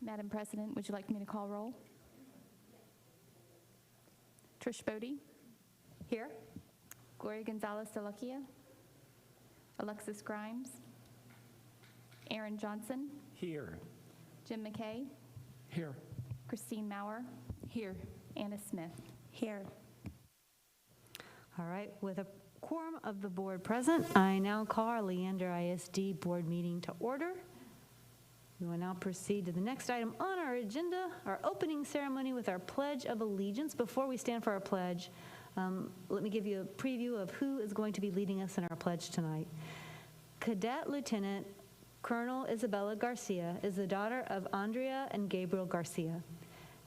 Madam President, would you like me to call roll? Trish Bodie? Here. Gloria Gonzalez de la Kia? Alexis Grimes? Aaron Johnson? Here. Jim McKay? Here. Christine Maurer? Here. Anna Smith? Here. All right, with a quorum of the board present, I now call our Leander ISD board meeting to order. We will now proceed to the next item on our agenda, our opening ceremony with our Pledge of Allegiance. Before we stand for our pledge, let me give you a preview of who is going to be leading us in our pledge tonight. Cadet Lieutenant Colonel Isabella Garcia is the daughter of Andrea and Gabriel Garcia.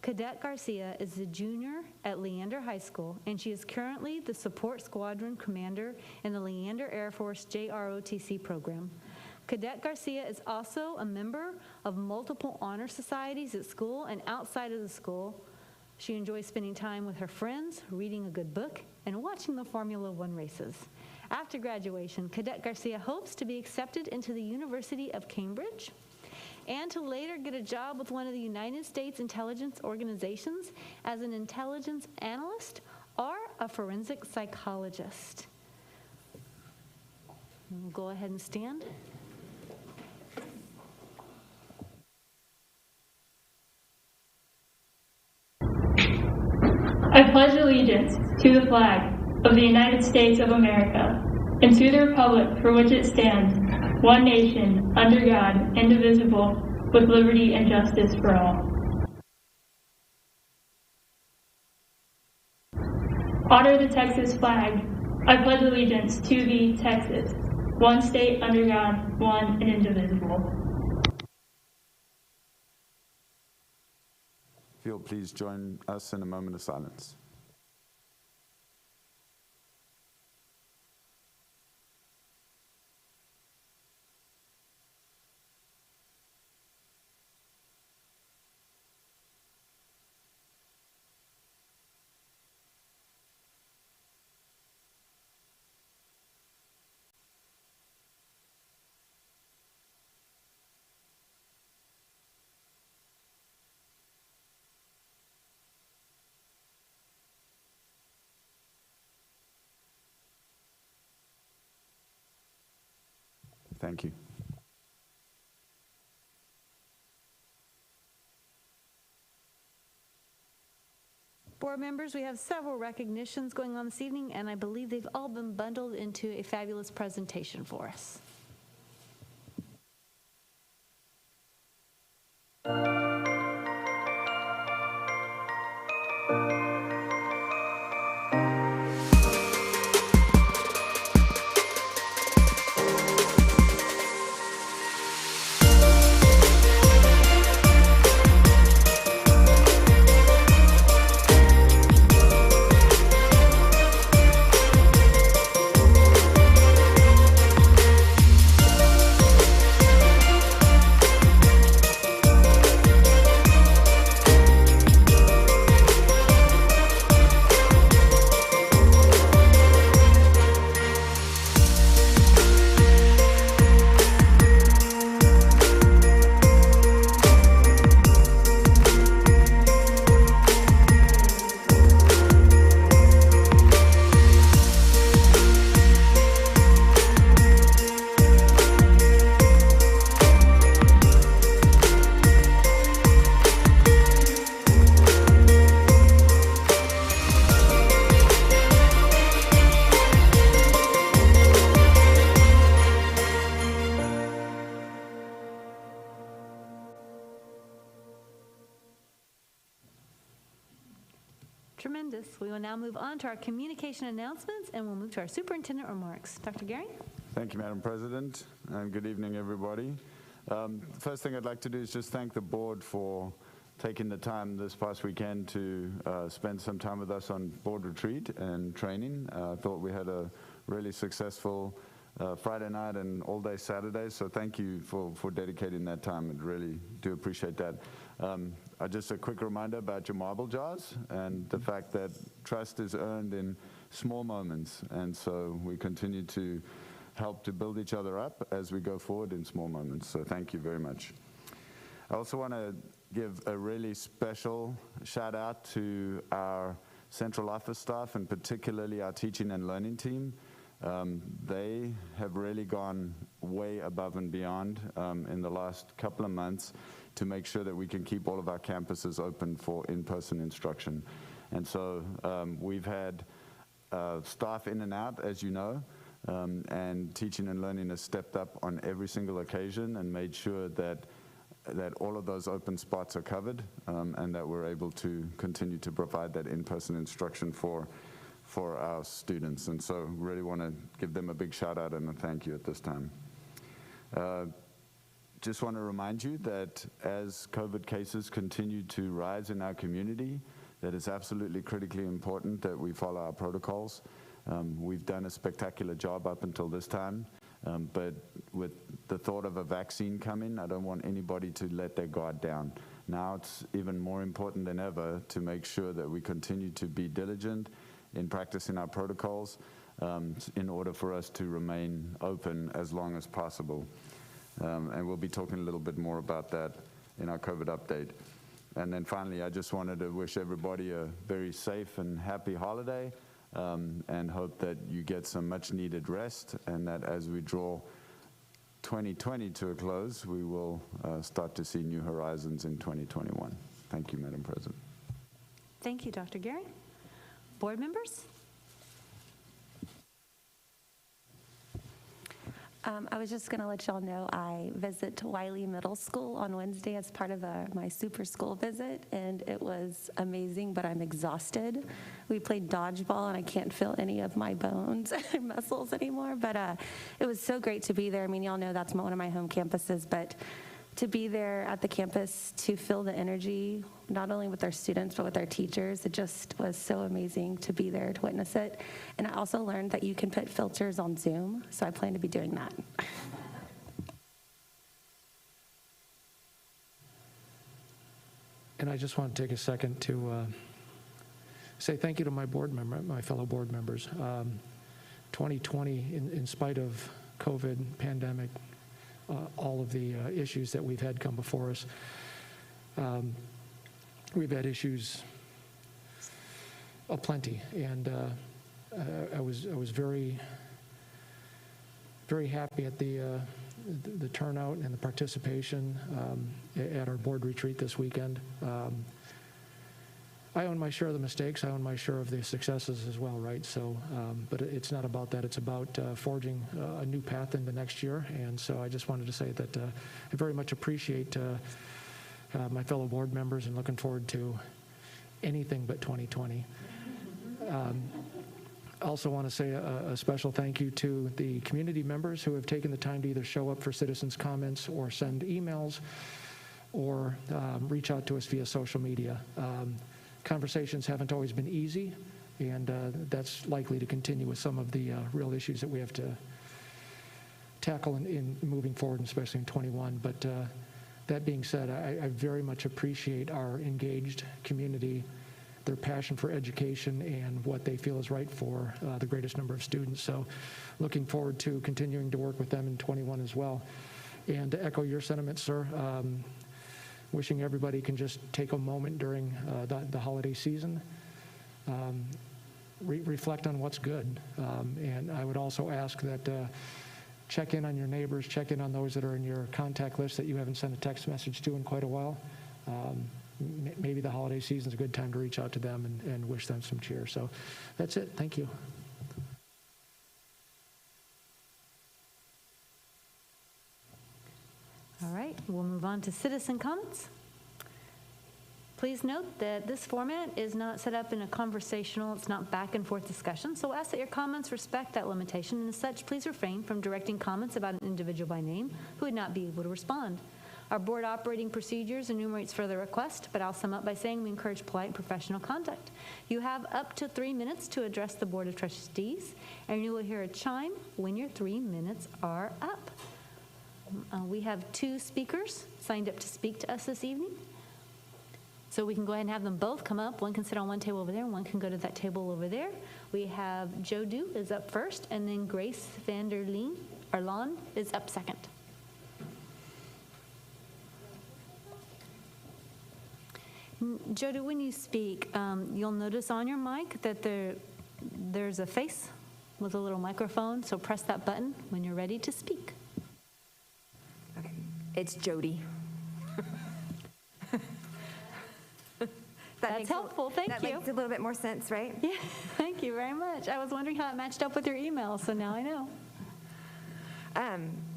Cadet Garcia is a junior at Leander High School, and she is currently the Support Squadron Commander in the Leander Air Force JROTC program. Cadet Garcia is also a member of multiple honor societies at school and outside of the school. She enjoys spending time with her friends, reading a good book, and watching the Formula One races. After graduation, Cadet Garcia hopes to be accepted into the University of Cambridge and to later get a job with one of the United States intelligence organizations as an intelligence analyst or a forensic psychologist. We'll go ahead and stand. I pledge allegiance to the flag of the United States of America and to the republic for which it stands, one nation, under God, indivisible, with liberty and justice for all. Honor the Texas flag. I pledge allegiance to thee, Texas, one state under God, one and indivisible. If you'll please join us in a moment of silence. Thank you. Board members, we have several recognitions going on this evening, and I believe they've all been bundled into a fabulous presentation for us. Tremendous. We will now move on to our communication announcements, and we'll move to our superintendent remarks. Dr. Gehring? Thank you, Madam President, and good evening, everybody. First thing I'd like to do is just thank the board for taking the time this past weekend to spend some time with us on board retreat and training. I thought we had a really successful Friday night and all-day Saturday, so thank you for dedicating that time. I really do appreciate that. Just a quick reminder about your marble jars and the fact that trust is earned in small moments, and so we continue to help to build each other up as we go forward in small moments. So thank you very much. I also want to give a really special shout out to our central office staff, and particularly our teaching and learning team. They have really gone way above and beyond in the last couple of months to make sure that we can keep all of our campuses open for in-person instruction. And so we've had staff in and out, as you know, and teaching and learning has stepped up on every single occasion and made sure that all of those open spots are covered, and that we're able to continue to provide that in-person instruction for our students. And so really want to give them a big shout out and a thank you at this time. Just want to remind you that as COVID cases continue to rise in our community, that it's absolutely critically important that we follow our protocols. We've done a spectacular job up until this time, but with the thought of a vaccine coming, I don't want anybody to let their guard down. Now it's even more important than ever to make sure that we continue to be diligent in practicing our protocols in order for us to remain open as long as possible. And we'll be talking a little bit more about that in our COVID update. And then finally, I just wanted to wish everybody a very safe and happy holiday, and hope that you get some much needed rest, and that as we draw 2020 to a close, we will start to see new horizons in 2021. Thank you, Madam President. Thank you, Dr. Gary. Board members? I was just going to let y'all know I visit Wiley Middle School on Wednesday as part of my super school visit, and it was amazing, but I'm exhausted. We played dodgeball, and I can't feel any of my bones and muscles anymore, but it was so great to be there. I mean, y'all know that's one of my home campuses, but to be there at the campus, to feel the energy, not only with our students, but with our teachers, it just was so amazing to be there to witness it. And I also learned that you can put filters on Zoom, so I plan to be doing that. And I just want to take a second to say thank you to my fellow board members. 2020, in spite of COVID, pandemic, all of the issues that we've had come before us. We've had issues aplenty, and I was very, very happy at the turnout and the participation at our board retreat this weekend. I own my share of the mistakes. I own my share of the successes as well, right? So, but it's not about that. It's about forging a new path in the next year. And so I just wanted to say that I very much appreciate my fellow board members and looking forward to anything but 2020. I also want to say a special thank you to the community members who have taken the time to either show up for citizens' comments or send emails or reach out to us via social media. Conversations haven't always been easy, and that's likely to continue with some of the real issues that we have to tackle in moving forward, especially in 21. But that being said, I very much appreciate our engaged community, their passion for education, and what they feel is right for the greatest number of students. So looking forward to continuing to work with them in 21 as well. And to echo your sentiments, sir, wishing everybody can just take a moment during the holiday season, reflect on what's good. And I would also ask that check in on your neighbors, check in on those that are in your contact list that you haven't sent a text message to in quite a while. Maybe the holiday season is a good time to reach out to them and wish them some cheer. So that's it. Thank you. All right, we'll move on to citizen comments. Please note that this format is not set up in a conversational, it's not back and forth discussion, so ask that your comments respect that limitation, and as such, please refrain from directing comments about an individual by name who would not be able to respond. Our board operating procedures enumerates further requests, but I'll sum up by saying we encourage polite and professional conduct. You have up to 3 minutes to address the Board of Trustees, and you will hear a chime when your 3 minutes are up. We have 2 speakers signed up to speak to us this evening. So we can go ahead and have them both come up. One can sit on one table over there, and one can go to that table over there. We have Joe Du is up first, and then Grace Arlon is up second. Jody, when you speak, you'll notice on your mic that there's a face with a little microphone, so press that button when you're ready to speak. Okay, it's Jody. That's helpful, thank you. That makes a little bit more sense, right? Yeah, thank you very much. I was wondering how it matched up with your email, so now I know.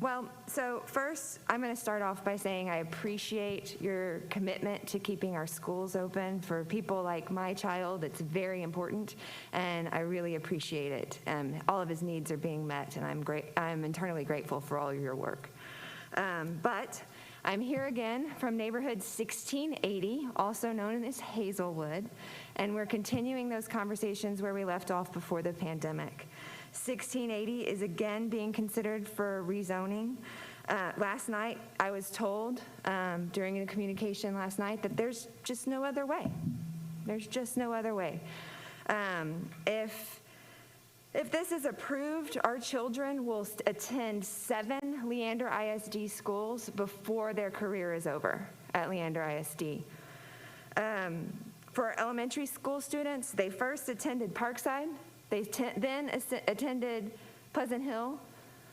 Well, so first, I'm going to start off by saying I appreciate your commitment to keeping our schools open. For people like my child, it's very important, and I really appreciate it. All of his needs are being met, and I'm eternally grateful for all of your work. But I'm here again from neighborhood 1680, also known as Hazelwood, and we're continuing those conversations where we left off before the pandemic. 1680 is again being considered for rezoning. Last night, I was told during the communication last night that there's just no other way. There's just no other way. If this is approved, our children will attend 7 Leander ISD schools before their career is over at Leander ISD. For our elementary school students, they first attended Parkside. They then attended Pleasant Hill.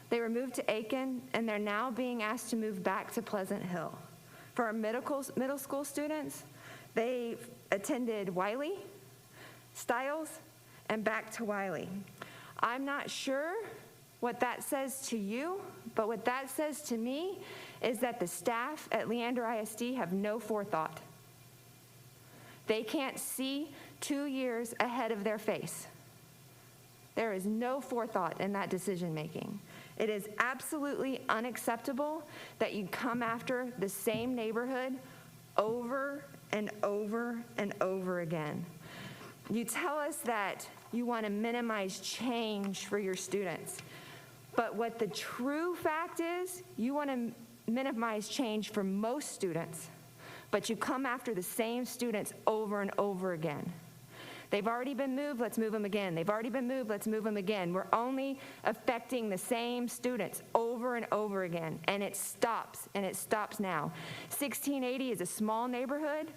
They were moved to Aiken, and they're now being asked to move back to Pleasant Hill. For our middle school students, they attended Wiley, Stiles, and back to Wiley. I'm not sure what that says to you, but what that says to me is that the staff at Leander ISD have no forethought. They can't see 2 years ahead of their face. There is no forethought in that decision making. It is absolutely unacceptable that you come after the same neighborhood over and over and over again. You tell us that you want to minimize change for your students, but what the true fact is, you want to minimize change for most students, but you come after the same students over and over again. They've already been moved, let's move them again. They've already been moved, let's move them again. We're only affecting the same students over and over again, and it stops now. 1680 is a small neighborhood,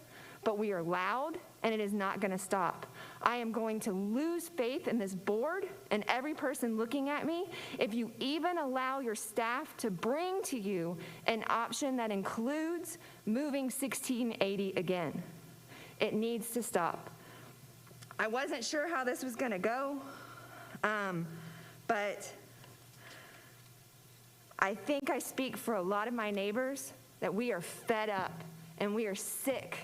but we are loud, and it is not going to stop. I am going to lose faith in this board and every person looking at me if you even allow your staff to bring to you an option that includes moving 1680 again. It needs to stop. I wasn't sure how this was going to go, but I think I speak for a lot of my neighbors that we are fed up and we are sick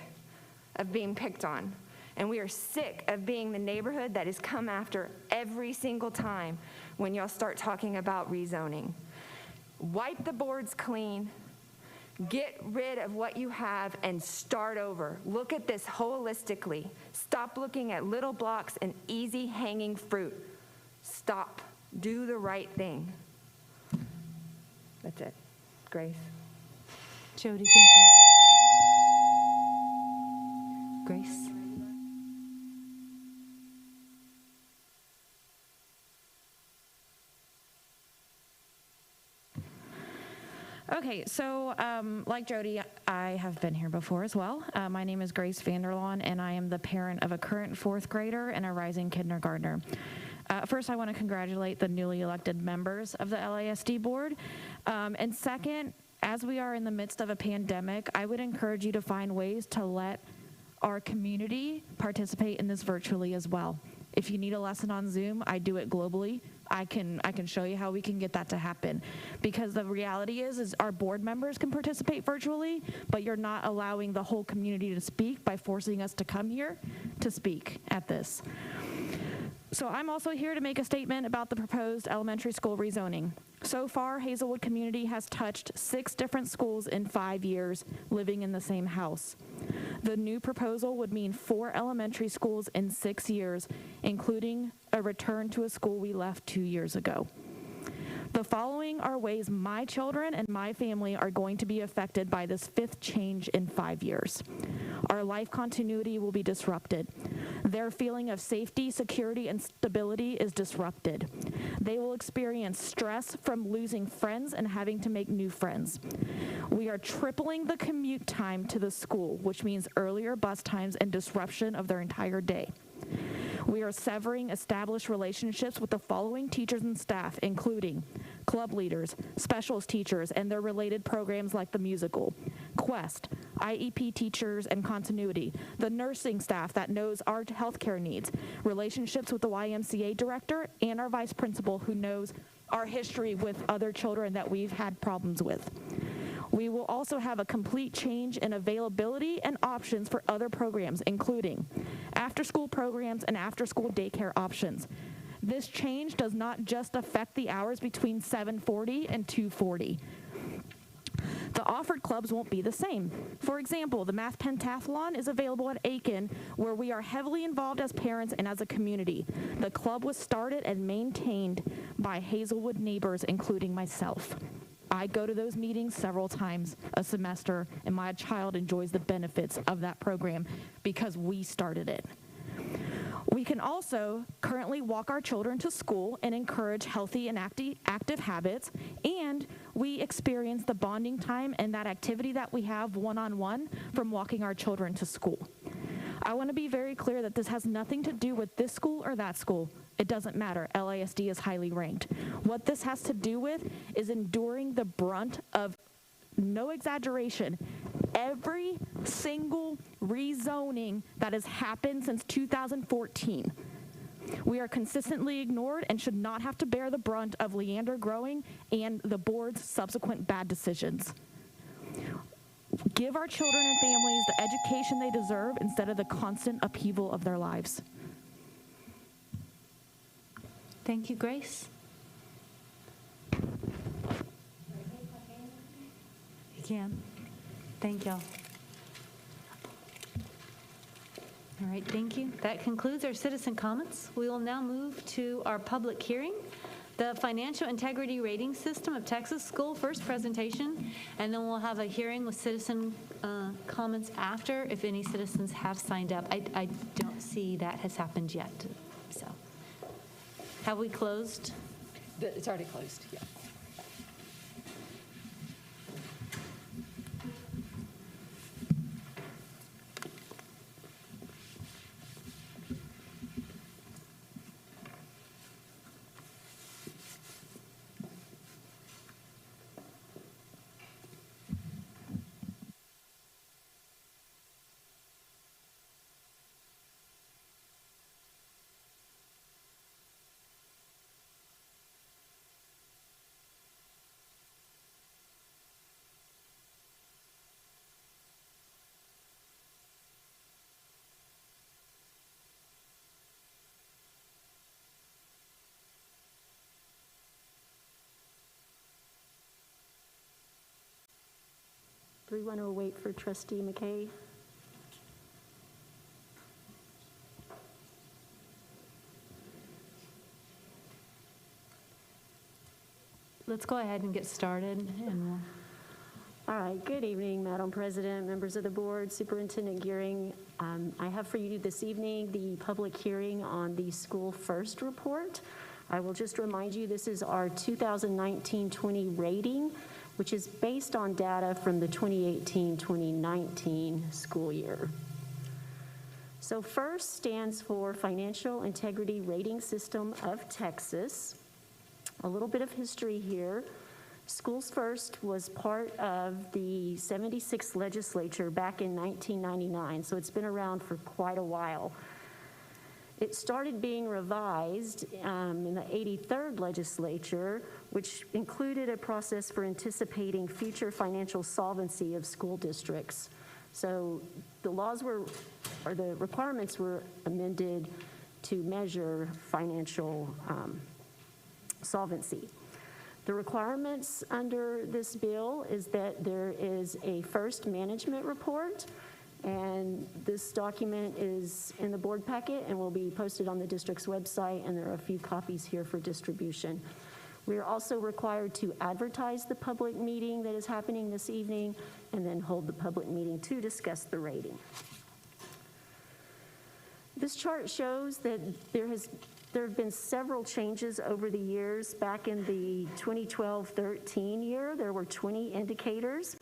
of being picked on. And we are sick of being the neighborhood that is come after every single time when y'all start talking about rezoning. Wipe the boards clean. Get rid of what you have and start over. Look at this holistically. Stop looking at little blocks and easy hanging fruit. Stop. Do the right thing. That's it. Grace. Jody, thank you. Grace? Okay, so like Jody, I have been here before as well. My name is Grace Vanderlaan, and I am the parent of a current 4th grader and a rising kindergartner. First, I want to congratulate the newly elected members of the LISD board. And second, as we are in the midst of a pandemic, I would encourage you to find ways to let our community participate in this virtually as well. If you need a lesson on Zoom, I do it globally. I can show you how we can get that to happen. Because the reality is our board members can participate virtually, but you're not allowing the whole community to speak by forcing us to come here to speak at this. So I'm also here to make a statement about the proposed elementary school rezoning. So far, Hazelwood community has touched 6 different schools in 5 years living in the same house. The new proposal would mean 4 elementary schools in 6 years, including a return to a school we left 2 years ago. The following are ways my children and my family are going to be affected by this fifth change in 5 years. Our life continuity will be disrupted. Their feeling of safety, security, and stability is disrupted. They will experience stress from losing friends and having to make new friends. We are tripling the commute time to the school, which means earlier bus times and disruption of their entire day. We are severing established relationships with the following teachers and staff, including club leaders, specialist teachers, and their related programs like the musical, Quest, IEP teachers and continuity, the nursing staff that knows our healthcare needs, relationships with the YMCA director, and our vice principal who knows our history with other children that we've had problems with. We will also have a complete change in availability and options for other programs, including after-school programs and after-school daycare options. This change does not just affect the hours between 7:40 and 2:40. The offered clubs won't be the same. For example, the Math Pentathlon is available at Aiken, where we are heavily involved as parents and as a community. The club was started and maintained by Hazelwood neighbors, including myself. I go to those meetings several times a semester, and my child enjoys the benefits of that program because we started it. We can also currently walk our children to school and encourage healthy and active habits, and we experience the bonding time and that activity that we have one-on-one from walking our children to school. I want to be very clear that this has nothing to do with this school or that school. It doesn't matter. LISD is highly ranked. What this has to do with is enduring the brunt of, no exaggeration, every single rezoning that has happened since 2014. We are consistently ignored and should not have to bear the brunt of Leander growing and the board's subsequent bad decisions. Give our children and families the education they deserve instead of the constant upheaval of their lives. Thank you, Grace. You can. Thank y'all. All right, thank you. That concludes our citizen comments. We will now move to our public hearing. The Financial Integrity Rating System of Texas School First presentation, and then we'll have a hearing with citizen comments after if any citizens have signed up. I don't see that has happened yet. So, have we closed? It's already closed, yeah. Do we want to wait for Trustee McKay? Let's go ahead and get started. And All right, good evening, Madam President, members of the board, Superintendent Gearing. I have for you this evening the public hearing on the School First report. I will just remind you this is our 2019-20 rating, which is based on data from the 2018-2019 school year. So FIRST stands for Financial Integrity Rating System of Texas. A little bit of history here. Schools First was part of the 76th legislature back in 1999, so it's been around for quite a while. It started being revised in the 83rd legislature, which included a process for anticipating future financial solvency of school districts. So the laws were, or the requirements were amended to measure financial solvency. The requirements under this bill is that there is a first management report, and this document is in the board packet and will be posted on the district's website, and there are a few copies here for distribution. We are also required to advertise the public meeting that is happening this evening and then hold the public meeting to discuss the rating. This chart shows that there have been several changes over the years. Back in the 2012-13 year, there were 20 indicators,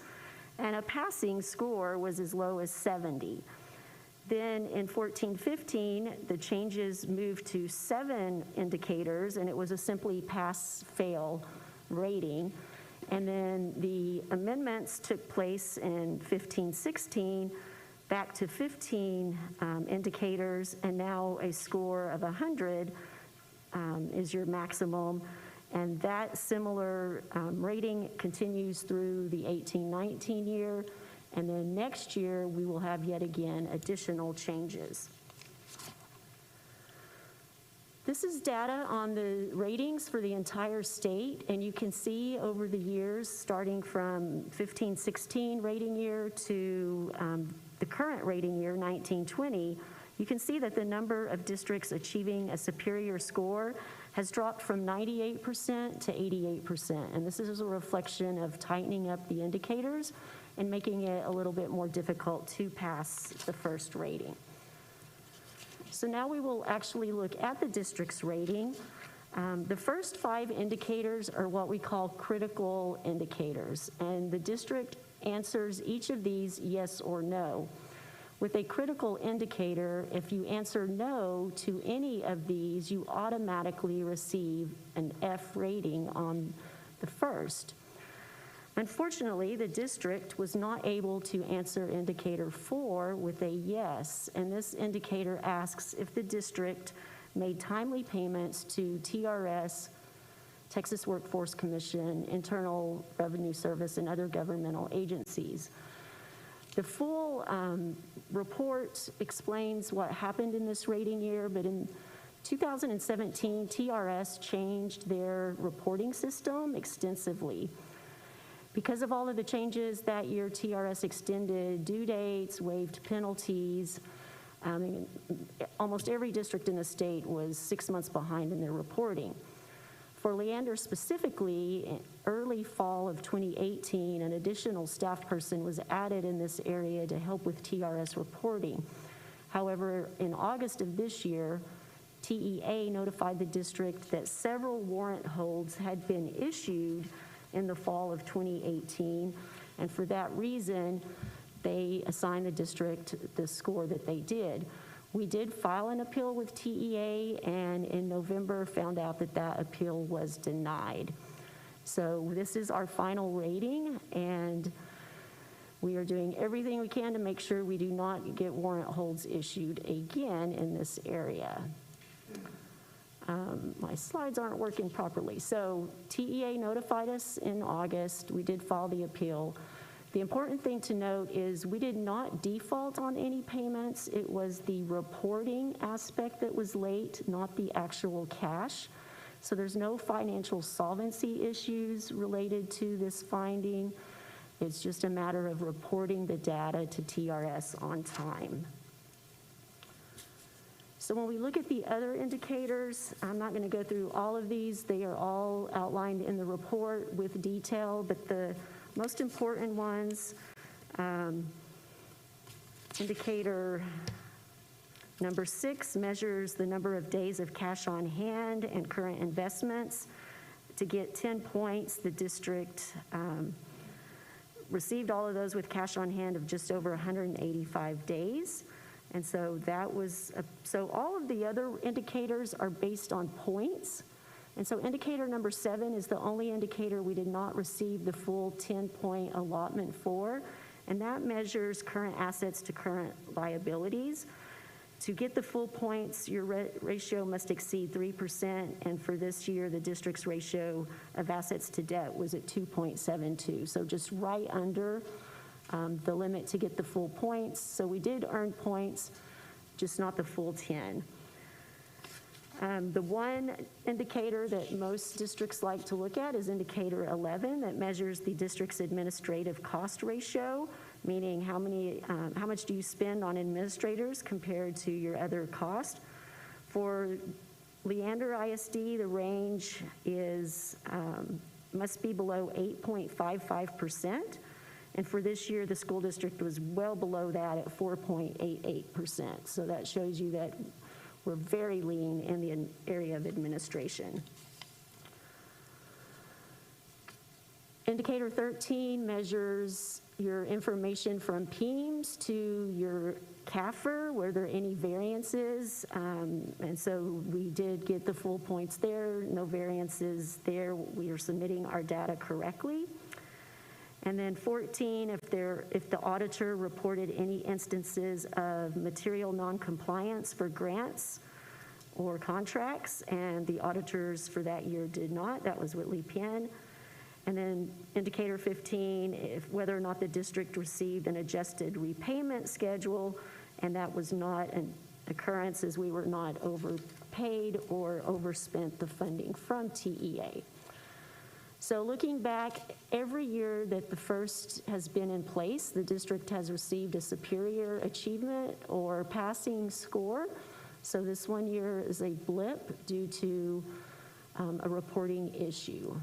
and a passing score was as low as 70. Then in 14-15, the changes moved to 7 indicators, and it was a simply pass-fail rating. And then the amendments took place in 15-16, back to 15 indicators, and now a score of 100 is your maximum. And that similar rating continues through the 18-19 year. And then next year, we will have yet again additional changes. This is data on the ratings for the entire state, and you can see over the years, starting from 15-16 rating year to the current rating year, 19-20, you can see that the number of districts achieving a superior score has dropped from 98% to 88%. And this is a reflection of tightening up the indicators and making it a little bit more difficult to pass the first rating. So now we will actually look at the district's rating. The first 5 indicators are what we call critical indicators, and the district answers each of these yes or no. With a critical indicator, if you answer no to any of these, you automatically receive an F rating on the first. Unfortunately, the district was not able to answer indicator 4 with a yes, and this indicator asks if the district made timely payments to TRS, Texas Workforce Commission, Internal Revenue Service, and other governmental agencies. The full report explains what happened in this rating year, but in 2017, TRS changed their reporting system extensively. Because of all of the changes that year, TRS extended due dates, waived penalties. Almost every district in the state was 6 months behind in their reporting. For Leander specifically, in early fall of 2018, an additional staff person was added in this area to help with TRS reporting. However, in August of this year, TEA notified the district that several warrant holds had been issued in the fall of 2018, and for that reason, they assigned the district the score that they did. We did file an appeal with TEA, and in November found out that that appeal was denied. So this is our final rating, and we are doing everything we can to make sure we do not get warrant holds issued again in this area. My slides aren't working properly. So TEA notified us in August. We did file the appeal. The important thing to note is we did not default on any payments. It was the reporting aspect that was late, not the actual cash. So there's no financial solvency issues related to this finding. It's just a matter of reporting the data to TRS on time. So when we look at the other indicators, I'm not going to go through all of these. They are all outlined in the report with detail, but the most important ones, indicator number 6 measures the number of days of cash on hand and current investments. To get 10 points, the district received all of those with cash on hand of just over 185 days. And so that was, so all of the other indicators are based on points. And so indicator number 7 is the only indicator we did not receive the full 10-point allotment for, and that measures current assets to current liabilities. To get the full points, your ratio must exceed 3%, and for this year, the district's ratio of assets to debt was at 2.72, so just right under the limit to get the full points. So we did earn points, just not the full 10. The one indicator that most districts like to look at is indicator 11 that measures the district's administrative cost ratio, meaning how much do you spend on administrators compared to your other cost. For Leander ISD, the range is, must be below 8.55%. And for this year, the school district was well below that at 4.88%. So that shows you that we're very lean in the area of administration. Indicator 13 measures your information from PEAMS to your CAFR, were there any variances? And so we did get the full points there, no variances there. We are submitting our data correctly. And then 14, if the auditor reported any instances of material noncompliance for grants or contracts, and the auditors for that year did not, that was Whitley Penn. And then indicator 15, whether or not the district received an adjusted repayment schedule, and that was not an occurrence, as we were not overpaid or overspent the funding from TEA. So looking back, every year that the first has been in place, the district has received a superior achievement or passing score. So this one year is a blip due to a reporting issue.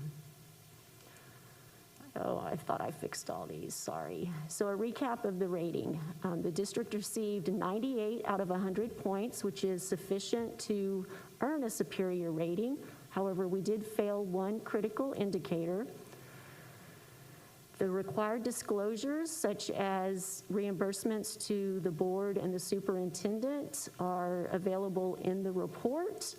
Oh, I thought I fixed all these, sorry. So a recap of the rating. The district received 98 out of 100 points, which is sufficient to earn a superior rating. However, we did fail one critical indicator. The required disclosures, such as reimbursements to the board and the superintendent, are available in the report.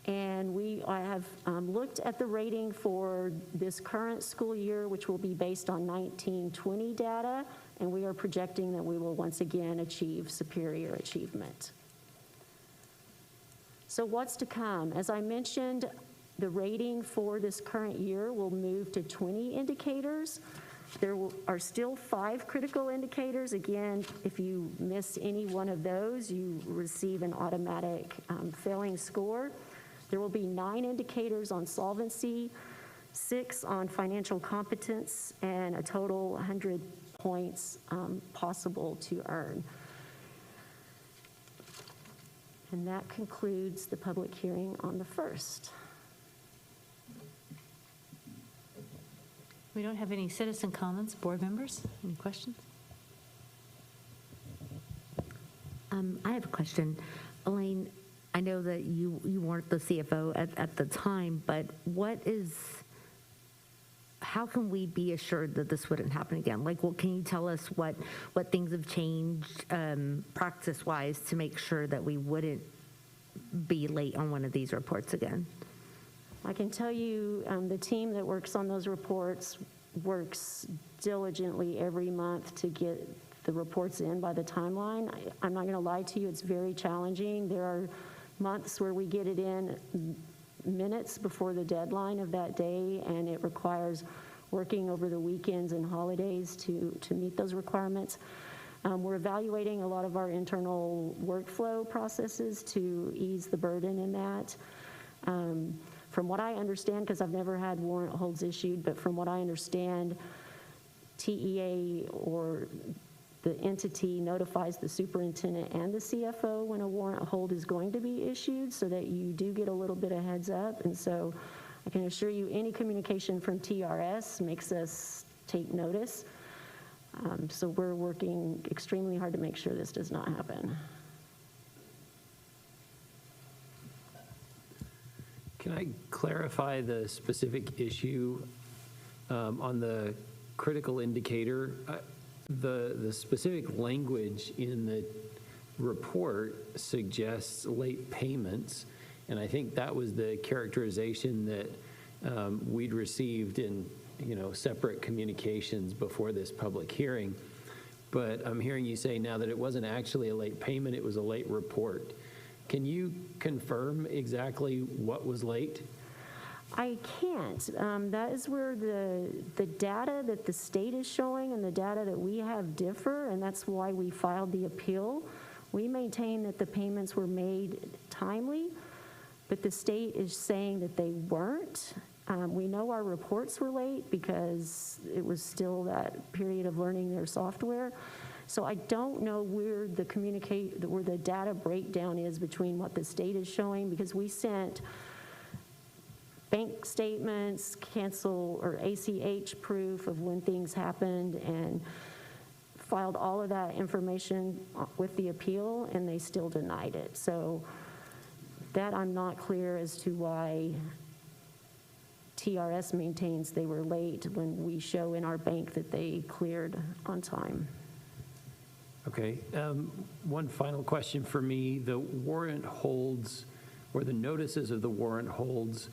And I have looked at the rating for this current school year, which will be based on 19-20 data, and we are projecting that we will once again achieve superior achievement. So what's to come? As I mentioned, the rating for this current year will move to 20 indicators. There are still 5 critical indicators. Again, if you miss any one of those, you receive an automatic failing score. There will be 9 indicators on solvency, 6 on financial competence, and a total 100 points possible to earn. And that concludes the public hearing on the first. We don't have any citizen comments. Board members, any questions? I have a question. Elaine, I know that you weren't the CFO at the time, but how can we be assured that this wouldn't happen again? Like, can you tell us what things have changed practice-wise to make sure that we wouldn't be late on one of these reports again? I can tell you the team that works on those reports works diligently every month to get the reports in by the timeline. I'm not going to lie to you, it's very challenging. There are months where we get it in minutes before the deadline of that day, and it requires working over the weekends and holidays to meet those requirements. We're evaluating a lot of our internal workflow processes to ease the burden in that. From what I understand, because I've never had warrant holds issued, but from what I understand, TEA or the entity notifies the superintendent and the CFO when a warrant hold is going to be issued, so that you do get a little bit of heads up. And so I can assure you any communication from TRS makes us take notice. So we're working extremely hard to make sure this does not happen. Can I clarify the specific issue on the critical indicator? The specific language in the report suggests late payments, and I think that was the characterization that we'd received in separate communications before this public hearing. But I'm hearing you say now that it wasn't actually a late payment, it was a late report. Can you confirm exactly what was late? I can't. That is where the data that the state is showing and the data that we have differ, and that's why we filed the appeal. We maintain that the payments were made timely, but the state is saying that they weren't. We know our reports were late because it was still that period of learning their software. So I don't know where where the data breakdown is between what the state is showing, because we sent bank statements, cancel or ACH proof of when things happened, and filed all of that information with the appeal, and they still denied it. So that I'm not clear as to why TRS maintains they were late when we show in our bank that they cleared on time. Okay, one final question for me. The warrant holds, or the notices of the warrant holds,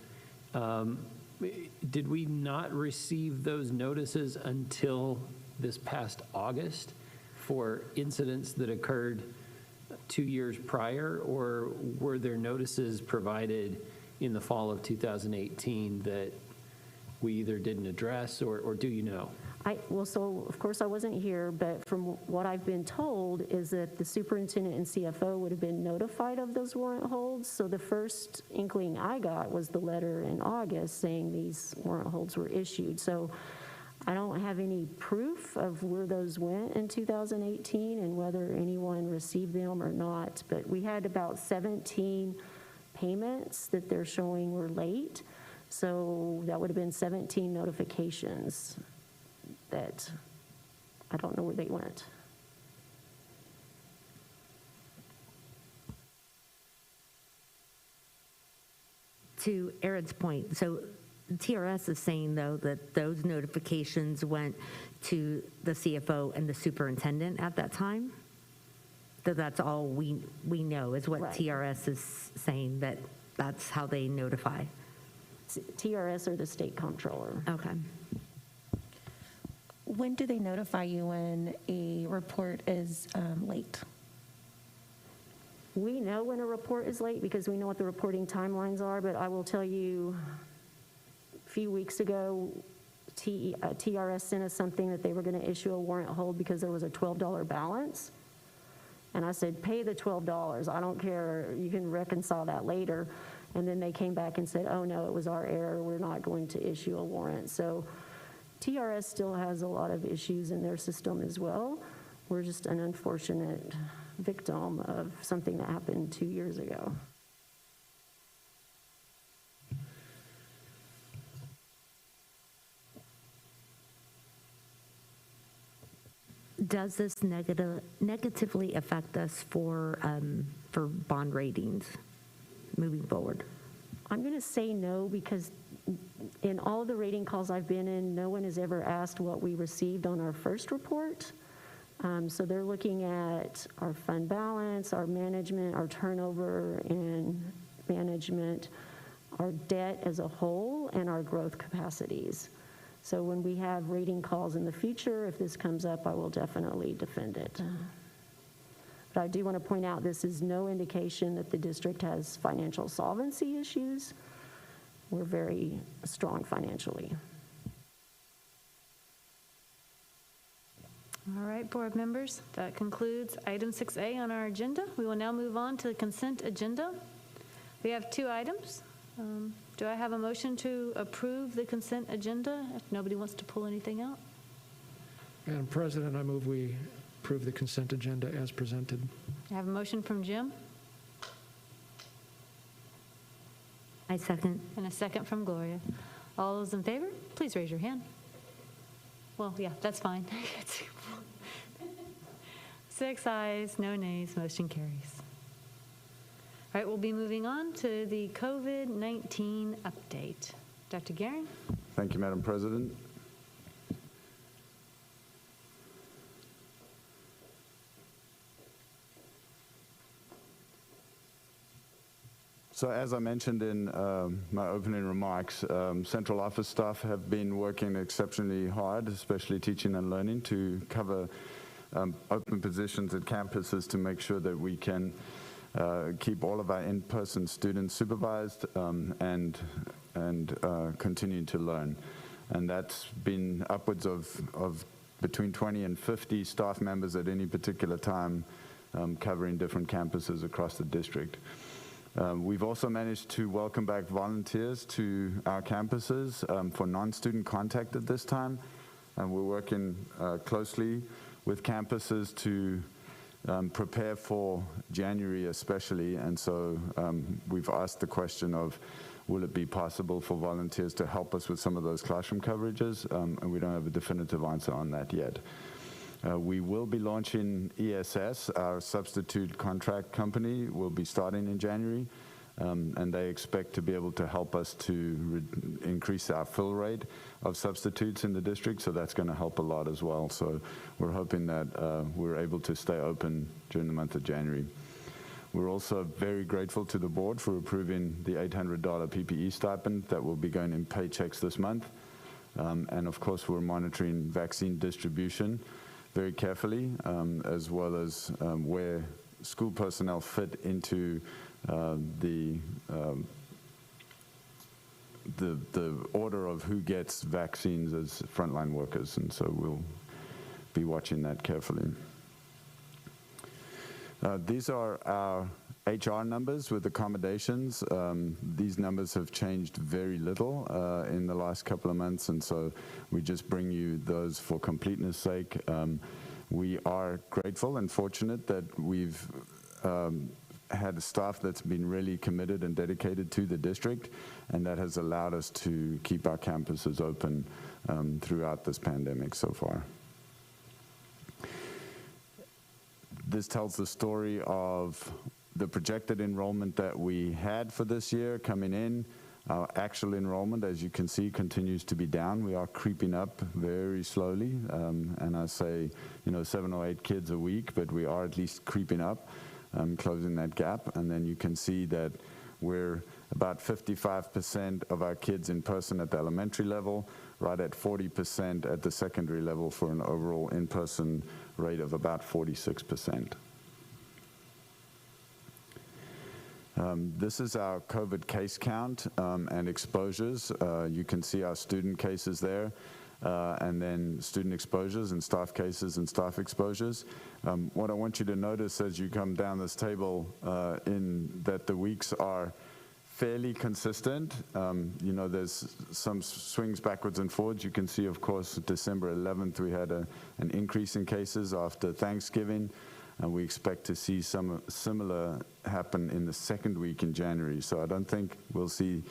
did we not receive those notices until this past August for incidents that occurred 2 years prior, or were there notices provided in the fall of 2018 that we either didn't address, or do you know? Well, so of course I wasn't here, but from what I've been told is that the superintendent and CFO would have been notified of those warrant holds. So the first inkling I got was the letter in August saying these warrant holds were issued. So I don't have any proof of where those went in 2018 and whether anyone received them or not, but we had about 17 payments that they're showing were late. So that would have been 17 notifications that I don't know where they went. To Aaron's point, so TRS is saying, though, that those notifications went to the CFO and the superintendent at that time? That's all we know is what right. TRS is saying, that that's how they notify? TRS or the state comptroller. Okay. When do they notify you when a report is late? We know when a report is late because we know what the reporting timelines are, but I will tell you, a few weeks ago, TRS sent us something that they were going to issue a warrant hold because there was a $12 balance. And I said, pay the $12. I don't care. You can reconcile that later. And then they came back and said, oh, no, it was our error. We're not going to issue a warrant. So TRS still has a lot of issues in their system as well. We're just an unfortunate victim of something that happened 2 years ago. Does this negatively affect us for bond ratings moving forward? I'm going to say no, because in all the rating calls I've been in, no one has ever asked what we received on our first report. So they're looking at our fund balance, our management, our turnover and management, our debt as a whole, and our growth capacities. So when we have rating calls in the future, if this comes up, I will definitely defend it. But I do want to point out this is no indication that the district has financial solvency issues. We're very strong financially. All right, board members, that concludes item 6A on our agenda. We will now move on to the consent agenda. We have 2 items. Do I have a motion to approve the consent agenda if nobody wants to pull anything out? Madam President, I move we approve the consent agenda as presented. I have a motion from Jim. I second. And a second from Gloria. All those in favor, please raise your hand. Well, yeah, that's fine. 6 ayes, no nays, motion carries. All right, we'll be moving on to the COVID-19 update. Dr. Guerin. Thank you, Madam President. So as I mentioned in my opening remarks, central office staff have been working exceptionally hard, especially teaching and learning, to cover open positions at campuses to make sure that we can keep all of our in-person students supervised and continue to learn. And that's been upwards of between 20 and 50 staff members at any particular time covering different campuses across the district. We've also managed to welcome back volunteers to our campuses for non-student contact at this time. And we're working closely with campuses to prepare for January especially, and so we've asked the question of, will it be possible for volunteers to help us with some of those classroom coverages? And we don't have a definitive answer on that yet. We will be launching ESS, our substitute contract company, will be starting in January, and they expect to be able to help us to increase our fill rate of substitutes in the district, so that's going to help a lot as well. So we're hoping that we're able to stay open during the month of January. We're also very grateful to the board for approving the $800 PPE stipend that will be going in paychecks this month. And of course, we're monitoring vaccine distribution very carefully, as well as where school personnel fit into the order of who gets vaccines as frontline workers, and so we'll be watching that carefully. These are our HR numbers with accommodations. These numbers have changed very little in the last couple of months, and so we just bring you those for completeness sake. We are grateful and fortunate that we've had a staff that's been really committed and dedicated to the district, and that has allowed us to keep our campuses open throughout this pandemic so far. This tells the story of the projected enrollment that we had for this year coming in. Our actual enrollment, as you can see, continues to be down. We are creeping up very slowly, and I say, 7 or 8 kids a week, but we are at least creeping up, closing that gap. And then you can see that we're about 55% of our kids in person at the elementary level, right at 40% at the secondary level, for an overall in-person rate of about 46%. This is our COVID case count and exposures. You can see our student cases there, and then student exposures and staff cases and staff exposures. What I want you to notice as you come down this table in that the weeks are fairly consistent. There's some swings backwards and forwards. You can see, of course, December 11th, we had an increase in cases after Thanksgiving, and we expect to see some similar happen in the second week in January. So I don't think we'll see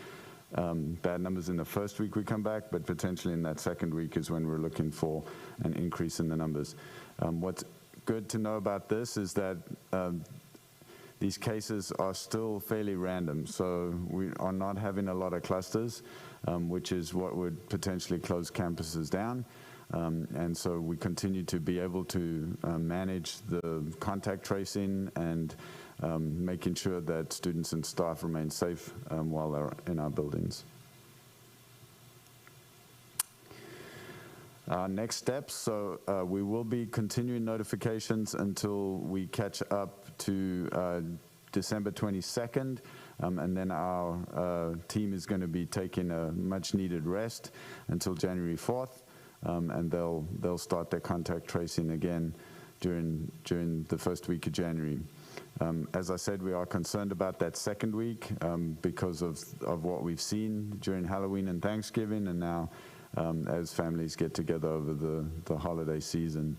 bad numbers in the first week we come back, but potentially in that second week is when we're looking for an increase in the numbers. What's good to know about this is that these cases are still fairly random, so we are not having a lot of clusters, which is what would potentially close campuses down. And so we continue to be able to manage the contact tracing and making sure that students and staff remain safe while they're in our buildings. Next steps, so we will be continuing notifications until we catch up to December 22nd, and then our team is going to be taking a much needed rest until January 4th, and they'll start their contact tracing again during the first week of January. As I said, we are concerned about that second week because of what we've seen during Halloween and Thanksgiving, and now as families get together over the holiday season.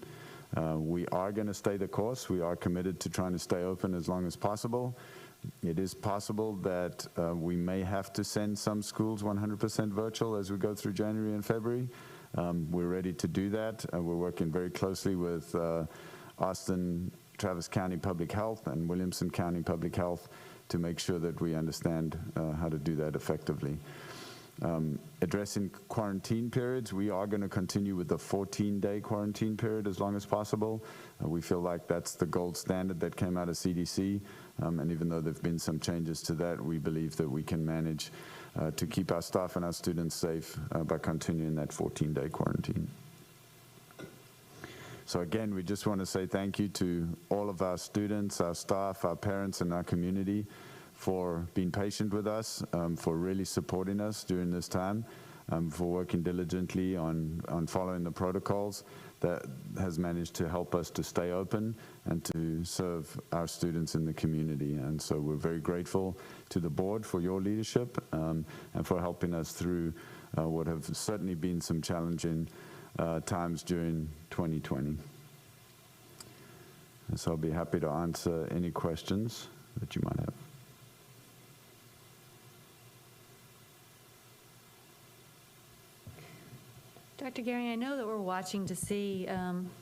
We are going to stay the course. We are committed to trying to stay open as long as possible. It is possible that we may have to send some schools 100% virtual as we go through January and February. We're ready to do that. We're working very closely with Austin, Travis County Public Health and Williamson County Public Health to make sure that we understand how to do that effectively. Addressing quarantine periods, we are going to continue with the 14-day quarantine period as long as possible. We feel like that's the gold standard that came out of CDC, and even though there have been some changes to that, we believe that we can manage to keep our staff and our students safe by continuing that 14-day quarantine. So again, we just want to say thank you to all of our students, our staff, our parents, and our community for being patient with us, for really supporting us during this time, for working diligently on following the protocols that has managed to help us to stay open and to serve our students in the community. And so we're very grateful to the board for your leadership and for helping us through what have certainly been some challenging times during 2020. So I'll be happy to answer any questions that you might have. Dr. Gehring, I know that we're watching to see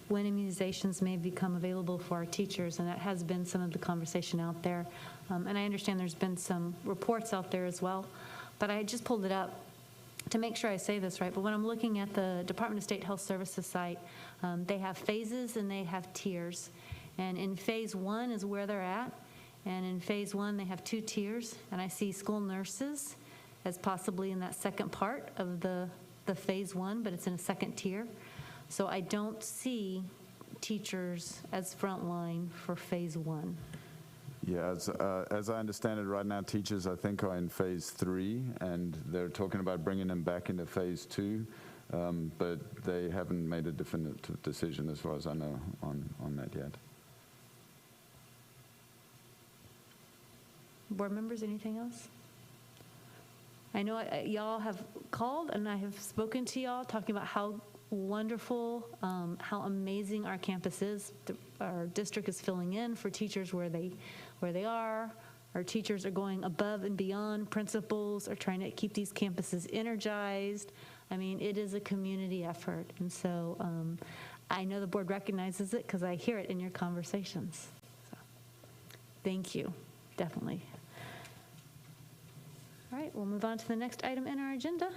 when immunizations may become available for our teachers, and that has been some of the conversation out there. And I understand there's been some reports out there as well, but I just pulled it up to make sure I say this right. But when I'm looking at the Department of State Health Services site, they have phases and they have tiers. And in phase 1 is where they're at. And in phase 1, they have 2 tiers. And I see school nurses as possibly in that second part of the phase 1, but it's in a second tier. So I don't see teachers as frontline for phase 1. Yeah, as I understand it right now, teachers, I think, are in phase 3, and they're talking about bringing them back into phase 2, but they haven't made a definitive decision, as far as I know, on that yet. Board members, anything else? I know y'all have called and I have spoken to y'all talking about how wonderful, how amazing our campus is. Our district is filling in for teachers where they are. Our teachers are going above and beyond. Principals are trying to keep these campuses energized. I mean, it is a community effort. And so I know the board recognizes it because I hear it in your conversations. So, thank you, definitely. All right, we'll move on to the next item in our agenda.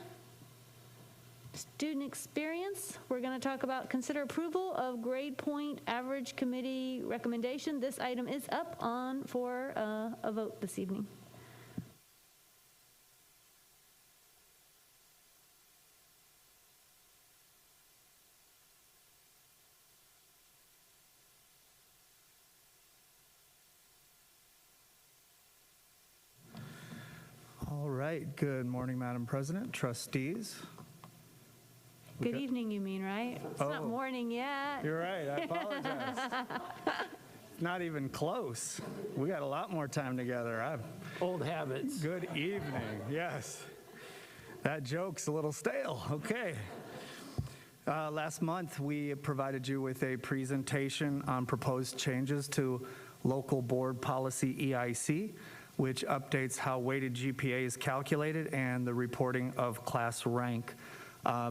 Student experience. We're going to talk about consider approval of grade point average committee recommendation. This item is up on for a vote this evening. All right. Good morning, Madam President, trustees. Good evening, you mean, right? It's not morning yet. You're right. I apologize. Not even close. We got a lot more time together. Old habits. Good evening. Yes. That joke's a little stale. Okay. Last month, we provided you with a presentation on proposed changes to local board policy EIC, which updates how weighted GPA is calculated and the reporting of class rank,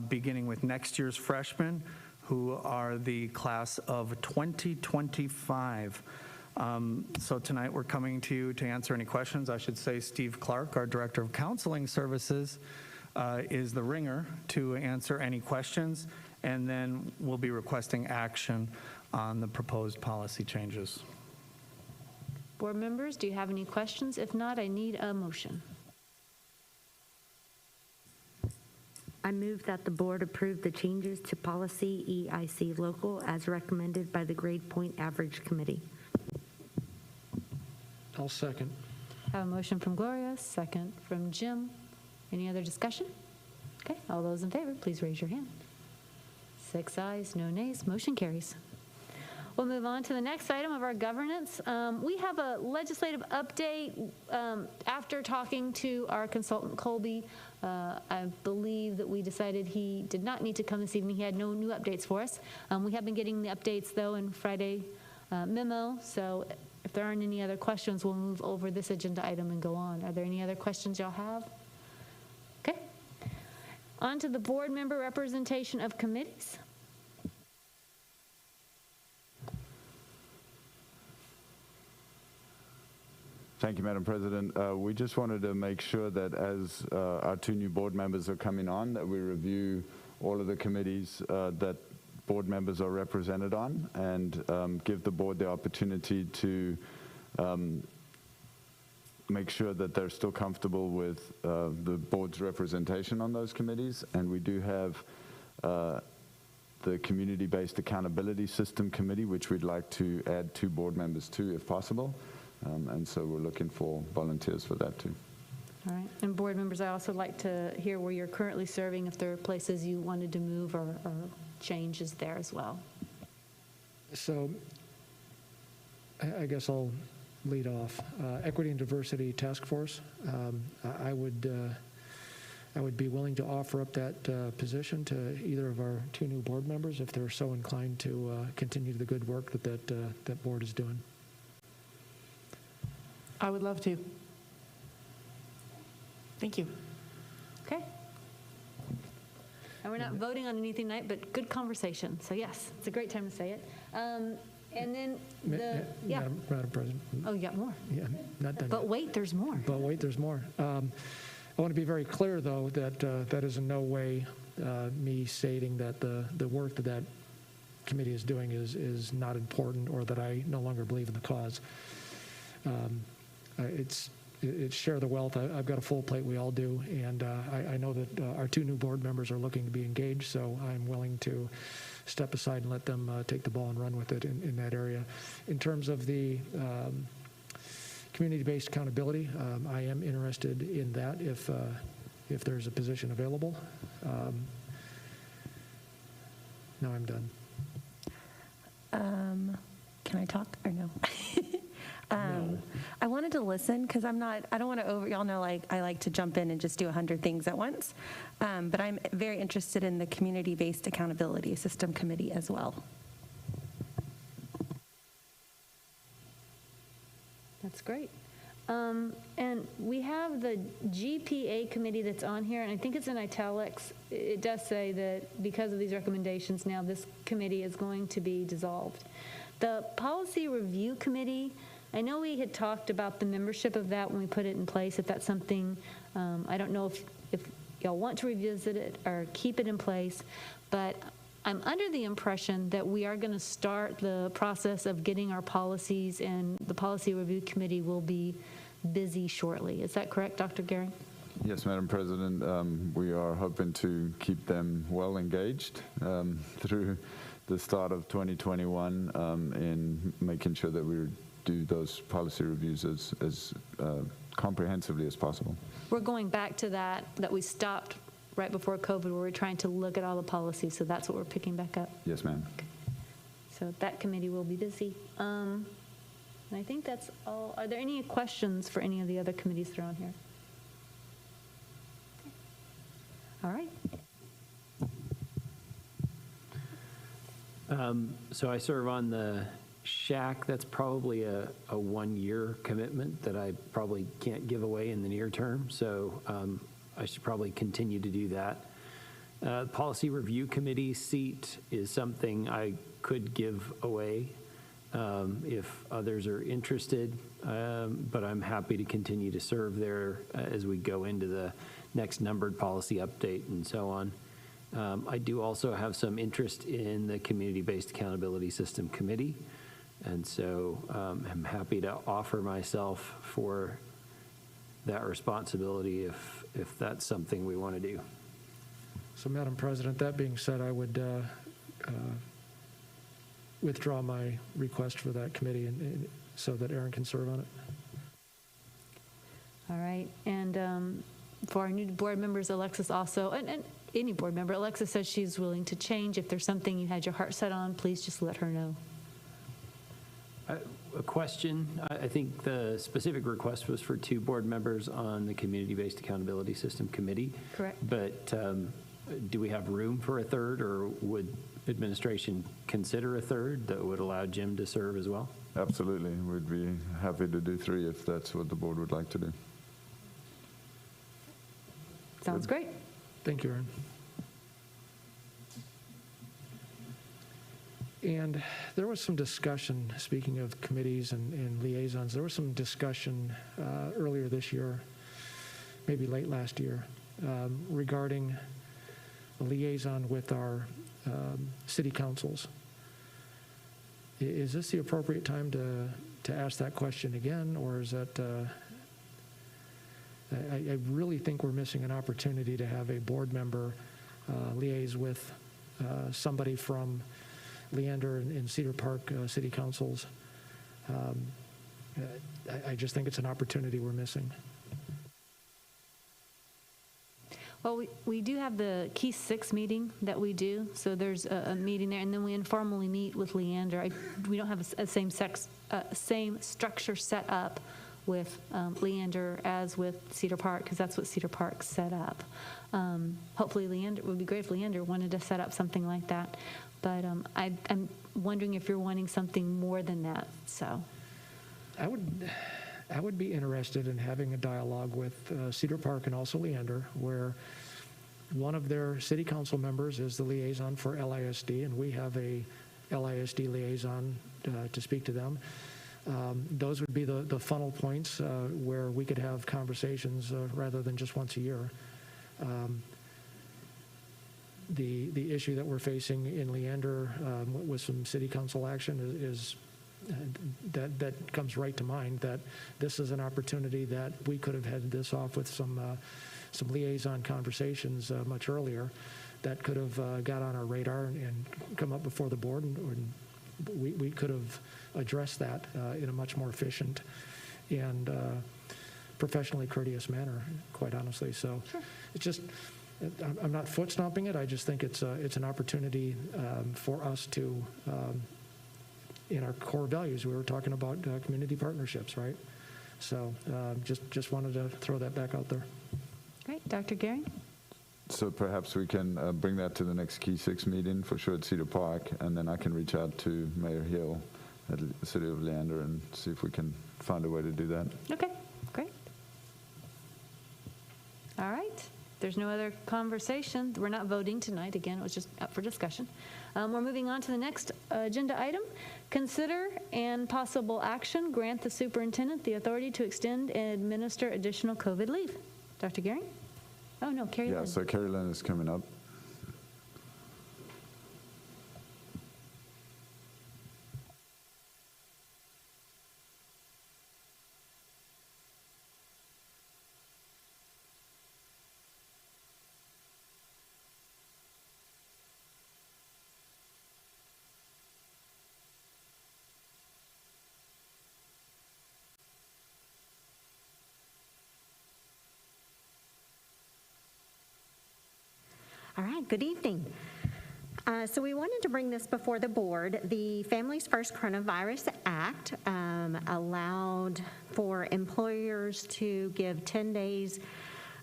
beginning with next year's freshmen, who are the class of 2025. So tonight we're coming to you to answer any questions. I should say Steve Clark, our Director of Counseling Services, is the ringer to answer any questions, and then we'll be requesting action on the proposed policy changes. Board members, do you have any questions? If not, I need a motion. I move that the board approve the changes to policy EIC local as recommended by the grade point average committee. I'll second. I have a motion from Gloria, second from Jim. Any other discussion? Okay, all those in favor, please raise your hand. 6 ayes, no nays, motion carries. We'll move on to the next item of our governance. We have a legislative update after talking to our consultant, Colby. I believe that we decided he did not need to come this evening. He had no new updates for us. We have been getting the updates, though, in Friday memo. So if there aren't any other questions, we'll move over this agenda item and go on. Are there any other questions y'all have? Okay. On to the board member representation of committees. Thank you, Madam President. We just wanted to make sure that as our 2 new board members are coming on, that we review all of the committees that board members are represented on, and give the board the opportunity to make sure that they're still comfortable with the board's representation on those committees. And we do have the Community-Based Accountability System Committee, which we'd like to add 2 board members to, if possible. And so we're looking for volunteers for that too. All right. And board members, I also like to hear where you're currently serving, if there are places you wanted to move or changes there as well. So I guess I'll lead off. Equity and Diversity Task Force. I would I would be willing to offer up that position to either of our two new board members if they're so inclined to continue the good work that board is doing. I would love to. Thank you. Okay. And we're not voting on anything tonight, but good conversation. So yes, it's a great time to say it. And then yeah. Madam President. Oh, you got more. Yeah, not done. But wait, there's more. But wait, there's more. I want to be very clear, though, that that is in no way me stating that the work that committee is doing is not important or that I no longer believe in the cause. It's share the wealth. I've got a full plate, we all do, and I know that our two new board members are looking to be engaged, so I'm willing to step aside and let them take the ball and run with it in that area. In terms of the community-based accountability, I am interested in that if there's a position available. Now I'm done. Can I talk or no? No. I wanted to listen because I don't want to y'all know, like, I like to jump in and just do 100 things at once. But I'm very interested in the community-based accountability system committee as well. That's great. And we have the GPA committee that's on here, and I think it's in italics. It does say that because of these recommendations, now this committee is going to be dissolved. The policy review committee, I know we had talked about the membership of that when we put it in place, if that's something, I don't know if y'all want to revisit it or keep it in place, but I'm under the impression that we are going to start the process of getting our policies, and the policy review committee will be busy shortly. Is that correct, Dr. Gehring? Yes, Madam President. We are hoping to keep them well engaged through the start of 2021 in making sure that we do those policy reviews as comprehensively as possible. We're going back to that we stopped right before COVID, where we're trying to look at all the policies, so that's what we're picking back up. Yes, ma'am. Okay. So that committee will be busy. And I think that's all. Are there any questions for any of the other committees that are on here? All right. So I serve on the SHAC. That's probably a 1-year commitment that I probably can't give away in the near term. So I should probably continue to do that. Policy Review Committee seat is something I could give away if others are interested, but I'm happy to continue to serve there as we go into the next numbered policy update and so on. I do also have some interest in the Community-Based Accountability System Committee, and so I'm happy to offer myself for that responsibility if that's something we want to do. So, Madam President, that being said, I would withdraw my request for that committee and so that Aaron can serve on it. All right. And for our new board members, Alexis also, and any board member, Alexis says she's willing to change. If there's something you had your heart set on, please just let her know. A question. I think the specific request was for 2 board members on the Community-Based Accountability System Committee. Correct. But do we have room for a third, or would administration consider a third that would allow Jim to serve as well? Absolutely. We'd be happy to do 3 if that's what the board would like to do. Sounds great. Thank you, Aaron. And there was some discussion, speaking of committees and liaisons, there was some discussion earlier this year, maybe late last year, regarding a liaison with our city councils. Is this the appropriate time to ask that question again, or is that, I really think we're missing an opportunity to have a board member liaise with somebody from Leander and Cedar Park city councils. I just think it's an opportunity we're missing. Well, we do have the Key 6 meeting that we do, so there's a meeting there, and then we informally meet with Leander. We don't have a same structure set up with Leander as with Cedar Park, because that's what Cedar Park set up. Hopefully Leander, it would be great if Leander wanted to set up something like that. But I'm wondering if you're wanting something more than that, so. I would be interested in having a dialogue with Cedar Park and also Leander, where one of their city council members is the liaison for LISD, and we have a LISD liaison to speak to them. Those would be the funnel points where we could have conversations rather than just once a year. The issue that we're facing in Leander with some city council action is that comes right to mind, that this is an opportunity that we could have had this off with some liaison conversations much earlier that could have got on our radar and come up before the board, and we could have addressed that in a much more efficient and professionally courteous manner, quite honestly. So sure. It's just, I'm not foot stomping it. I just think it's an opportunity for us to, in our core values, we were talking about community partnerships, right? So just wanted to throw that back out there. Great. Dr. Gehring? So perhaps we can bring that to the next Key 6 meeting, for sure, at Cedar Park, and then I can reach out to Mayor Hill at the City of Leander and see if we can find a way to do that. Okay, great. All right. There's no other conversation. We're not voting tonight. Again, it was just up for discussion. We're moving on to the next agenda item. Consider and possible action, grant the superintendent the authority to extend and administer additional COVID leave. Dr. Gehring? Oh, no, Carrie Lynn. Yeah, so Carrie Lynn is coming up. All right, good evening. So we wanted to bring this before the board. The Families First Coronavirus Act allowed for employers to give 10 days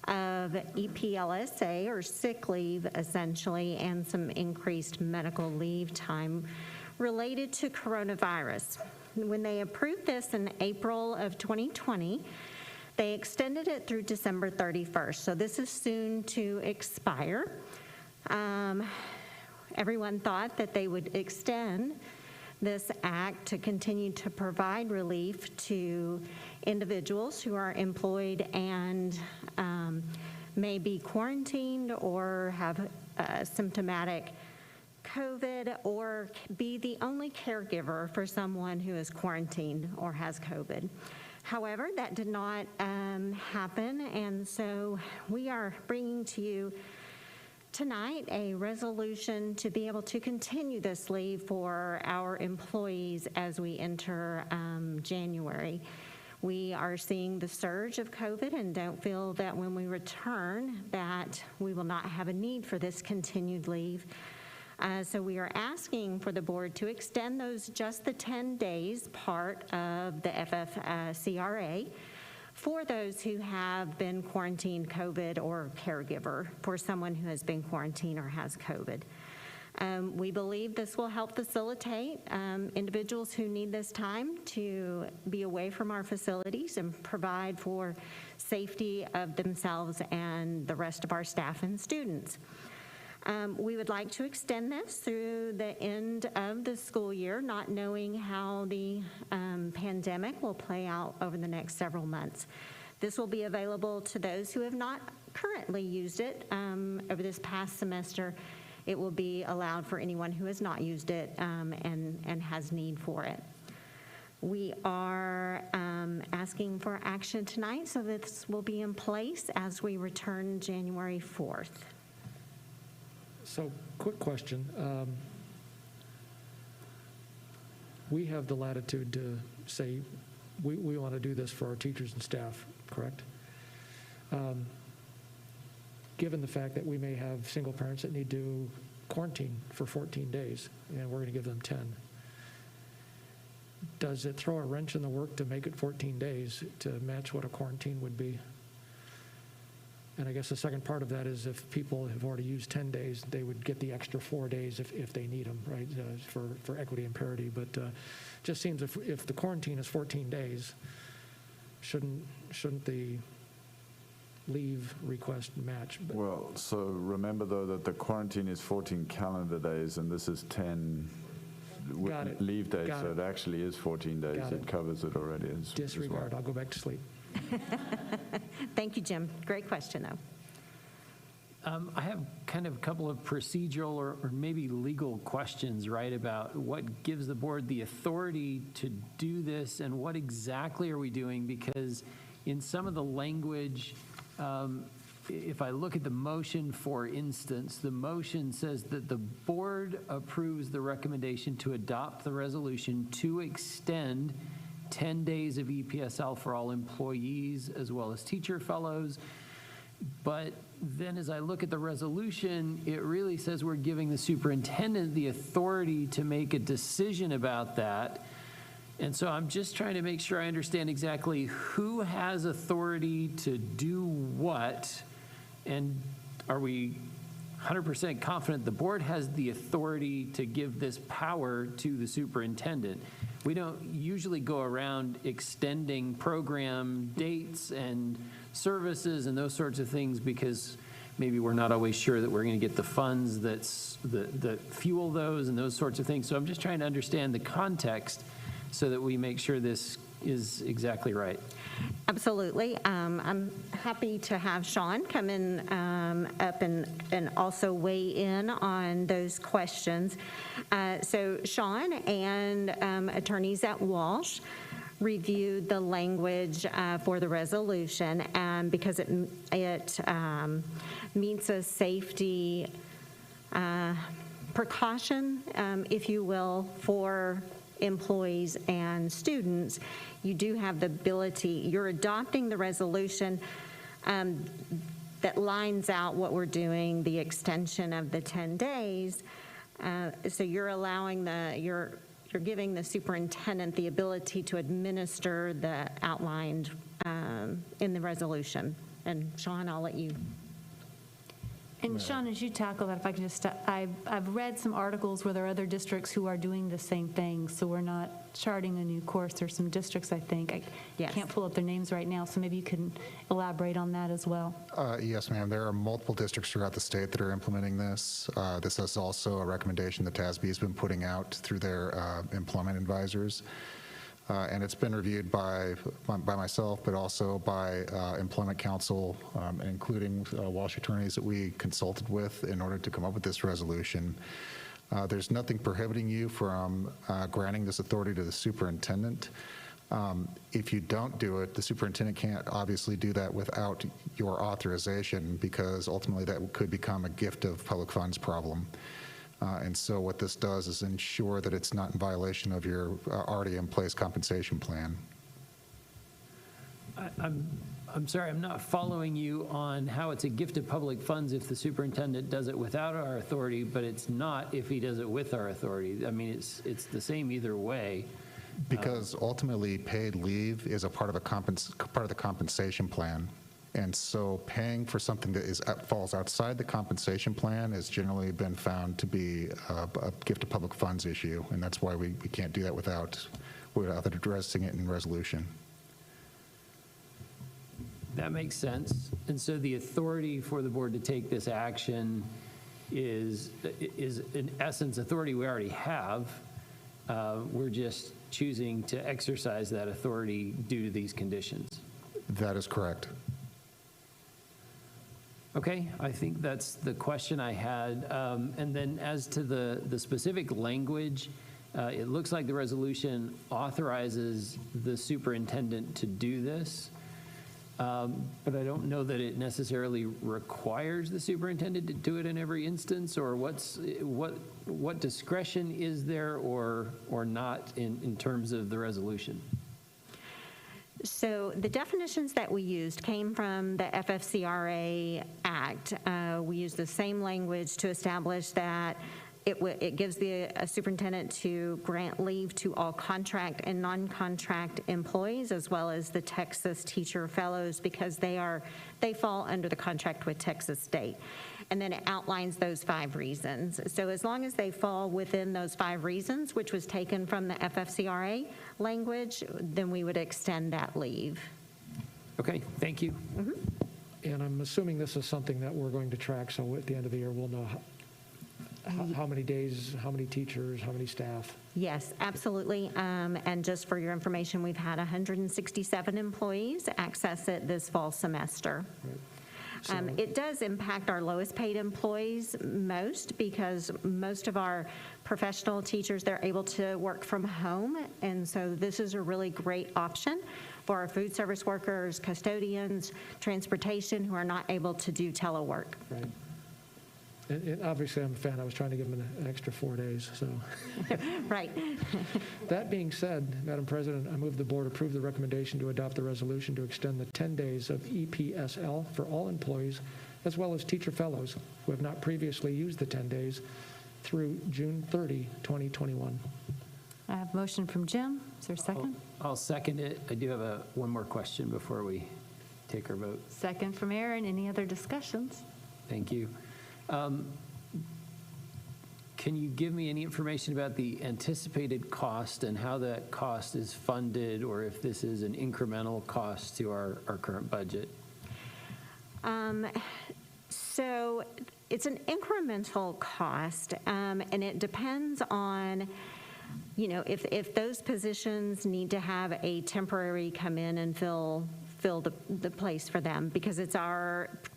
of EPLSA, or sick leave essentially, and some increased medical leave time related to coronavirus. When they approved this in April of 2020, they extended it through December 31st. So this is soon to expire. Everyone thought that they would extend this act to continue to provide relief to individuals who are employed and may be quarantined or have symptomatic COVID, or be the only caregiver for someone who is quarantined or has COVID. However, that did not happen, and so we are bringing to you tonight a resolution to be able to continue this leave for our employees as we enter January. We are seeing the surge of COVID and don't feel that when we return that we will not have a need for this continued leave. So we are asking for the board to extend those, just the 10 days part of the FFCRA, for those who have been quarantined COVID or caregiver for someone who has been quarantined or has COVID. We believe this will help facilitate individuals who need this time to be away from our facilities and provide for safety of themselves and the rest of our staff and students. We would like to extend this through the end of the school year, not knowing how the pandemic will play out over the next several months. This will be available to those who have not currently used it over this past semester. It will be allowed for anyone who has not used it and has need for it. We are asking for action tonight, so this will be in place as we return January 4th. So, quick question. We have the latitude to say we want to do this for our teachers and staff, correct? Given the fact that we may have single parents that need to quarantine for 14 days, and we're going to give them 10. does it throw a wrench in the work to make it 14 days to match what a quarantine would be? And I guess the second part of that is if people have already used 10 days, they would get the extra 4 days if they need them, right, for equity and parity. But just seems if the quarantine is 14 days, shouldn't the leave request match? Well, so remember though that the quarantine is 14 calendar days and this is 10 leave days, so it actually is 14 days. It covers it already. Disregard. As well. I'll go back to sleep. Thank you, Jim. Great question, though. I have kind of a couple of procedural or maybe legal questions, right, about what gives the board the authority to do this and what exactly are we doing? Because in some of the language, if I look at the motion, for instance, the motion says that the board approves the recommendation to adopt the resolution to extend 10 days of EPSL for all employees as well as teacher fellows. But then as I look at the resolution, it really says we're giving the superintendent the authority to make a decision about that. And so I'm just trying to make sure I understand exactly who has authority to do what, and are we 100% confident the board has the authority to give this power to the superintendent? We don't usually go around extending program dates and services and those sorts of things because maybe we're not always sure that we're going to get the funds that fuel those and those sorts of things. So I'm just trying to understand the context so that we make sure this is exactly right. Absolutely. I'm happy to have Sean come in up and also weigh in on those questions. So Sean and attorneys at Walsh reviewed the language for the resolution because it meets a safety precaution, if you will, for employees and students. You do have the ability, you're adopting the resolution that lines out what we're doing, the extension of the 10 days. So you're allowing you're giving the superintendent the ability to administer the outlined in the resolution. And Sean, I'll let you. And Sean, as you tackle that, if I can just, I've read some articles where there are other districts who are doing the same thing, so we're not charting a new course. There's some districts, I think, I can't pull up their names right now, so maybe you can elaborate on that as well. Yes, ma'am. There are multiple districts throughout the state that are implementing this. This is also a recommendation that TASB has been putting out through their employment advisors. And it's been reviewed by myself, but also by Employment Council, including Walsh attorneys that we consulted with in order to come up with this resolution. There's nothing prohibiting you from granting this authority to the superintendent. If you don't do it, the superintendent can't obviously do that without your authorization because ultimately that could become a gift of public funds problem. And so what this does is ensure that it's not in violation of your already in place compensation plan. I'm sorry, I'm not following you on how it's a gift of public funds if the superintendent does it without our authority, but it's not if he does it with our authority. I mean, it's the same either way. Because ultimately paid leave is a part of the compensation plan. And so paying for something that falls outside the compensation plan has generally been found to be a gift of public funds issue, and that's why we can't do that without addressing it in resolution. That makes sense. And so the authority for the board to take this action is in essence authority we already have. We're just choosing to exercise that authority due to these conditions. That is correct. Okay, I think that's the question I had. And then as to the specific language, it looks like the resolution authorizes the superintendent to do this, but I don't know that it necessarily requires the superintendent to do it in every instance, or what discretion is there or not in terms of the resolution? So the definitions that we used came from the FFCRA Act. We used the same language to establish that It gives the superintendent to grant leave to all contract and non-contract employees, as well as the Texas teacher fellows, because they fall under the contract with Texas State. And then it outlines those 5 reasons. So as long as they fall within those 5 reasons, which was taken from the FFCRA language, then we would extend that leave. Okay, thank you. And I'm assuming this is something that we're going to track, so at the end of the year, we'll know how many days, how many teachers, how many staff. Yes, absolutely. And just for your information, we've had 167 employees access it this fall semester. Right. It does impact our lowest paid employees most, because most of our professional teachers, they're able to work from home. And so this is a really great option for our food service workers, custodians, transportation who are not able to do telework. Right. And obviously, I'm a fan. I was trying to give them an extra 4 days. So, Right. That being said, Madam President, I move the board approve the recommendation to adopt the resolution to extend the 10 days of EPSL for all employees, as well as teacher fellows who have not previously used the 10 days, through June 30, 2021. I have a motion from Jim. Is there a second? I'll second it. I do have one more question before we take our vote. Second from Aaron. Any other discussions? Thank you. Can you give me any information about the anticipated cost and how that cost is funded, or if this is an incremental cost to our current budget? So it's an incremental cost, and it depends on, if those positions need to have a temporary come in and fill the place for them, because it's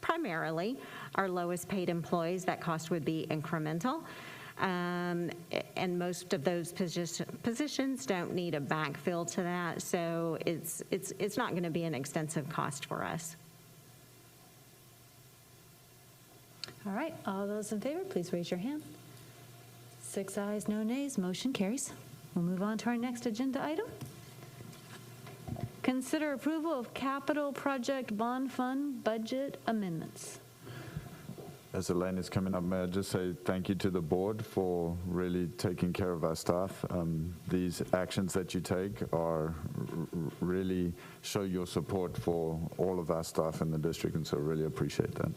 primarily our lowest paid employees, that cost would be incremental. And most of those positions don't need a backfill to that, so it's not going to be an extensive cost for us. All right, all those in favor, please raise your hand. 6 ayes, no nays, motion carries. We'll move on to our next agenda item. Consider approval of capital project bond fund budget amendments. As Elaine is coming up, may I just say thank you to the board for really taking care of our staff. These actions that you take really show your support for all of our staff in the district, and so really appreciate that.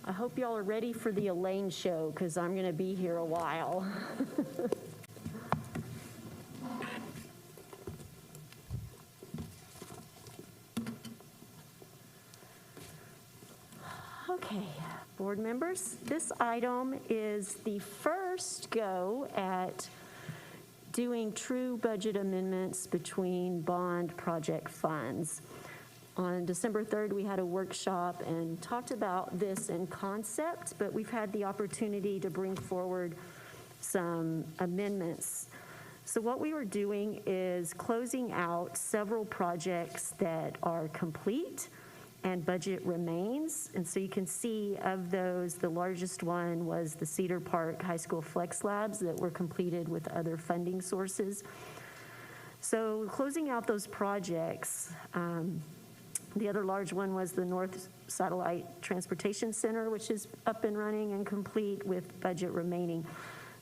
I hope y'all are ready for the Elaine show, because I'm going to be here a while. Okay, board members, this item is the first go at doing true budget amendments between bond project funds. On December 3rd, we had a workshop and talked about this in concept, but we've had the opportunity to bring forward some amendments. So what we were doing is closing out several projects that are complete and budget remains. And so you can see of those, the largest one was the Cedar Park High School Flex Labs that were completed with other funding sources. So closing out those projects, the other large one was the North Satellite Transportation Center, which is up and running and complete with budget remaining.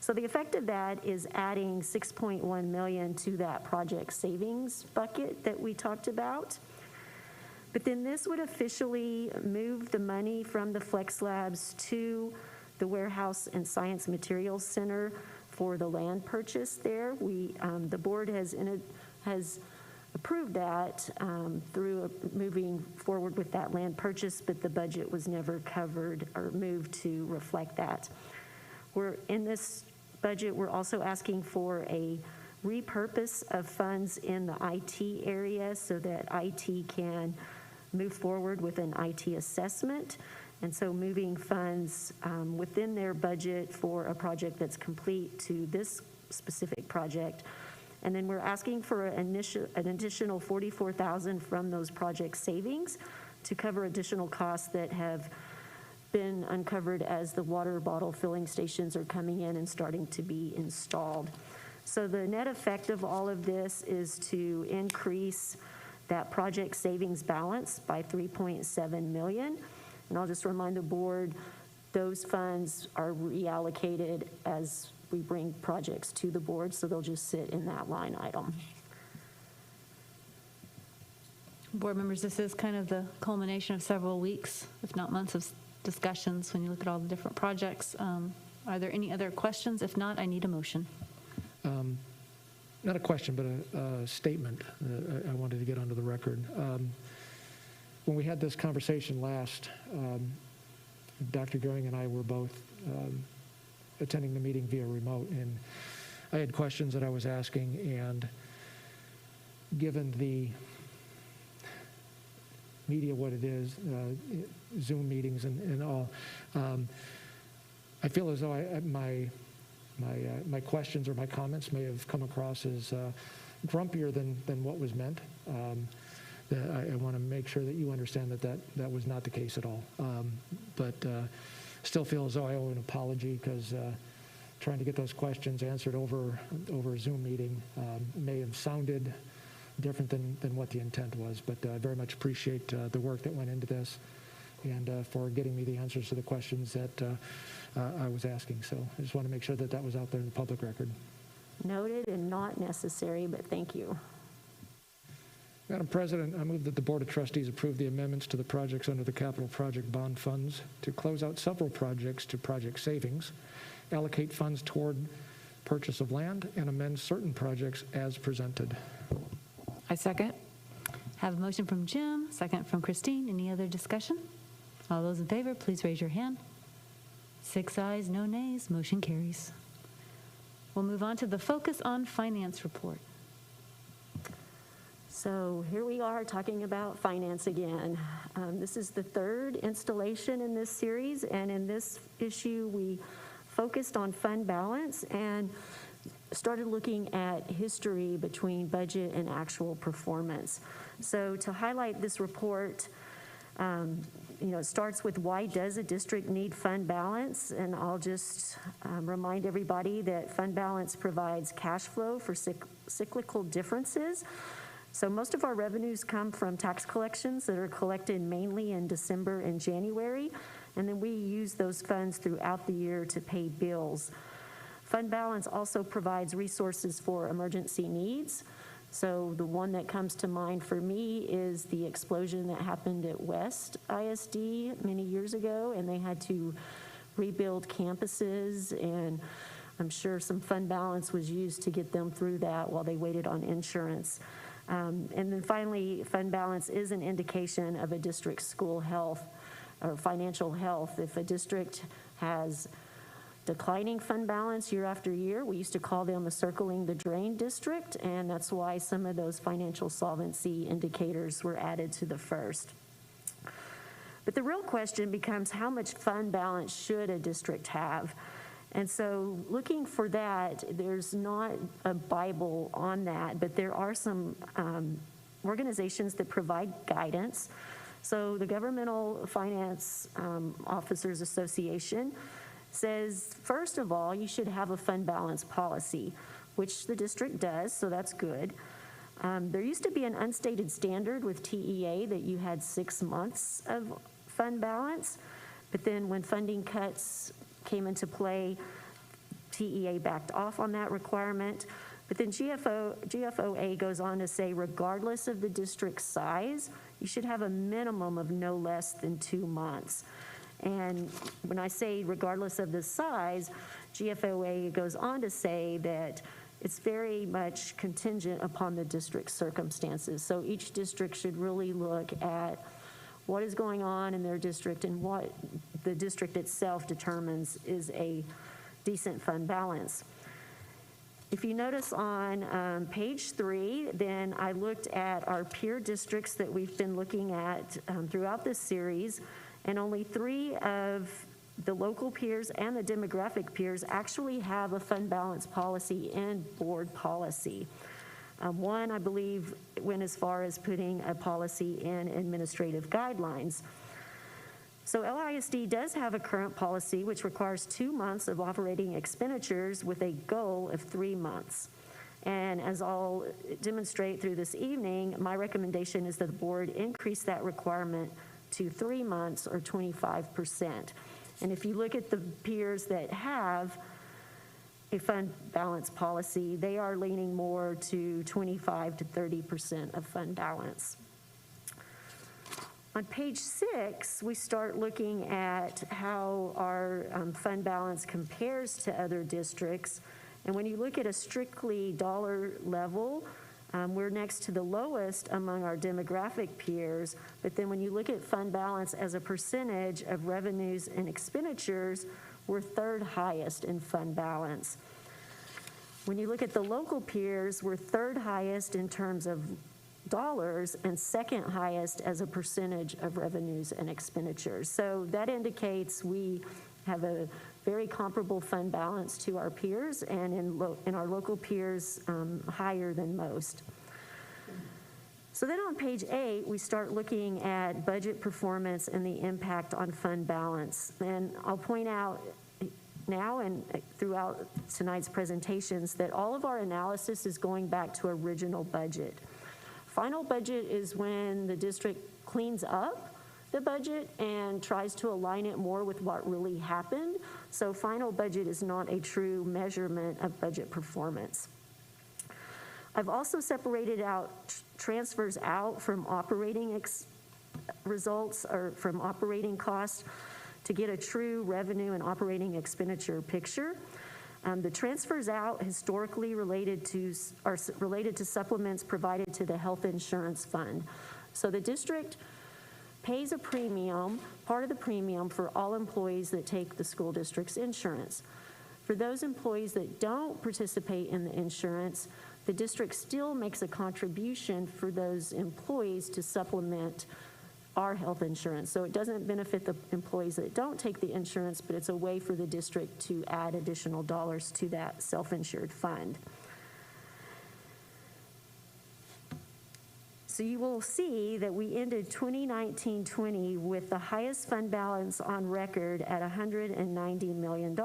So the effect of that is adding $6.1 million to that project savings bucket that we talked about. But then this would officially move the money from the Flex Labs to the Warehouse and Science Materials Center for the land purchase there. The board has approved that through moving forward with that land purchase, but the budget was never covered or moved to reflect that. In this budget, we're also asking for a repurpose of funds in the IT area so that IT can move forward with an IT assessment. And so moving funds within their budget for a project that's complete to this specific project. And then we're asking for an additional $44,000 from those project savings to cover additional costs that have been uncovered as the water bottle filling stations are coming in and starting to be installed. So the net effect of all of this is to increase that project savings balance by $3.7 million. And I'll just remind the board, those funds are reallocated as we bring projects to the board, so they'll just sit in that line item. Board members, this is kind of the culmination of several weeks, if not months, of discussions when you look at all the different projects. Are there any other questions? If not, I need a motion. Not a question, but a statement I wanted to get onto the record. When we had this conversation last, Dr. Goering and I were both attending the meeting via remote, and I had questions that I was asking, and given the media what it is, Zoom meetings and all, I feel as though my questions or my comments may have come across as grumpier than what was meant. I want to make sure that you understand that was not the case at all. But still feel as though I owe an apology, because trying to get those questions answered over a Zoom meeting may have sounded different than what the intent was. But I very much appreciate the work that went into this, and for getting me the answers to the questions that I was asking. So I just want to make sure that was out there in the public record. Noted and not necessary, but thank you. Madam President, I move that the Board of Trustees approve the amendments to the projects under the capital project bond funds to close out several projects to project savings, allocate funds toward purchase of land, and amend certain projects as presented. I second. Have a motion from Jim, second from Christine. Any other discussion? All those in favor, please raise your hand. 6 ayes, no nays, motion carries. We'll move on to the Focus on Finance report. So here we are talking about finance again. This is the third installation in this series, and in this issue we focused on fund balance and started looking at history between budget and actual performance. So to highlight this report, it starts with, why does a district need fund balance? And I'll just remind everybody that fund balance provides cash flow for cyclical differences. So most of our revenues come from tax collections that are collected mainly in December and January, and then we use those funds throughout the year to pay bills. Fund balance also provides resources for emergency needs. So the one that comes to mind for me is the explosion that happened at West ISD many years ago, and they had to rebuild campuses, and I'm sure some fund balance was used to get them through that while they waited on insurance. And then finally, fund balance is an indication of a district's school health or financial health. If a district has declining fund balance year after year, we used to call them a circling the drain district, and that's why some of those financial solvency indicators were added to the first. But the real question becomes, how much fund balance should a district have? And so looking for that, there's not a Bible on that, but there are some organizations that provide guidance. So the Governmental Finance Officers Association says, first of all, you should have a fund balance policy, which the district does, so that's good. There used to be an unstated standard with TEA that you had 6 months of fund balance, but then when funding cuts came into play, TEA backed off on that requirement. But then GFOA goes on to say, regardless of the district's size, you should have a minimum of no less than 2 months. And when I say regardless of the size, GFOA goes on to say that it's very much contingent upon the district's circumstances. So each district should really look at what is going on in their district and what the district itself determines is a decent fund balance. If you notice on page 3, then I looked at our peer districts that we've been looking at throughout this series, and only 3 of the local peers and the demographic peers actually have a fund balance policy in board policy. One, I believe, went as far as putting a policy in administrative guidelines. So LISD does have a current policy which requires 2 months of operating expenditures with a goal of 3 months. And as I'll demonstrate through this evening, my recommendation is that the board increase that requirement to 3 months or 25%. And if you look at the peers that have a fund balance policy, they are leaning more to 25 to 30% of fund balance. On page 6, we start looking at how our fund balance compares to other districts. And when you look at a strictly dollar level, we're next to the lowest among our demographic peers. But then when you look at fund balance as a percentage of revenues and expenditures, we're third highest in fund balance. When you look at the local peers, we're third highest in terms of dollars and second highest as a percentage of revenues and expenditures. So that indicates we have a very comparable fund balance to our peers, and in our local peers, higher than most. So then on page 8, we start looking at budget performance and the impact on fund balance. And I'll point out now and throughout tonight's presentations that all of our analysis is going back to original budget. Final budget is when the district cleans up the budget and tries to align it more with what really happened. So final budget is not a true measurement of budget performance. I've also separated out transfers out from operating results or from operating costs to get a true revenue and operating expenditure picture. The transfers out historically are related to supplements provided to the health insurance fund. So the district pays a premium, part of the premium, for all employees that take the school district's insurance. For those employees that don't participate in the insurance, the district still makes a contribution for those employees to supplement our health insurance. So it doesn't benefit the employees that don't take the insurance, but it's a way for the district to add additional dollars to that self-insured fund. So you will see that we ended 2019-20 with the highest fund balance on record at $190 million.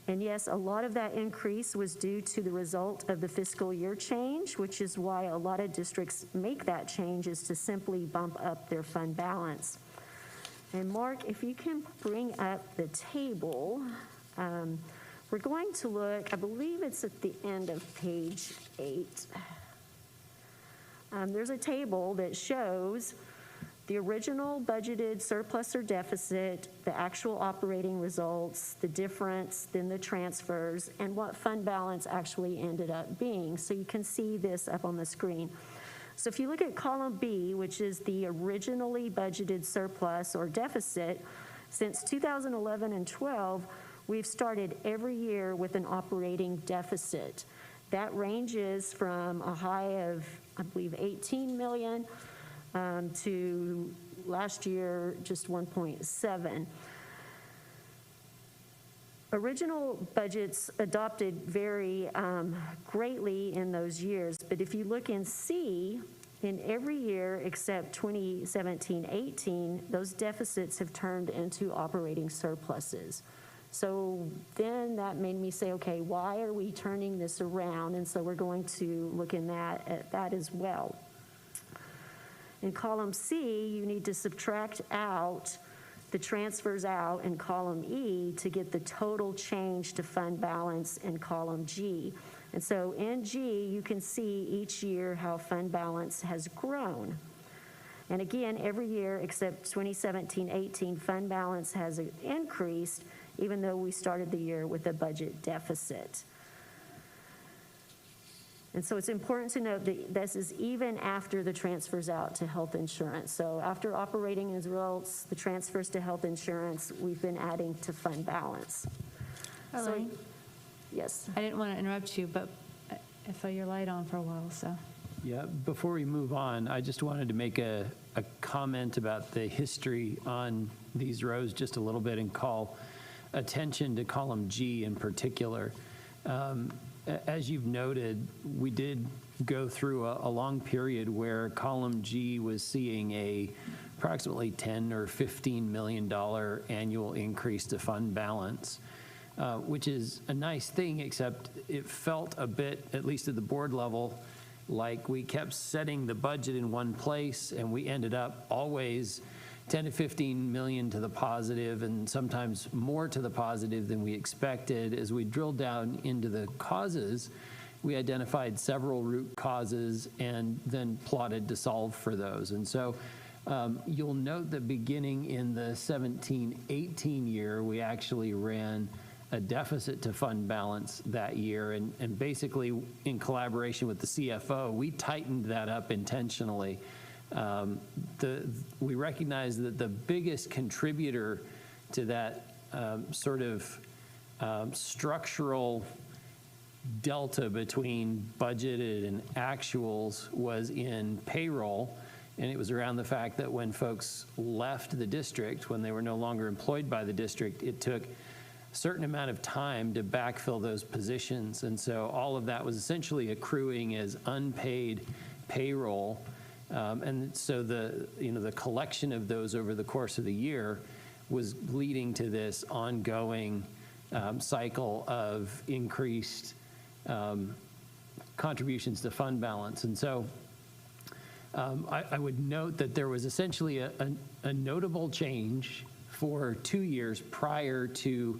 And yes, a lot of that increase was due to the result of the fiscal year change, which is why a lot of districts make that change, is to simply bump up their fund balance. And Mark, if you can bring up the table, we're going to look, I believe it's at the end of page 8. There's a table that shows the original budgeted surplus or deficit, the actual operating results, the difference, then the transfers, and what fund balance actually ended up being. So you can see this up on the screen. So if you look at column B, which is the originally budgeted surplus or deficit, since 2011 and 12, we've started every year with an operating deficit. That ranges from a high of, I believe, 18 million to last year just 1.7. Original budgets adopted vary greatly in those years, but if you look in C, in every year except 2017-18, those deficits have turned into operating surpluses. So then that made me say, okay, why are we turning this around? And so we're going to look at that as well. In column C, you need to subtract out the transfers out in column E to get the total change to fund balance in column G. And so in G, you can see each year how fund balance has grown. And again, every year except 2017-18, fund balance has increased, even though we started the year with a budget deficit. And so it's important to note that this is even after the transfers out to health insurance. So after operating results, the transfers to health insurance, we've been adding to fund balance. Elaine? So, yes. I didn't want to interrupt you, but I saw your light on for a while, so. Yeah, before we move on, I just wanted to make a comment about the history on these rows just a little bit and call attention to column G in particular. As you've noted, we did go through a long period where column G was seeing a approximately $10 or $15 million annual increase to fund balance. which is a nice thing, except it felt a bit, at least at the board level, like we kept setting the budget in one place and we ended up always 10 to 15 million to the positive and sometimes more to the positive than we expected. As we drilled down into the causes, we identified several root causes and then plotted to solve for those. And so you'll note that beginning in the 17-18 year, we actually ran a deficit to fund balance that year. And basically, in collaboration with the CFO, we tightened that up intentionally. We recognize that the biggest contributor to that sort of structural delta between budgeted and actuals was in payroll, and it was around the fact that when folks left the district, when they were no longer employed by the district, it took a certain amount of time to backfill those positions, and so all of that was essentially accruing as unpaid payroll. And so the collection of those over the course of the year was leading to this ongoing cycle of increased contributions to fund balance. And so I would note that there was essentially a notable change for 2 years prior to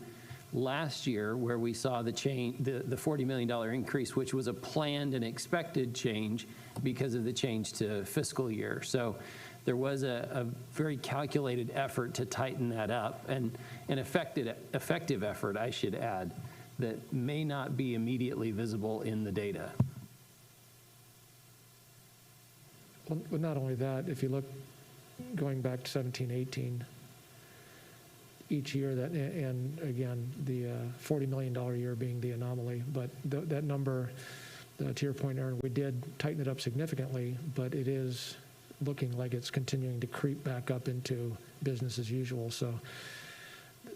last year, where we saw the $40 million increase, which was a planned and expected change because of the change to fiscal year. So there was a very calculated effort to tighten that up, and an effective effort, I should add, that may not be immediately visible in the data. Well, not only that, if you look going back to 17, 18, each year, that, and again, the $40 million year being the anomaly, but that number, to your point, Aaron, we did tighten it up significantly, but it is looking like it's continuing to creep back up into business as usual. So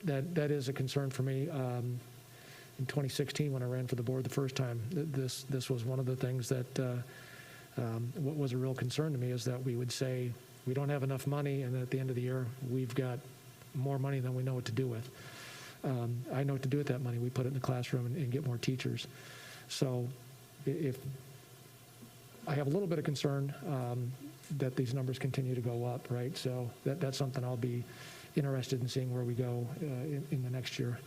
that is a concern for me. In 2016, when I ran for the board the first time, this was one of the things that what was a real concern to me, is that we would say we don't have enough money, and at the end of the year we've got more money than we know what to do with. I know what to do with that money. We put it in the classroom and get more teachers. So if I have a little bit of concern that these numbers continue to go up, right? So that's something I'll be interested in seeing where we go in the next year.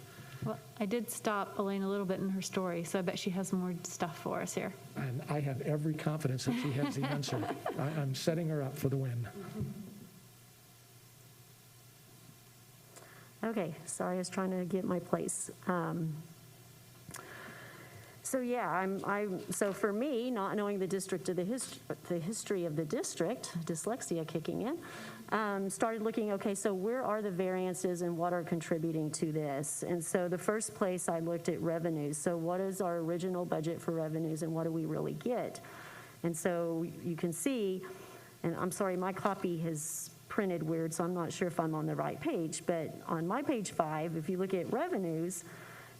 Well, I did stop Elaine a little bit in her story, so I bet she has more stuff for us here. And I have every confidence that she has the answer. I'm setting her up for the win. Okay, sorry, I was trying to get my place. So yeah, so for me, not knowing the district of the history of the district, dyslexia kicking in, started looking, okay, so where are the variances and what are contributing to this? And so the first place I looked at revenues. So what is our original budget for revenues and what do we really get? And so you can see, and I'm sorry, my copy has printed weird, so I'm not sure if I'm on the right page, but on my page 5, if you look at revenues,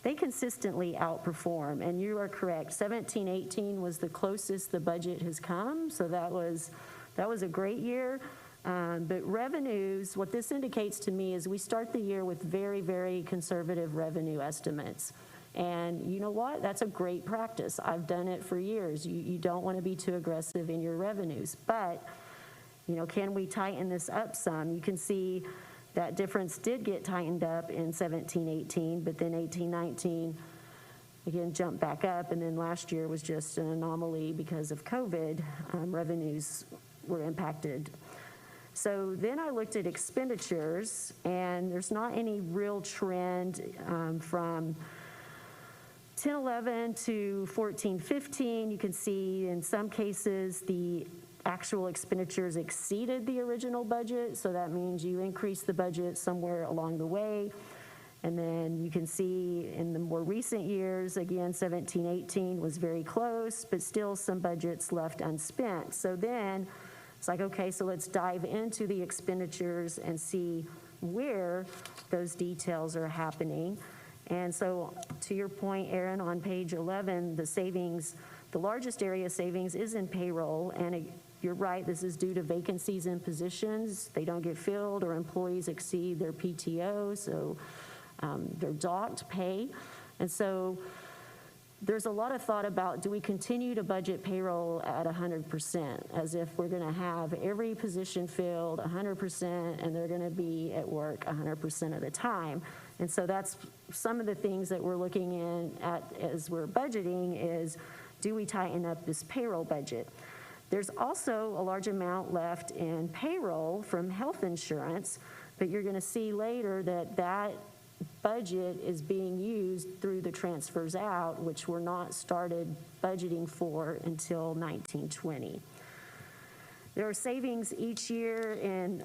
they consistently outperform, and you are correct. 17-18 was the closest the budget has come, so that was a great year. But revenues, what this indicates to me is we start the year with very, very conservative revenue estimates. And you know what? That's a great practice. I've done it for years. You don't want to be too aggressive in your revenues, but can we tighten this up some? You can see that difference did get tightened up in 17-18, but then 18-19, again, jumped back up, and then last year was just an anomaly because of COVID. Revenues were impacted. So then I looked at expenditures, and there's not any real trend from 10-11 to 14-15. You can see in some cases the actual expenditures exceeded the original budget, so that means you increase the budget somewhere along the way. And then you can see in the more recent years, again, 17-18 was very close, but still some budgets left unspent. So then it's like, okay, so let's dive into the expenditures and see where those details are happening. And so to your point, Aaron, on page 11, the savings, the largest area of savings is in payroll, and you're right, this is due to vacancies in positions. They don't get filled or employees exceed their PTO, so their docked pay. And so there's a lot of thought about, do we continue to budget payroll at 100%, as if we're going to have every position filled 100% and they're going to be at work 100% of the time. And so that's some of the things that we're looking at as we're budgeting is, do we tighten up this payroll budget? There's also a large amount left in payroll from health insurance, but you're going to see later that that budget is being used through the transfers out, which were not started budgeting for until 1920. There are savings each year in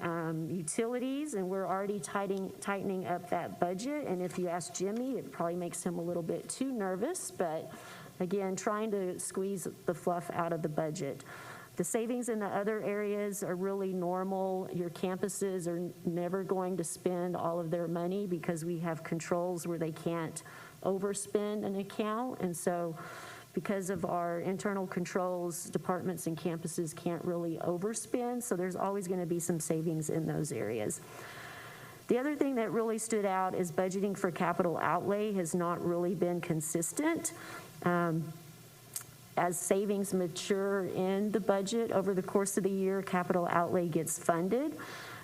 utilities, and we're already tightening up that budget. And if you ask Jimmy, it probably makes him a little bit too nervous, but again, trying to squeeze the fluff out of the budget. The savings in the other areas are really normal. Your campuses are never going to spend all of their money because we have controls where they can't overspend an account. And so because of our internal controls, departments and campuses can't really overspend. So there's always going to be some savings in those areas. The other thing that really stood out is budgeting for capital outlay has not really been consistent. As savings mature in the budget over the course of the year, capital outlay gets funded.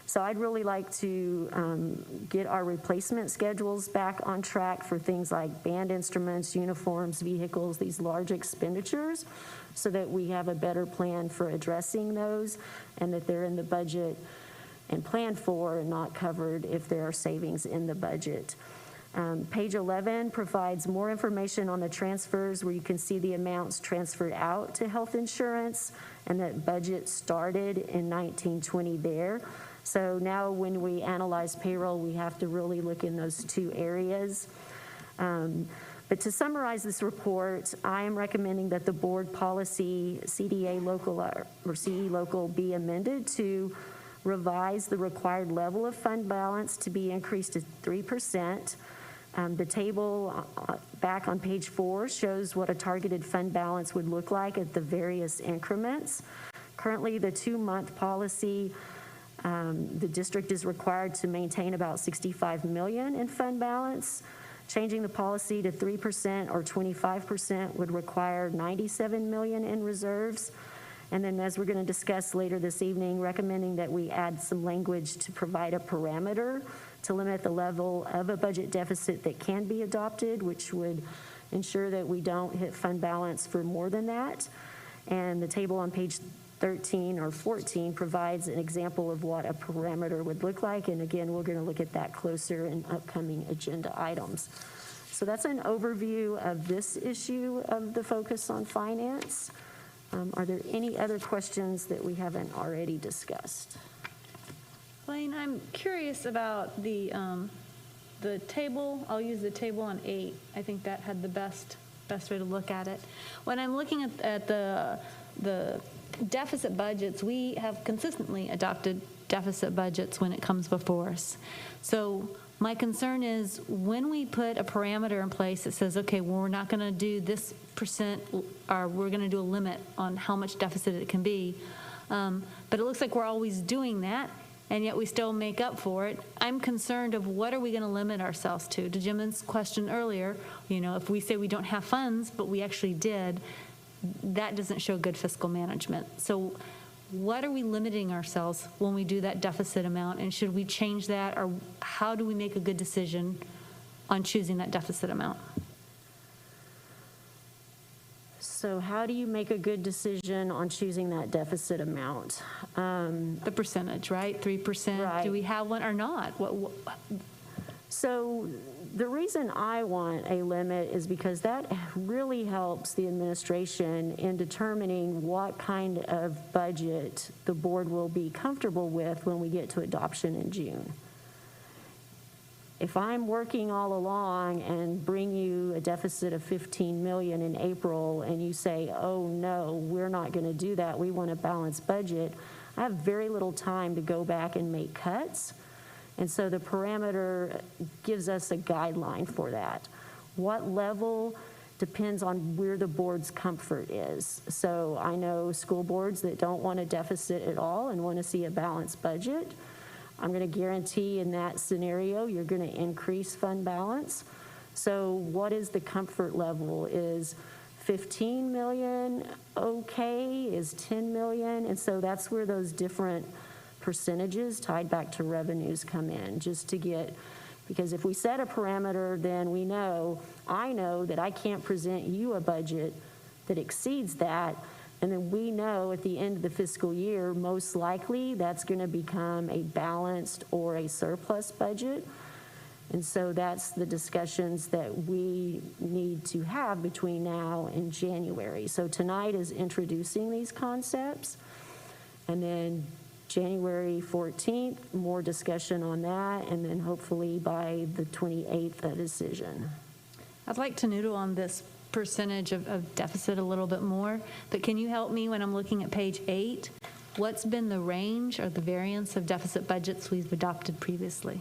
So I'd really like to get our replacement schedules back on track for things like band instruments, uniforms, vehicles, these large expenditures, so that we have a better plan for addressing those and that they're in the budget and planned for and not covered if there are savings in the budget. Page 11 provides more information on the transfers where you can see the amounts transferred out to health insurance and that budget started in 1920 there. So now when we analyze payroll, we have to really look in those two areas. But to summarize this report, I am recommending that the board policy CDA local or CE local be amended to revise the required level of fund balance to be increased to 3%. The table back on page 4 shows what a targeted fund balance would look like at the various increments. Currently, the 2-month policy, the district is required to maintain about $65 million in fund balance. Changing the policy to 3% or 25% would require $97 million in reserves. And then, as we're going to discuss later this evening, recommending that we add some language to provide a parameter to limit the level of a budget deficit that can be adopted, which would ensure that we don't hit fund balance for more than that. And the table on page 13 or 14 provides an example of what a parameter would look like. And again, we're going to look at that closer in upcoming agenda items. So that's an overview of this issue of the focus on finance. Are there any other questions that we haven't already discussed? Blaine, I'm curious about the table. I'll use the table on 8. I think that had the best way to look at it. When I'm looking at the deficit budgets, we have consistently adopted deficit budgets when it comes before us. So my concern is when we put a parameter in place that says, okay, well, we're not going to do this percent, or we're going to do a limit on how much deficit it can be. But it looks like we're always doing that, and yet we still make up for it. I'm concerned of what are we going to limit ourselves to? To Jim's question earlier, if we say we don't have funds, but we actually did, that doesn't show good fiscal management. So what are we limiting ourselves when we do that deficit amount, and should we change that, or how do we make a good decision on choosing that deficit amount? So how do you make a good decision on choosing that deficit amount? The percentage, right? 3%. Right. Do we have one or not? So the reason I want a limit is because that really helps the administration in determining what kind of budget the board will be comfortable with when we get to adoption in June. If I'm working all along and bring you a deficit of $15 million in April and you say, oh no, we're not going to do that, we want a balanced budget, I have very little time to go back and make cuts. And so the parameter gives us a guideline for that. What level depends on where the board's comfort is. So I know school boards that don't want a deficit at all and want to see a balanced budget. I'm going to guarantee in that scenario, you're going to increase fund balance. So what is the comfort level? Is 15 million okay? Is 10 million? And so that's where those different percentages tied back to revenues come in, just to get, because if we set a parameter, then I know that I can't present you a budget that exceeds that. And then we know at the end of the fiscal year, most likely that's going to become a balanced or a surplus budget. And so that's the discussions that we need to have between now and January. So tonight is introducing these concepts. And then January 14th, more discussion on that. And then hopefully by the 28th, a decision. I'd like to noodle on this percentage of deficit a little bit more, but can you help me when I'm looking at page 8? What's been the range or the variance of deficit budgets we've adopted previously?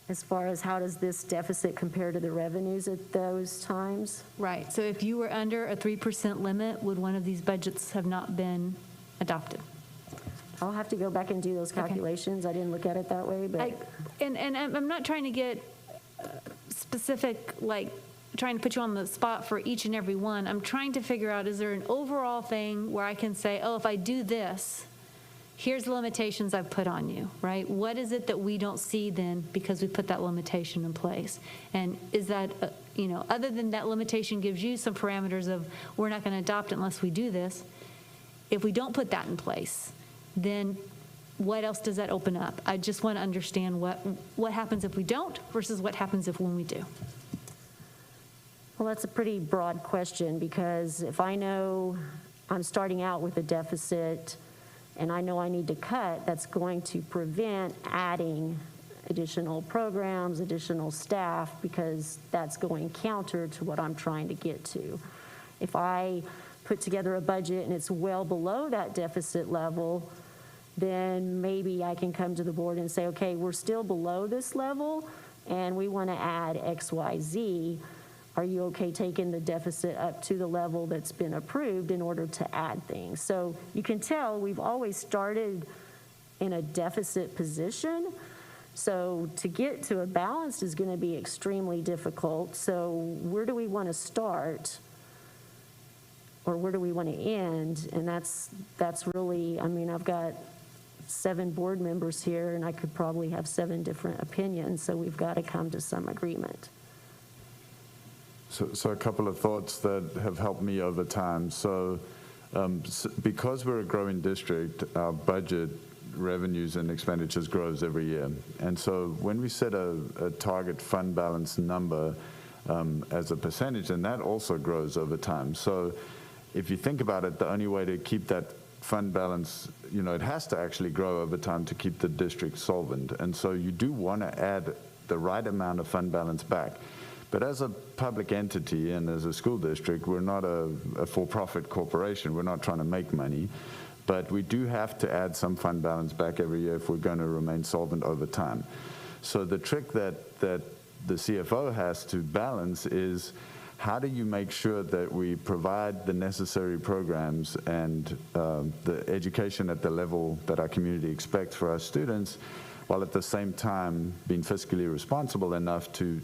As far as how does this deficit compare to the revenues at those times? Right. So if you were under a 3% limit, would one of these budgets have not been adopted? I'll have to go back and do those calculations. Okay. I didn't look at it that way, but and I'm not trying to get specific, like trying to put you on the spot for each and every one. I'm trying to figure out, is there an overall thing where I can say, oh, if I do this, here's the limitations I've put on you, right? What is it that we don't see then because we put that limitation in place? And is that, other than that limitation gives you some parameters of we're not going to adopt it unless we do this, if we don't put that in place, then what else does that open up? I just want to understand what happens if we don't versus what happens when we do. Well, that's a pretty broad question, because if I know I'm starting out with a deficit and I know I need to cut, that's going to prevent adding additional programs, additional staff, because that's going counter to what I'm trying to get to. If I put together a budget and it's well below that deficit level, then maybe I can come to the board and say, okay, we're still below this level and we want to add X, Y, Z. Are you okay taking the deficit up to the level that's been approved in order to add things? So you can tell we've always started in a deficit position. So to get to a balance is going to be extremely difficult. So where do we want to start? Or where do we want to end? And that's really, I've got 7 board members here, and I could probably have 7 different opinions. So we've got to come to some agreement. So a couple of thoughts that have helped me over time. So because we're a growing district, our budget revenues and expenditures grows every year. And so when we set a target fund balance number as a percentage, and that also grows over time. So if you think about it, the only way to keep that fund balance, it has to actually grow over time to keep the district solvent. And so you do want to add the right amount of fund balance back. But as a public entity and as a school district, we're not a for-profit corporation. We're not trying to make money. But we do have to add some fund balance back every year if we're going to remain solvent over time. So the trick that the CFO has to balance is, how do you make sure that we provide the necessary programs and the education at the level that our community expects for our students, while at the same time being fiscally responsible enough to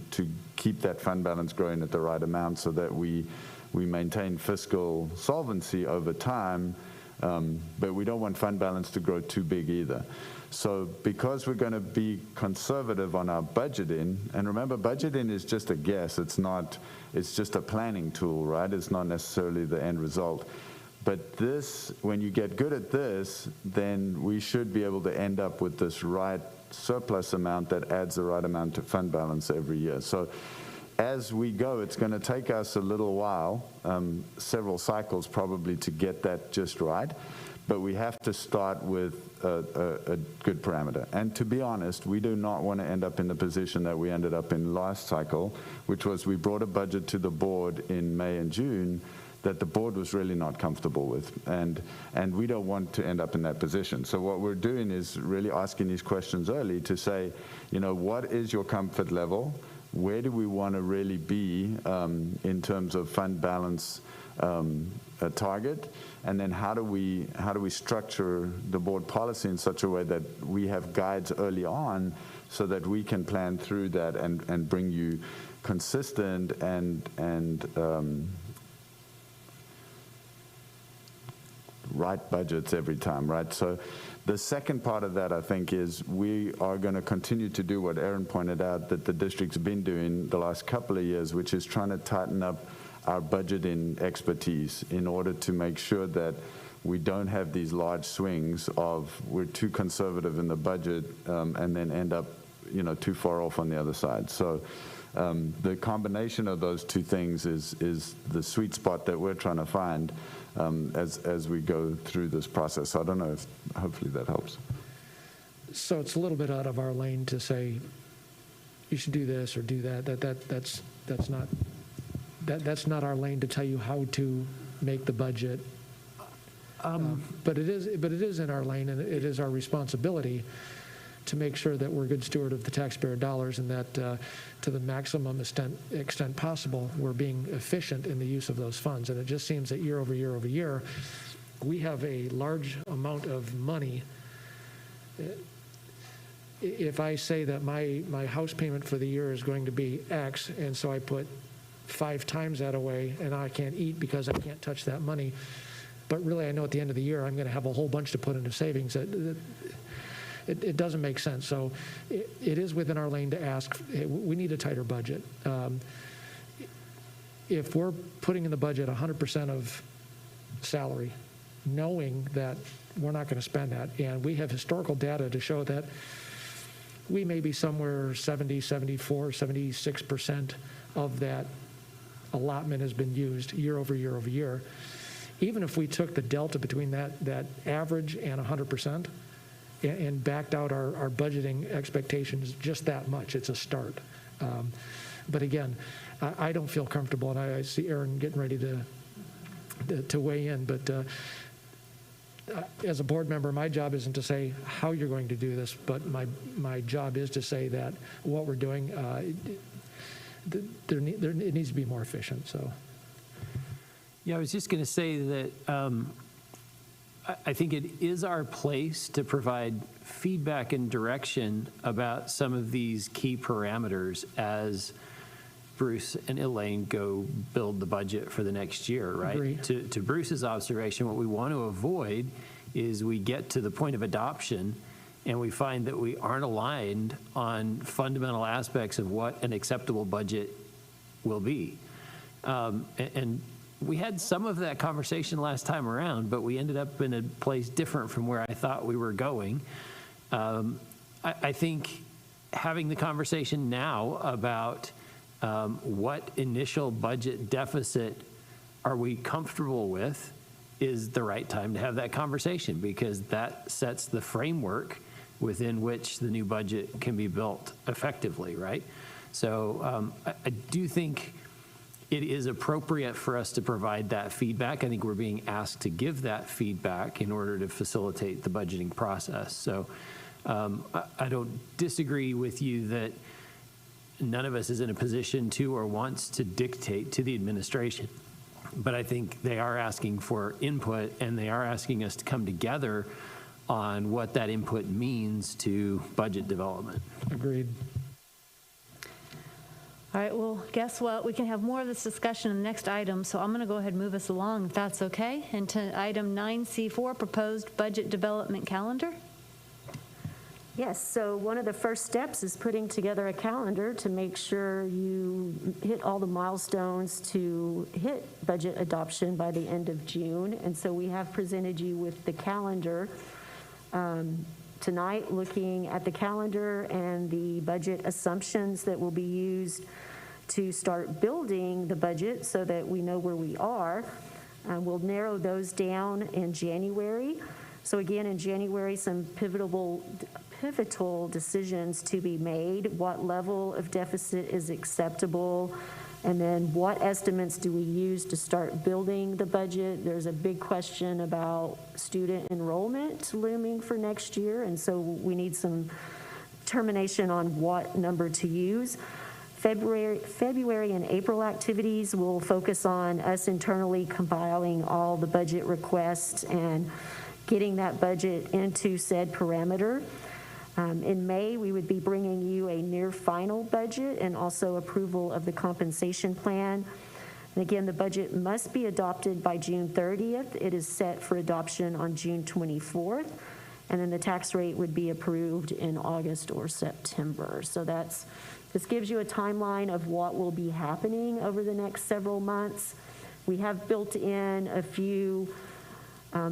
keep that fund balance growing at the right amount so that we maintain fiscal solvency over time, but we don't want fund balance to grow too big either. So because we're going to be conservative on our budgeting, and remember, budgeting is just a guess, it's just a planning tool, right? It's not necessarily the end result. But this, when you get good at this, then we should be able to end up with this right surplus amount that adds the right amount to fund balance every year. So as we go, it's going to take us a little while, several cycles probably, to get that just right. But we have to start with a good parameter. And to be honest, we do not want to end up in the position that we ended up in last cycle, which was we brought a budget to the board in May and June that the board was really not comfortable with. And we don't want to end up in that position. So what we're doing is really asking these questions early to say, what is your comfort level? Where do we want to really be in terms of fund balance a target, and then how do we structure the board policy in such a way that we have guides early on so that we can plan through that and bring you consistent and right budgets every time, right? So the second part of that, I think, is we are going to continue to do what Aaron pointed out that the district's been doing the last couple of years, which is trying to tighten up our budgeting expertise in order to make sure that we don't have these large swings of we're too conservative in the budget and then end up, too far off on the other side. So the combination of those two things is the sweet spot that we're trying to find as we go through this process. So I don't know if hopefully that helps. So it's a little bit out of our lane to say you should do this or do that. That's not our lane to tell you how to make the budget. But it is in our lane, and it is our responsibility to make sure that we're a good steward of the taxpayer dollars, and that to the maximum extent possible, we're being efficient in the use of those funds. And it just seems that year over year over year, we have a large amount of money. If I say that my house payment for the year is going to be X, and so I put 5 times that away, and I can't eat because I can't touch that money, but really I know at the end of the year I'm going to have a whole bunch to put into savings. It doesn't make sense. So it is within our lane to ask, hey, we need a tighter budget. If we're putting in the budget 100% of salary, knowing that we're not going to spend that, and we have historical data to show that we may be somewhere 70, 74, 76% of that allotment has been used year over year over year. Even if we took the delta between that average and 100%, and backed out our budgeting expectations just that much, it's a start. But again, I don't feel comfortable, and I see Aaron getting ready to weigh in, but as a board member, my job isn't to say how you're going to do this, but my job is to say that what we're doing, it needs to be more efficient. So, yeah, I was just going to say that I think it is our place to provide feedback and direction about some of these key parameters as Bruce and Elaine go build the budget for the next year, right? Agreed. To Bruce's observation, what we want to avoid is we get to the point of adoption and we find that we aren't aligned on fundamental aspects of what an acceptable budget will be. And we had some of that conversation last time around, but we ended up in a place different from where I thought we were going. I think having the conversation now about what initial budget deficit are we comfortable with is the right time to have that conversation, because that sets the framework within which the new budget can be built effectively, right? So I do think it is appropriate for us to provide that feedback. I think we're being asked to give that feedback in order to facilitate the budgeting process. So I don't disagree with you that none of us is in a position to or wants to dictate to the administration. But I think they are asking for input, and they are asking us to come together on what that input means to budget development. Agreed. All right, well, guess what? We can have more of this discussion in the next item, so I'm going to go ahead and move us along, if that's okay, into item 9C4, proposed budget development calendar. Yes, so one of the first steps is putting together a calendar to make sure you hit all the milestones to hit budget adoption by the end of June. And so we have presented you with the calendar tonight, looking at the calendar and the budget assumptions that will be used to start building the budget so that we know where we are. We'll narrow those down in January. So again, in January, some pivotal decisions to be made. What level of deficit is acceptable? And then what estimates do we use to start building the budget? There's a big question about student enrollment looming for next year, and so we need some determination on what number to use. February and April activities will focus on us internally compiling all the budget requests and getting that budget into said parameter. In May, we would be bringing you a near final budget and also approval of the compensation plan. And again, the budget must be adopted by June 30th. It is set for adoption on June 24th. And then the tax rate would be approved in August or September. So this gives you a timeline of what will be happening over the next several months. We have built in a few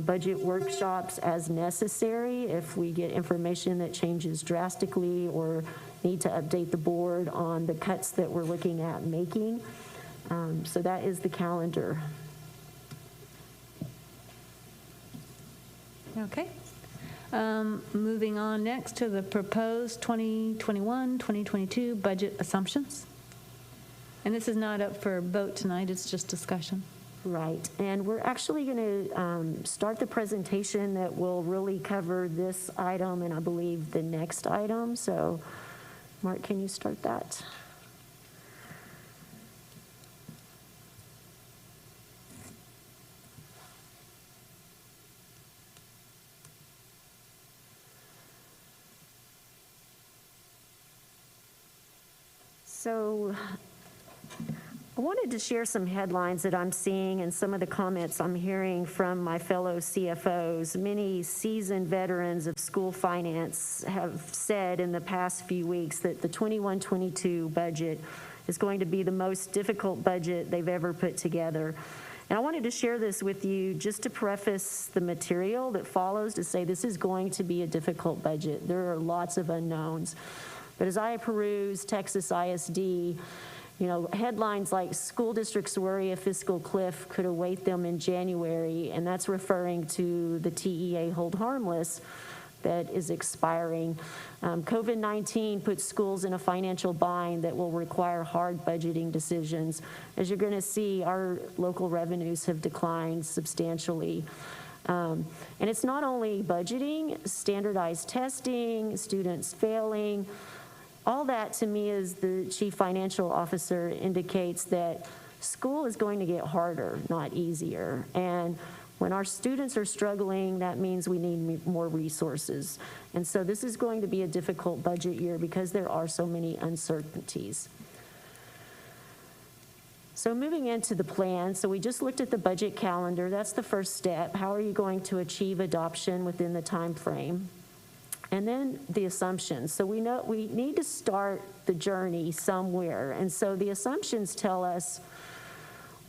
budget workshops as necessary if we get information that changes drastically or need to update the board on the cuts that we're looking at making. So that is the calendar. Okay. Moving on next to the proposed 2021-2022 budget assumptions. And this is not up for vote tonight, it's just discussion. Right, and we're actually going to start the presentation that will really cover this item and I believe the next item. So, Mark, can you start that? So, I wanted to share some headlines that I'm seeing and some of the comments I'm hearing from my fellow CFOs. Many seasoned veterans of school finance have said in the past few weeks that the 21-22 budget is going to be the most difficult budget they've ever put together. And I wanted to share this with you just to preface the material that follows to say this is going to be a difficult budget. There are lots of unknowns. But as I peruse Texas ISD, you know, headlines like school districts worry a fiscal cliff could await them in January, and that's referring to the TEA hold harmless that is expiring. COVID-19 puts schools in a financial bind that will require hard budgeting decisions. As you're going to see, our local revenues have declined substantially. And it's not only budgeting, standardized testing, students failing. All that to me as the chief financial officer indicates that school is going to get harder, not easier. And when our students are struggling, that means we need more resources. And so this is going to be a difficult budget year because there are so many uncertainties. So moving into the plan, so we just looked at the budget calendar. That's the first step. How are you going to achieve adoption within the time frame? And then the assumptions. So we know we need to start the journey somewhere. And so the assumptions tell us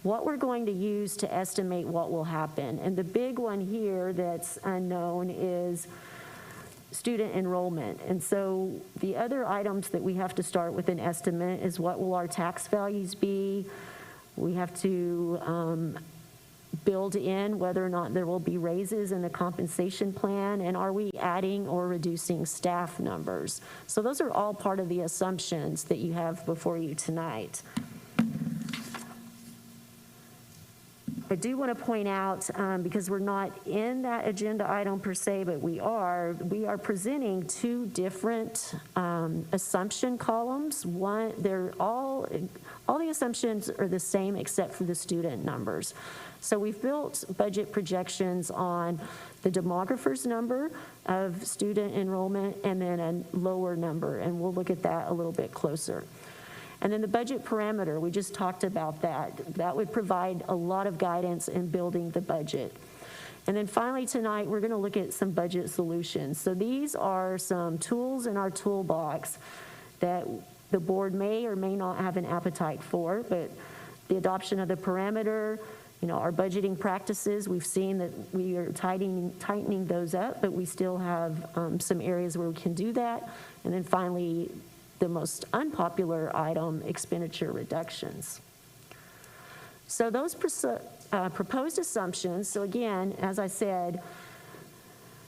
what we're going to use to estimate what will happen. And the big one here that's unknown is student enrollment. And so the other items that we have to start with an estimate is what will our tax values be? We have to build in whether or not there will be raises in the compensation plan, and are we adding or reducing staff numbers? So those are all part of the assumptions that you have before you tonight. I do want to point out, because we're not in that agenda item per se, but we are presenting two different assumption columns. One, they're all the assumptions are the same except for the student numbers. So we've built budget projections on the demographer's number of student enrollment and then a lower number, and we'll look at that a little bit closer. And then the budget parameter, we just talked about that. That would provide a lot of guidance in building the budget. And then finally tonight, we're going to look at some budget solutions. So these are some tools in our toolbox that the board may or may not have an appetite for, but the adoption of the parameter, you know, our budgeting practices, we've seen that we are tightening those up, but we still have some areas where we can do that. And then finally, the most unpopular item, expenditure reductions. So those proposed assumptions, so again, as I said,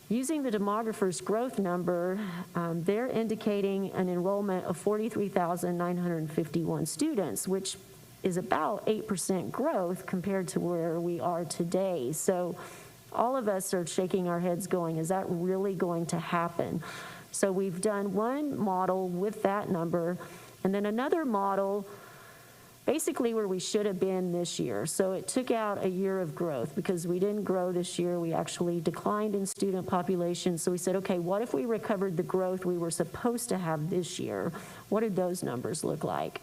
using the demographer's growth number, they're indicating an enrollment of 43,951 students, which is about 8% growth compared to where we are today. So all of us are shaking our heads going, is that really going to happen? So we've done one model with that number, And then another model, basically where we should have been this year. So it took out a year of growth because we didn't grow this year. We actually declined in student population. So we said, okay, what if we recovered the growth we were supposed to have this year? What did those numbers look like?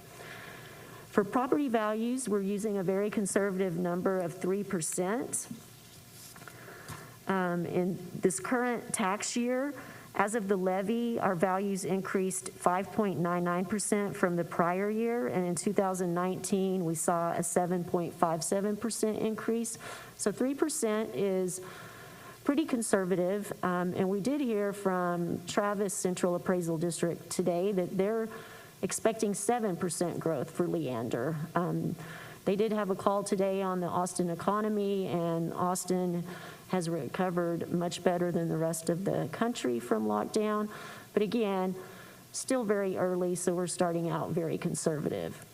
For property values, we're using a very conservative number of 3%. In this current tax year, as of the levy, our values increased 5.99% from the prior year, and in 2019, we saw a 7.57% increase. So 3% is pretty conservative, and we did hear from Travis Central Appraisal District today that they're expecting 7% growth for Leander. They did have a call today on the Austin economy, and Austin has recovered much better than the rest of the country from lockdown. But again, still very early, so we're starting out very conservative.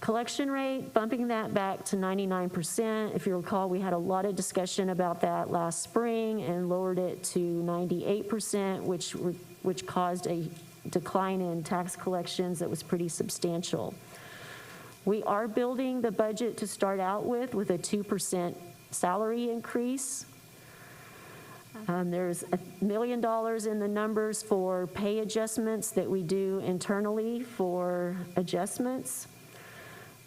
Collection rate, bumping that back to 99%. If you recall, we had a lot of discussion about that last spring and lowered it to 98%, which caused a decline in tax collections that was pretty substantial. We are building the budget to start out with a 2% salary increase. There's $1 million in the numbers for pay adjustments that we do internally for adjustments.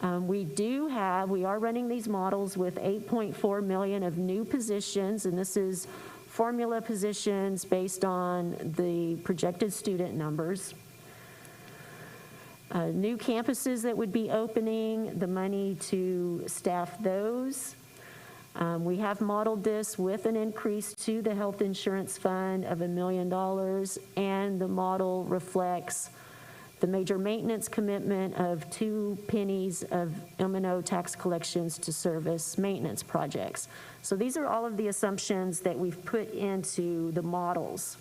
We are running these models with 8.4 million of new positions, and this is formula positions based on the projected student numbers. New campuses that would be opening, the money to staff those. We have modeled this with an increase to the health insurance fund of $1 million, and the model reflects the major maintenance commitment of 2 pennies of M&O tax collections to service maintenance projects. So these are all of the assumptions that we've put into the models.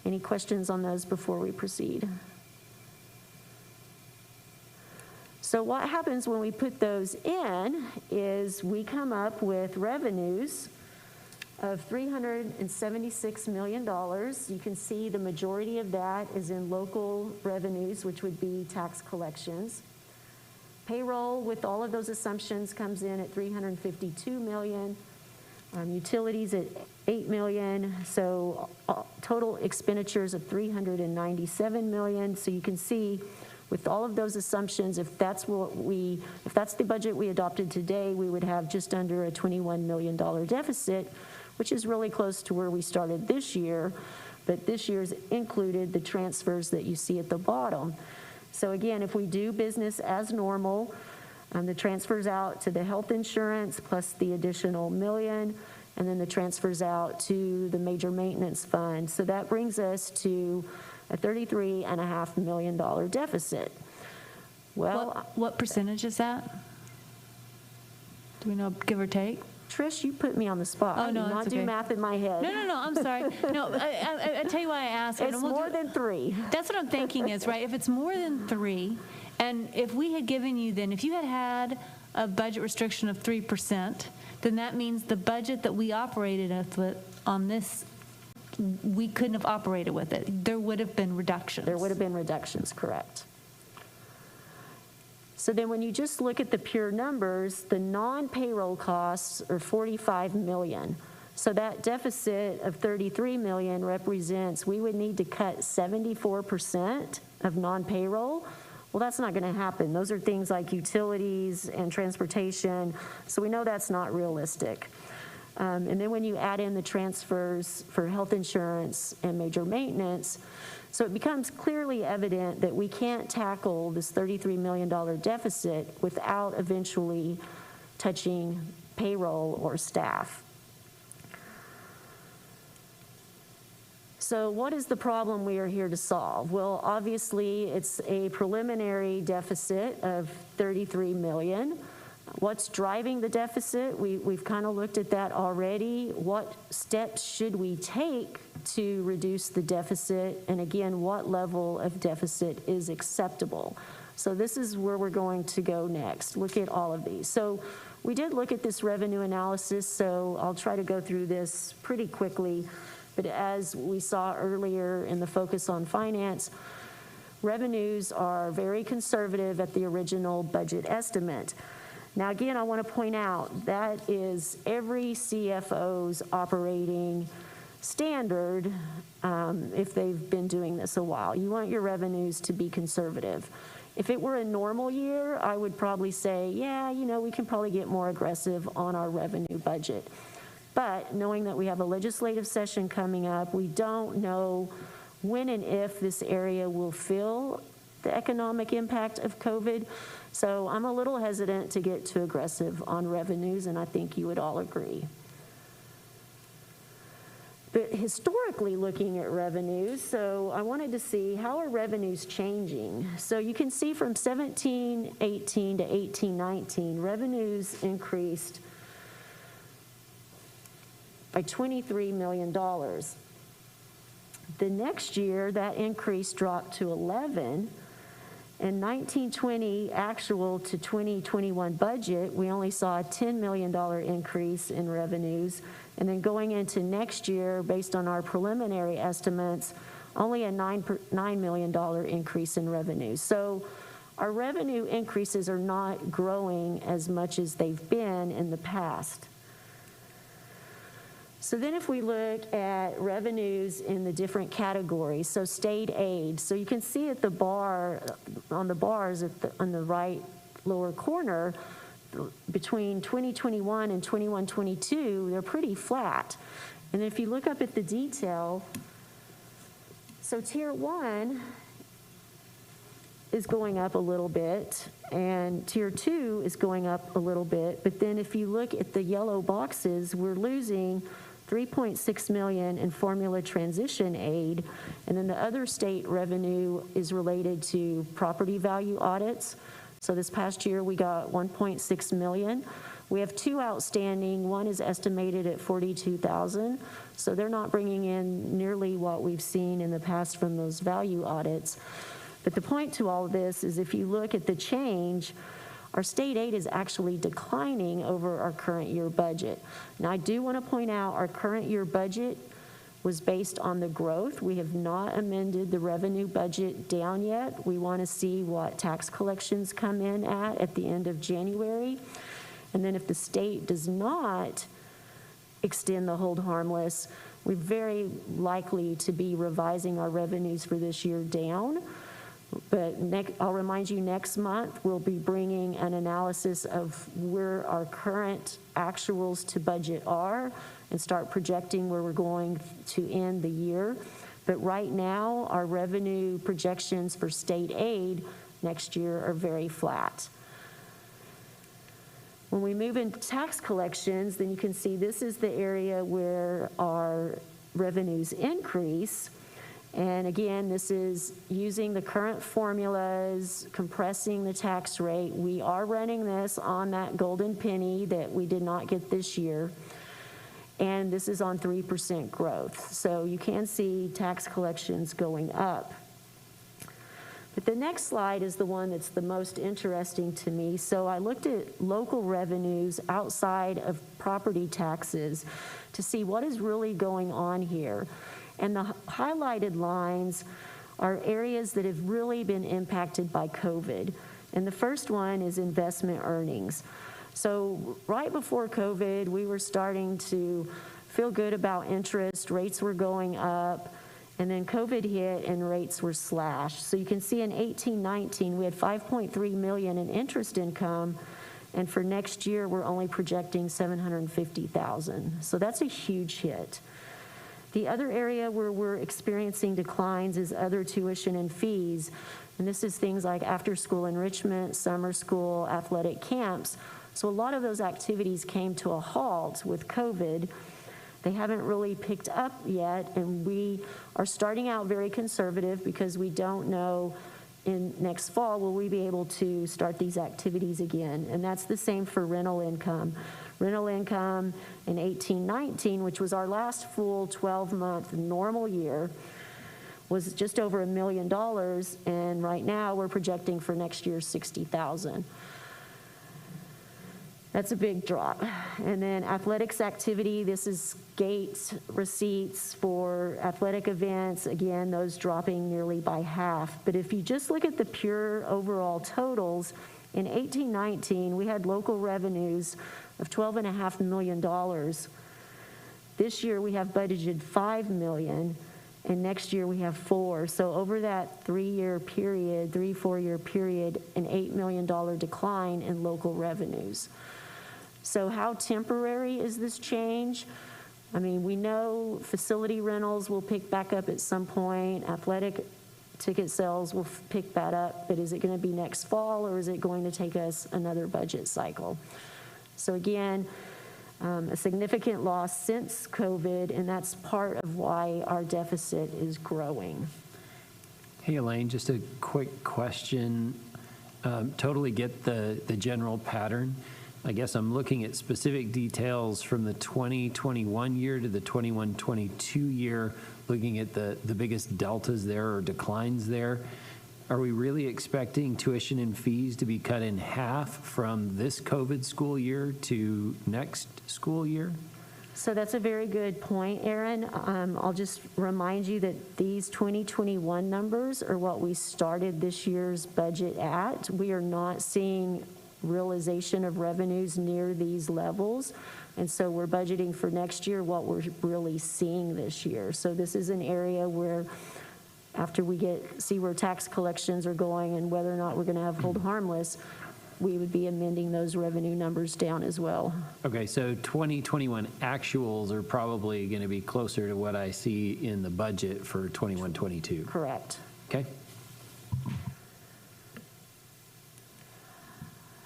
Any questions on those before we proceed? So what happens when we put those in is we come up with revenues of $376 million. You can see the majority of that is in local revenues, which would be tax collections. Payroll, with all of those assumptions, comes in at $352 million. Utilities at $8 million. So total expenditures of $397 million. So you can see, with all of those assumptions, if that's the budget we adopted today, we would have just under a $21 million deficit, which is really close to where we started this year. But this year's included the transfers that you see at the bottom. So again, if we do business as normal, the transfers out to the health insurance plus the additional $1 million, and then the transfers out to the major maintenance fund. So that brings us to a $33.5 million deficit. Well, what percentage is that? Do we know, give or take? Trish, you put me on the spot. Oh, no, I do not do math in my head. No, I'm sorry. No, I tell you why I asked. It's more than 3. That's what I'm thinking is, right, if it's more than 3, and if we had given you then, if you had a budget restriction of 3%, then that means the budget that we operated with on this, we couldn't have operated with it. There would have been reductions. There would have been reductions, correct. So then when you just look at the pure numbers, the non-payroll costs are $45 million. So that deficit of $33 million represents, we would need to cut 74% of non-payroll. Well, that's not going to happen. Those are things like utilities and transportation. So we know that's not realistic. And then when you add in the transfers for health insurance and major maintenance, so it becomes clearly evident that we can't tackle this $33 million deficit without eventually touching payroll or staff. So what is the problem we are here to solve? Well, obviously, it's a preliminary deficit of $33 million. What's driving the deficit? We've kind of looked at that already. What steps should we take to reduce the deficit? And again, what level of deficit is acceptable? So this is where we're going to go next. Look at all of these. So we did look at this revenue analysis, so I'll try to go through this pretty quickly. But as we saw earlier in the focus on finance, revenues are very conservative at the original budget estimate. Now, again, I want to point out that is every CFO's operating standard if they've been doing this a while. You want your revenues to be conservative. If it were a normal year, I would probably say, yeah, we can probably get more aggressive on our revenue budget. But knowing that we have a legislative session coming up, we don't know when and if this area will feel the economic impact of COVID. So I'm a little hesitant to get too aggressive on revenues, and I think you would all agree. But historically looking at revenues, so I wanted to see how are revenues changing. So you can see from 17-18 to 18-19, revenues increased by $23 million. The next year, that increase dropped to 11. In 1920 actual to 2021 budget, we only saw a $10 million increase in revenues. And then going into next year, based on our preliminary estimates, only a $9 million increase in revenues. So our revenue increases are not growing as much as they've been in the past. So then if we look at revenues in the different categories, so state aid, so you can see at the bar, on the bars on the right lower corner, between 2021 and 21-22, they're pretty flat. And if you look up at the detail, so tier 1 is going up a little bit, and tier 2 is going up a little bit. But then if you look at the yellow boxes, we're losing $3.6 million in formula transition aid, and then the other state revenue is related to property value audits. So this past year we got $1.6 million. We have 2 outstanding. One is estimated at $42,000, so they're not bringing in nearly what we've seen in the past from those value audits. But the point to all of this is if you look at the change, our state aid is actually declining over our current year budget. Now, I do want to point out our current year budget was based on the growth. We have not amended the revenue budget down yet. We want to see what tax collections come in at the end of January. And then if the state does not extend the hold harmless, we're very likely to be revising our revenues for this year down. But I'll remind you, next month we'll be bringing an analysis of where our current actuals to budget are and start projecting where we're going to end the year. But right now, our revenue projections for state aid next year are very flat. When we move into tax collections, then you can see this is the area where our revenues increase. And again, this is using the current formulas, compressing the tax rate. We are running this on that golden penny that we did not get this year. And this is on 3% growth. So you can see tax collections going up. But the next slide is the one that's the most interesting to me. So I looked at local revenues outside of property taxes to see what is really going on here. And the highlighted lines are areas that have really been impacted by COVID. And the first one is investment earnings. So right before COVID, we were starting to feel good about interest. Rates were going up. And then COVID hit and rates were slashed. So you can see in 18-19, we had $5.3 million in interest income. And for next year, we're only projecting $750,000. So that's a huge hit. The other area where we're experiencing declines is other tuition and fees. And this is things like after-school enrichment, summer school, athletic camps. So a lot of those activities came to a halt with COVID. They haven't really picked up yet, and we are starting out very conservative because we don't know in next fall will we be able to start these activities again. And that's the same for rental income. Rental income in 18-19, which was our last full 12-month normal year, was just over $1 million, and right now we're projecting for next year $60,000. That's a big drop. And then athletics activity, this is gate receipts for athletic events. Again, those dropping nearly by half. But if you just look at the pure overall totals, in 18-19, we had local revenues of $12.5 million. This year we have budgeted $5 million, and next year we have $4 million. So over that 3-4-year period, an $8 million decline in local revenues. So how temporary is this change? I mean, we know facility rentals will pick back up at some point. Athletic ticket sales will pick that up, but is it going to be next fall, or is it going to take us another budget cycle? So again, a significant loss since COVID, and that's part of why our deficit is growing. Hey, Elaine, just a quick question. Totally get the general pattern. I guess I'm looking at specific details from the 2021 year to the 21-22 year, looking at the biggest deltas there or declines there. Are we really expecting tuition and fees to be cut in half from this COVID school year to next school year? So that's a very good point, Aaron. I'll just remind you that these 2021 numbers are what we started this year's budget at. We are not seeing realization of revenues near these levels, and so we're budgeting for next year what we're really seeing this year. So this is an area where, after we see where tax collections are going and whether or not we're going to have hold harmless, we would be amending those revenue numbers down as well. Okay, so 2021 actuals are probably going to be closer to what I see in the budget for 21-22. Correct. Okay.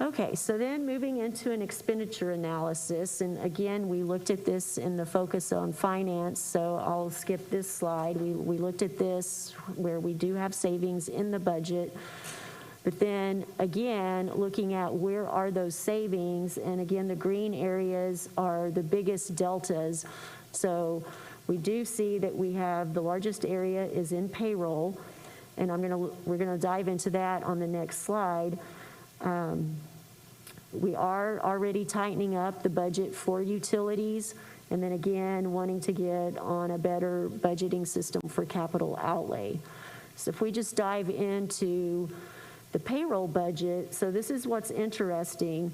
Okay, so then moving into an expenditure analysis, and again, we looked at this in the focus on finance, so I'll skip this slide. We looked at this where we do have savings in the budget, but then again, looking at where are those savings, and again, the green areas are the biggest deltas. So we do see that we have the largest area is in payroll, and we're gonna dive into that on the next slide. We are already tightening up the budget for utilities, and then again, wanting to get on a better budgeting system for capital outlay. So if we just dive into the payroll budget, so this is what's interesting.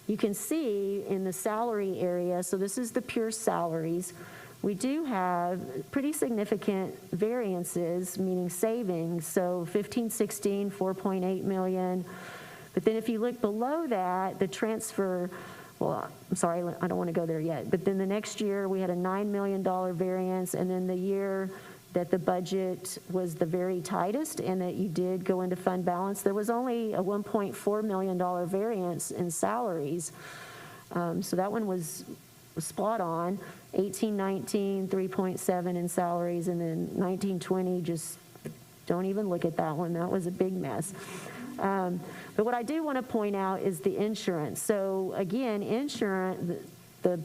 You can see in the salary area, so this is the pure salaries, we do have pretty significant variances, meaning savings. So 15-16, 4.8 million. But then if you look below that, the transfer, well, I'm sorry, I don't want to go there yet. But then the next year, we had a $9 million variance, and then the year that the budget was the very tightest and that you did go into fund balance, there was only a $1.4 million variance in salaries. So that one was spot on. 18-19, 3.7 in salaries, and then 19-20, just don't even look at that one. That was a big mess. But what I do want to point out is the insurance. So again, the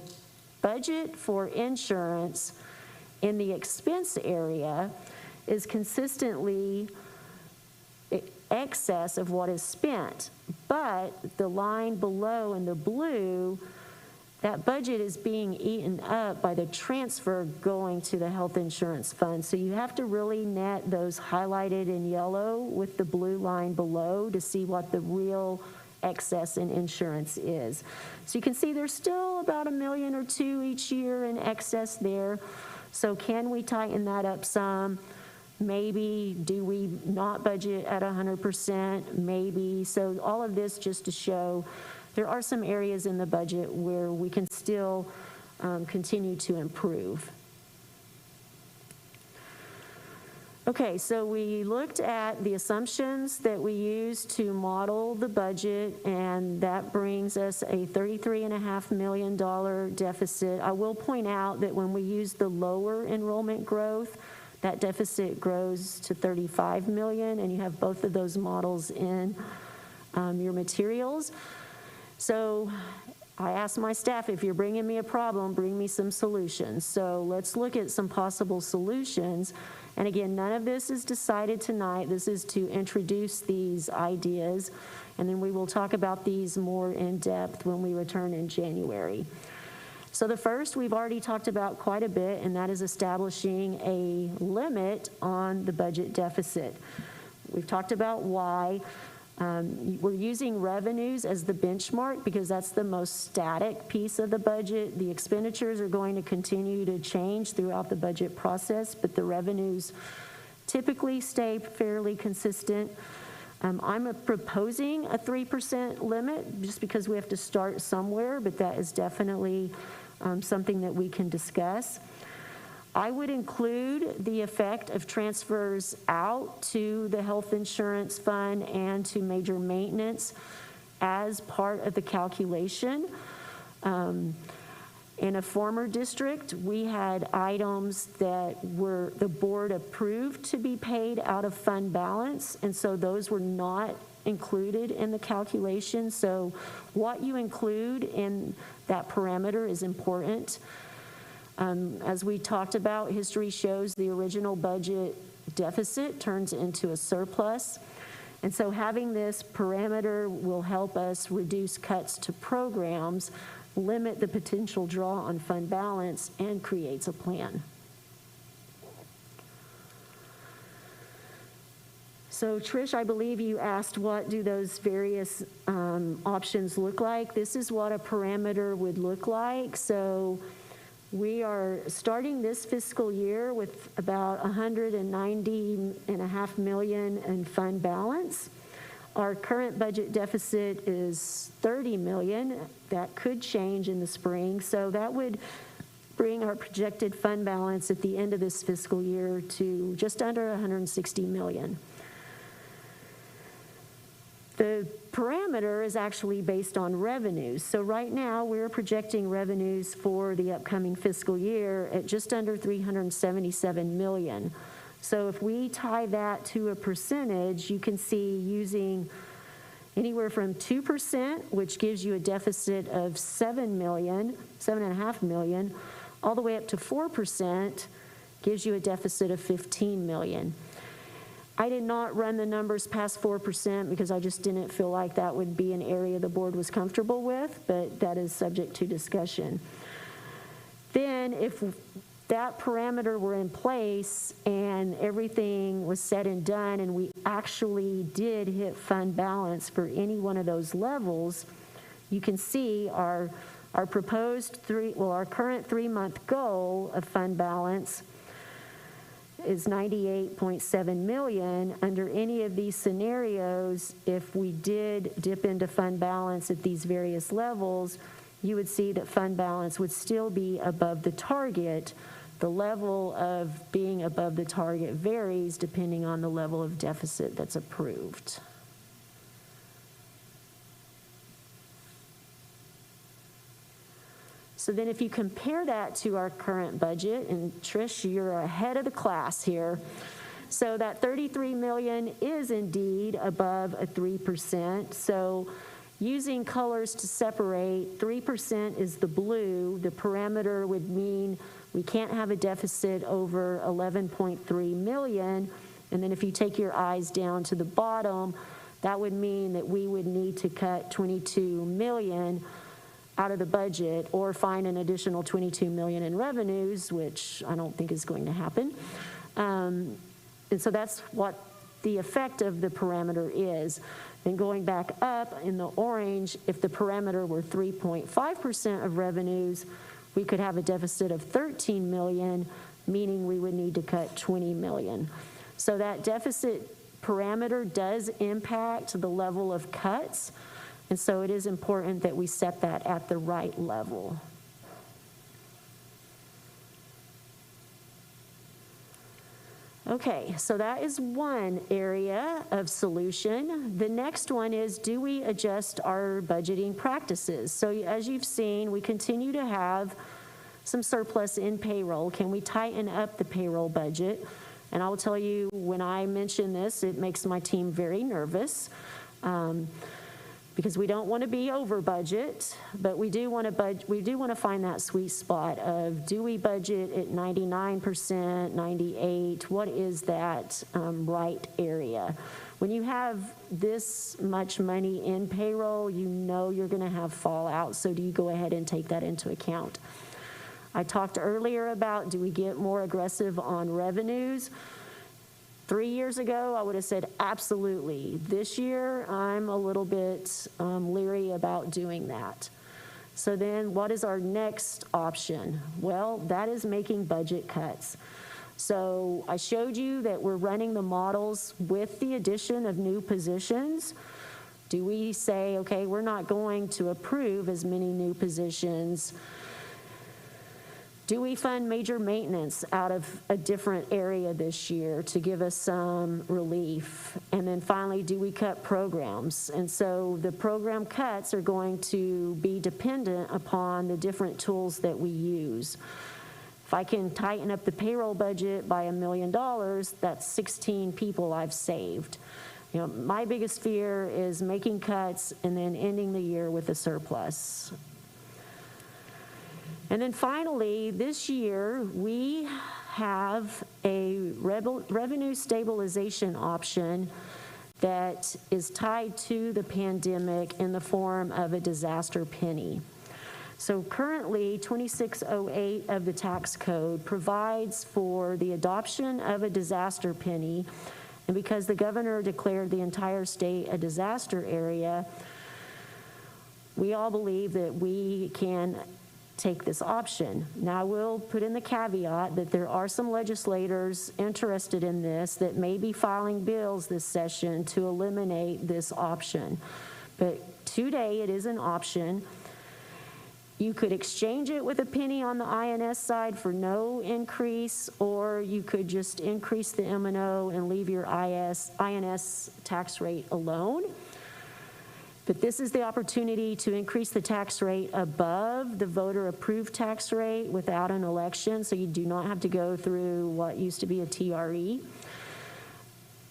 budget for insurance in the expense area is consistently excess of what is spent. But the line below in the blue, that budget is being eaten up by the transfer going to the health insurance fund. So you have to really net those highlighted in yellow with the blue line below to see what the real excess in insurance is. So you can see there's still about $1 million or $2 million each year in excess there. So can we tighten that up some? Maybe. Do we not budget at 100%? Maybe. So all of this just to show there are some areas in the budget where we can still continue to improve. Okay, so we looked at the assumptions that we used to model the budget, and that brings us a $33.5 million deficit. I will point out that when we use the lower enrollment growth, that deficit grows to $35 million, and you have both of those models in your materials. So I asked my staff, if you're bringing me a problem, bring me some solutions. So let's look at some possible solutions. And again, none of this is decided tonight. This is to introduce these ideas, and then we will talk about these more in depth when we return in January. So the first we've already talked about quite a bit, and that is establishing a limit on the budget deficit. We've talked about why. We're using revenues as the benchmark because that's the most static piece of the budget. The expenditures are going to continue to change throughout the budget process, but the revenues typically stay fairly consistent. I'm proposing a 3% limit just because we have to start somewhere, but that is definitely something that we can discuss. I would include the effect of transfers out to the health insurance fund and to major maintenance as part of the calculation. In a former district, we had items that were the board approved to be paid out of fund balance, and so those were not included in the calculation. So what you include in that parameter is important. As we talked about, history shows the original budget deficit turns into a surplus. And so having this parameter will help us reduce cuts to programs, limit the potential draw on fund balance, and creates a plan. So Trish, I believe you asked what do those various options look like. This is what a parameter would look like. So we are starting this fiscal year with about $190.5 million in fund balance. Our current budget deficit is $30 million. That could change in the spring. So that would bring our projected fund balance at the end of this fiscal year to just under $160 million. The parameter is actually based on revenues. So right now we're projecting revenues for the upcoming fiscal year at just under $377 million. So if we tie that to a percentage, you can see using anywhere from 2%, which gives you a deficit of $7.5 million, all the way up to 4% gives you a deficit of $15 million. I did not run the numbers past 4% because I just didn't feel like that would be an area the board was comfortable with, but that is subject to discussion. Then if that parameter were in place and everything was said and done and we actually did hit fund balance for any one of those levels, you can see our proposed our current 3-month goal of fund balance is $98.7 million. Under any of these scenarios, if we did dip into fund balance at these various levels, you would see that fund balance would still be above the target. The level of being above the target varies depending on the level of deficit that's approved. So then if you compare that to our current budget, and Trish, you're ahead of the class here. So that $33 million is indeed above a 3%. So using colors to separate, 3% is the blue. The parameter would mean we can't have a deficit over 11.3 million. And then if you take your eyes down to the bottom, that would mean that we would need to cut 22 million out of the budget or find an additional 22 million in revenues, which I don't think is going to happen. And so that's what the effect of the parameter is. Then going back up in the orange, if the parameter were 3.5% of revenues, we could have a deficit of 13 million, meaning we would need to cut 20 million. So that deficit parameter does impact the level of cuts. And so it is important that we set that at the right level. Okay, so that is one area of solution. The next one is, do we adjust our budgeting practices? So as you've seen, we continue to have some surplus in payroll. Can we tighten up the payroll budget? And I will tell you, when I mention this, it makes my team very nervous. because we don't want to be over budget, but we do want to find that sweet spot of, do we budget at 99%, 98%? What is that right area? When you have this much money in payroll, you know you're going to have fallout, so do you go ahead and take that into account? I talked earlier about, do we get more aggressive on revenues? 3 years ago, I would have said absolutely. This year, I'm a little bit leery about doing that. So then what is our next option? Well, that is making budget cuts. So I showed you that we're running the models with the addition of new positions. Do we say, okay, we're not going to approve as many new positions? Do we fund major maintenance out of a different area this year to give us some relief? And then finally, do we cut programs? And so the program cuts are going to be dependent upon the different tools that we use. If I can tighten up the payroll budget by $1 million, that's 16 people I've saved. You know, my biggest fear is making cuts and then ending the year with a surplus. And then finally, this year, we have a revenue stabilization option that is tied to the pandemic in the form of a disaster penny. So currently, 2608 of the tax code provides for the adoption of a disaster penny, and because the governor declared the entire state a disaster area, we all believe that we can take this option. Now, I will put in the caveat that there are some legislators interested in this that may be filing bills this session to eliminate this option. But today, it is an option. You could exchange it with a penny on the INS side for no increase, or you could just increase the M&O and leave your INS tax rate alone. But this is the opportunity to increase the tax rate above the voter-approved tax rate without an election, so you do not have to go through what used to be a TRE.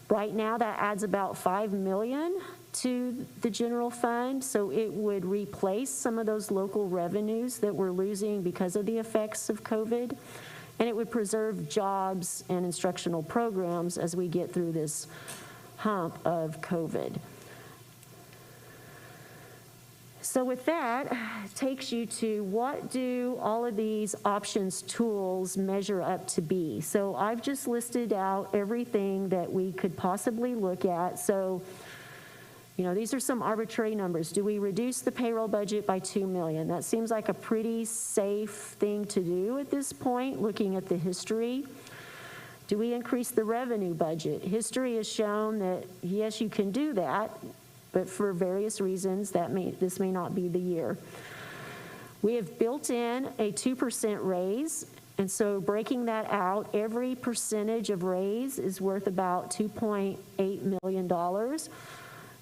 Right now, that adds about $5 million to the general fund, so it would replace some of those local revenues that we're losing because of the effects of COVID, and it would preserve jobs and instructional programs as we get through this hump of COVID. So with that, it takes you to, what do all of these options tools measure up to be? So I've just listed out everything that we could possibly look at. So, you know, these are some arbitrary numbers. Do we reduce the payroll budget by $2 million? That seems like a pretty safe thing to do at this point, looking at the history. Do we increase the revenue budget? History has shown that, yes, you can do that, but for various reasons, this may not be the year. We have built in a 2% raise, and so breaking that out, every percentage of raise is worth about $2.8 million.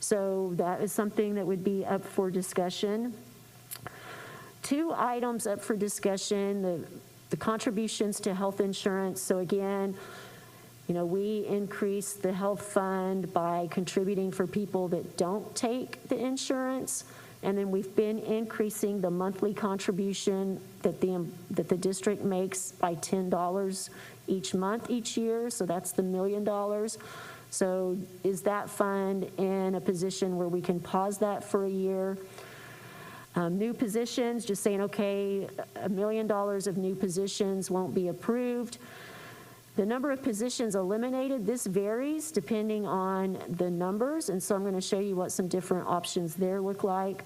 So that is something that would be up for discussion. Two items up for discussion, the contributions to health insurance. So again, you know, we increase the health fund by contributing for people that don't take the insurance, and then we've been increasing the monthly contribution that the district makes by $10 each month each year, so that's the $1 million. So is that fund in a position where we can pause that for a year? New positions, just saying, okay, $1 million of new positions won't be approved. The number of positions eliminated, this varies depending on the numbers, and so I'm going to show you what some different options there look like.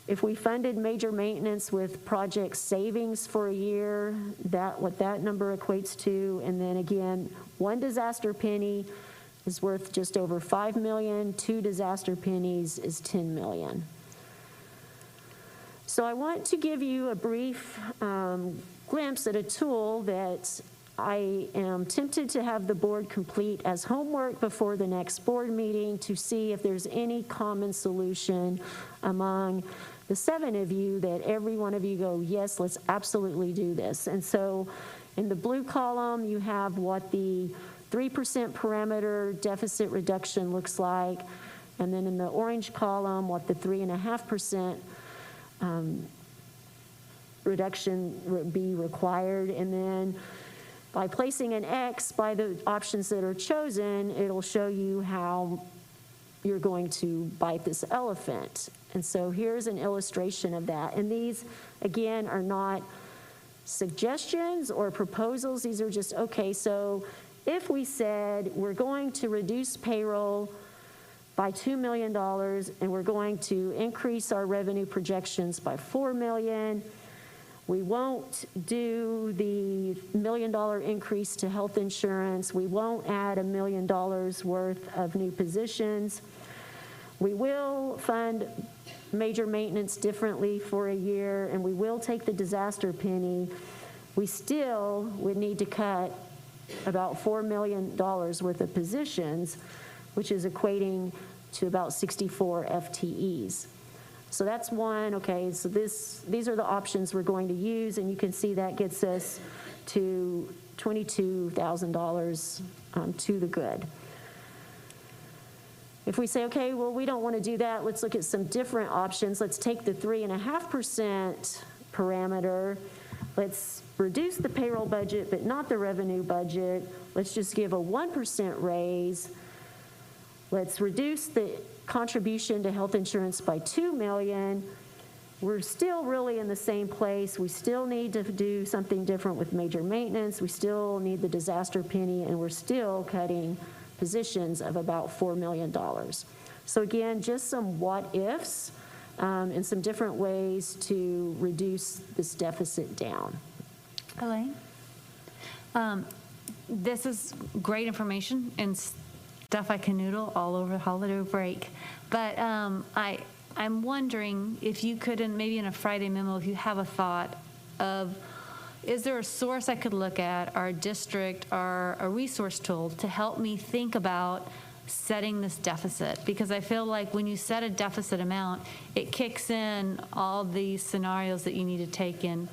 If we funded major maintenance with project savings for a year, what that number equates to, and then again, one disaster penny is worth just over $5 million, two disaster pennies is $10 million. So I want to give you a brief glimpse at a tool that I am tempted to have the board complete as homework before the next board meeting to see if there's any common solution among the 7 of you that every one of you go, yes, let's absolutely do this. And so in the blue column, you have what the 3% parameter deficit reduction looks like. And then in the orange column, what the 3.5% reduction would be required. And then by placing an X by the options that are chosen, it'll show you how you're going to bite this elephant. And so here's an illustration of that. And these, again, are not suggestions or proposals. These are just, okay, so if we said we're going to reduce payroll by $2 million and we're going to increase our revenue projections by $4 million, we won't do the $1 million increase to health insurance. We won't add $1 million worth of new positions. We will fund major maintenance differently for a year, and we will take the disaster penny. We still would need to cut about $4 million worth of positions, which is equating to about 64 FTEs. So that's one, okay, so these are the options we're going to use, and you can see that gets us to $22,000 to the good. If we say, okay, well, we don't want to do that, let's look at some different options. Let's take the 3.5% parameter. Let's reduce the payroll budget, but not the revenue budget. Let's just give a 1% raise. Let's reduce the contribution to health insurance by $2 million. We're still really in the same place. We still need to do something different with major maintenance. We still need the disaster penny, and we're still cutting positions of about $4 million. So again, just some what ifs and some different ways to reduce this deficit down. Elaine? This is great information and stuff I can noodle all over the holiday break. But I'm wondering if you could, maybe in a Friday memo, if you have a thought of, is there a source I could look at, our district, or a resource tool to help me think about setting this deficit? Because I feel like when you set a deficit amount, it kicks in all these scenarios that you need to take in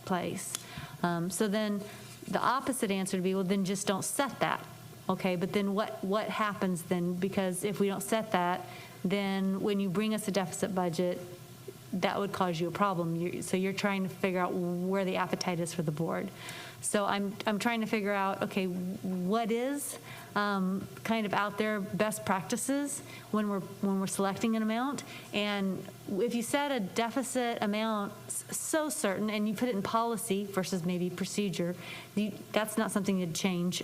place. So then the opposite answer would be, well, then just don't set that. Okay, but then what happens then? Because if we don't set that, then when you bring us a deficit budget, that would cause you a problem. So you're trying to figure out where the appetite is for the board. So I'm trying to figure out, okay, what is kind of out there best practices when we're selecting an amount. And if you set a deficit amount so certain and you put it in policy versus maybe procedure, that's not something you'd change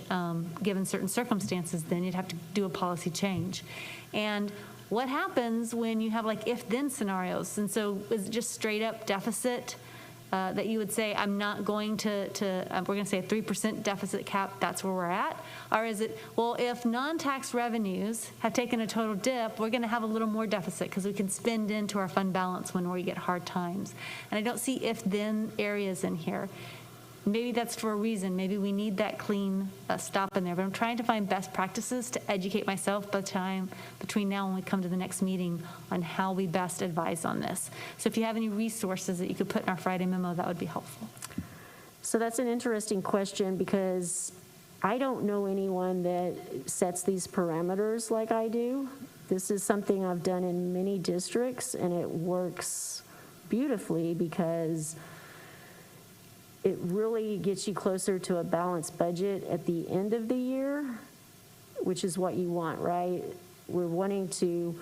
given certain circumstances. Then you'd have to do a policy change. And what happens when you have like if-then scenarios? And so is it just straight up deficit that you would say, I'm not going to we're going to say a 3% deficit cap, that's where we're at? Or is it, well, if non-tax revenues have taken a total dip, we're going to have a little more deficit because we can spend into our fund balance when we get hard times. And I don't see if-then areas in here. Maybe that's for a reason. Maybe we need that clean stop in there. But I'm trying to find best practices to educate myself by the time between now and when we come to the next meeting on how we best advise on this. So if you have any resources that you could put in our Friday memo, that would be helpful. So that's an interesting question because I don't know anyone that sets these parameters like I do. This is something I've done in many districts, and it works beautifully because it really gets you closer to a balanced budget at the end of the year, which is what you want, right? We're wanting to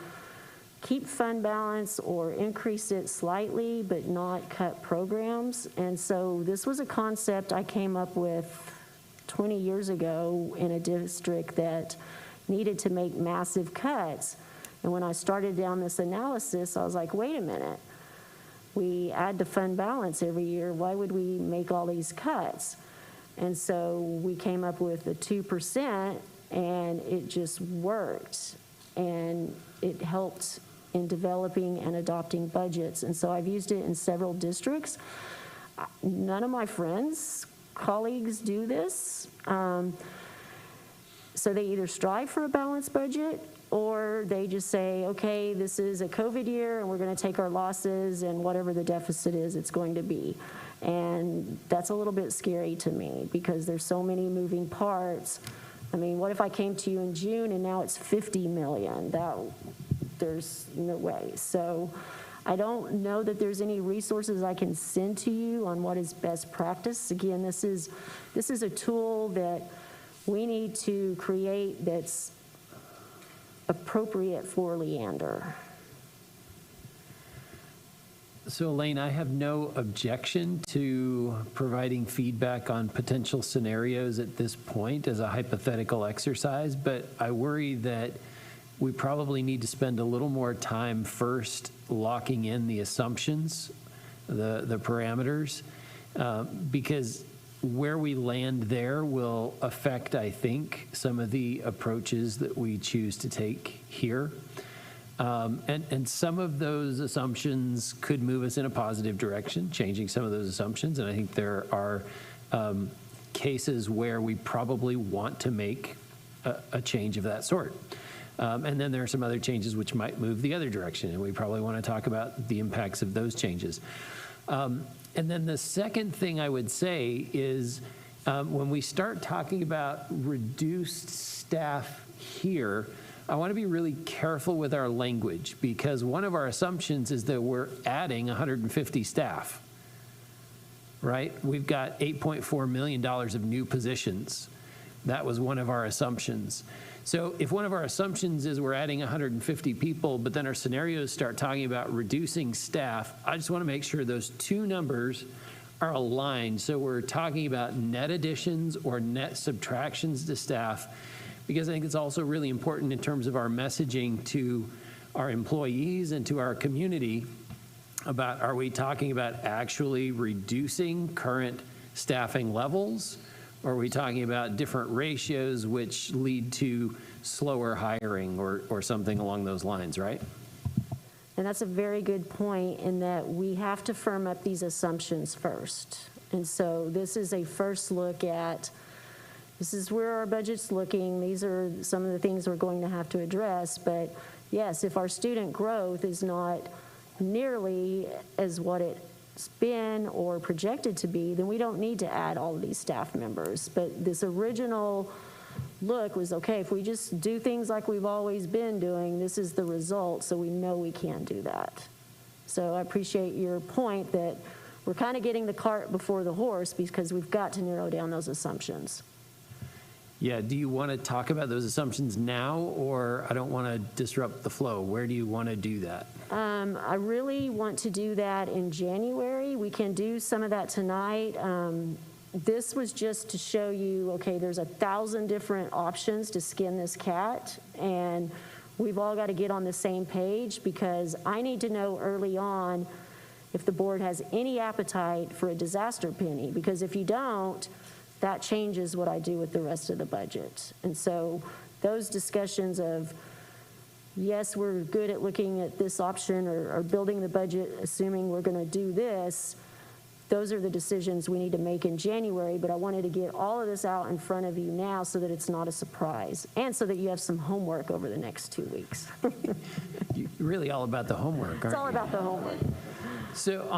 keep fund balance or increase it slightly, but not cut programs. And so this was a concept I came up with 20 years ago in a district that needed to make massive cuts. And when I started down this analysis, I was like, wait a minute. We add to fund balance every year. Why would we make all these cuts? And so we came up with the 2%, and it just worked. And it helped in developing and adopting budgets. And so I've used it in several districts. None of my friends, colleagues do this. So they either strive for a balanced budget, or they just say, okay, this is a COVID year and we're going to take our losses, and whatever the deficit is, it's going to be. And that's a little bit scary to me because there's so many moving parts. I mean, what if I came to you in June and now it's 50 million? That there's no way. So I don't know that there's any resources I can send to you on what is best practice. Again, this is a tool that we need to create that's appropriate for Leander. So Elaine, I have no objection to providing feedback on potential scenarios at this point as a hypothetical exercise, but I worry that we probably need to spend a little more time first locking in the assumptions, the parameters, because where we land there will affect, I think, some of the approaches that we choose to take here. And some of those assumptions could move us in a positive direction, changing some of those assumptions. And I think there are cases where we probably want to make a change of that sort. And then there are some other changes which might move the other direction, and we probably want to talk about the impacts of those changes. And then the second thing I would say is when we start talking about reduced staff here, I want to be really careful with our language, because one of our assumptions is that we're adding 150 staff, right? We've got $8.4 million of new positions. That was one of our assumptions. So if one of our assumptions is we're adding 150 people, but then our scenarios start talking about reducing staff, I just want to make sure those two numbers are aligned. So we're talking about net additions or net subtractions to staff, because I think it's also really important in terms of our messaging to our employees and to our community about, are we talking about actually reducing current staffing levels? Or are we talking about different ratios which lead to slower hiring or something along those lines, right? And that's a very good point, in that we have to firm up these assumptions first. And so this is a first look at, this is where our budget's looking. These are some of the things we're going to have to address. But yes, if our student growth is not nearly as what it's been or projected to be, then we don't need to add all of these staff members. But this original look was, okay, if we just do things like we've always been doing, this is the result, so we know we can't do that. So I appreciate your point that we're kind of getting the cart before the horse, because we've got to narrow down those assumptions. Yeah, do you want to talk about those assumptions now, or I don't want to disrupt the flow? Where do you want to do that? I really want to do that in January. We can do some of that tonight. This was just to show you, okay, there's 1,000 different options to skin this cat, and we've all got to get on the same page, because I need to know early on if the board has any appetite for a disaster penny, because if you don't, that changes what I do with the rest of the budget. And so those discussions of, yes, we're good at looking at this option or building the budget assuming we're going to do this, those are the decisions we need to make in January. But I wanted to get all of this out in front of you now so that it's not a surprise, and so that you have some homework over the next 2 weeks. You're really all about the homework, aren't you? It's all about the homework. So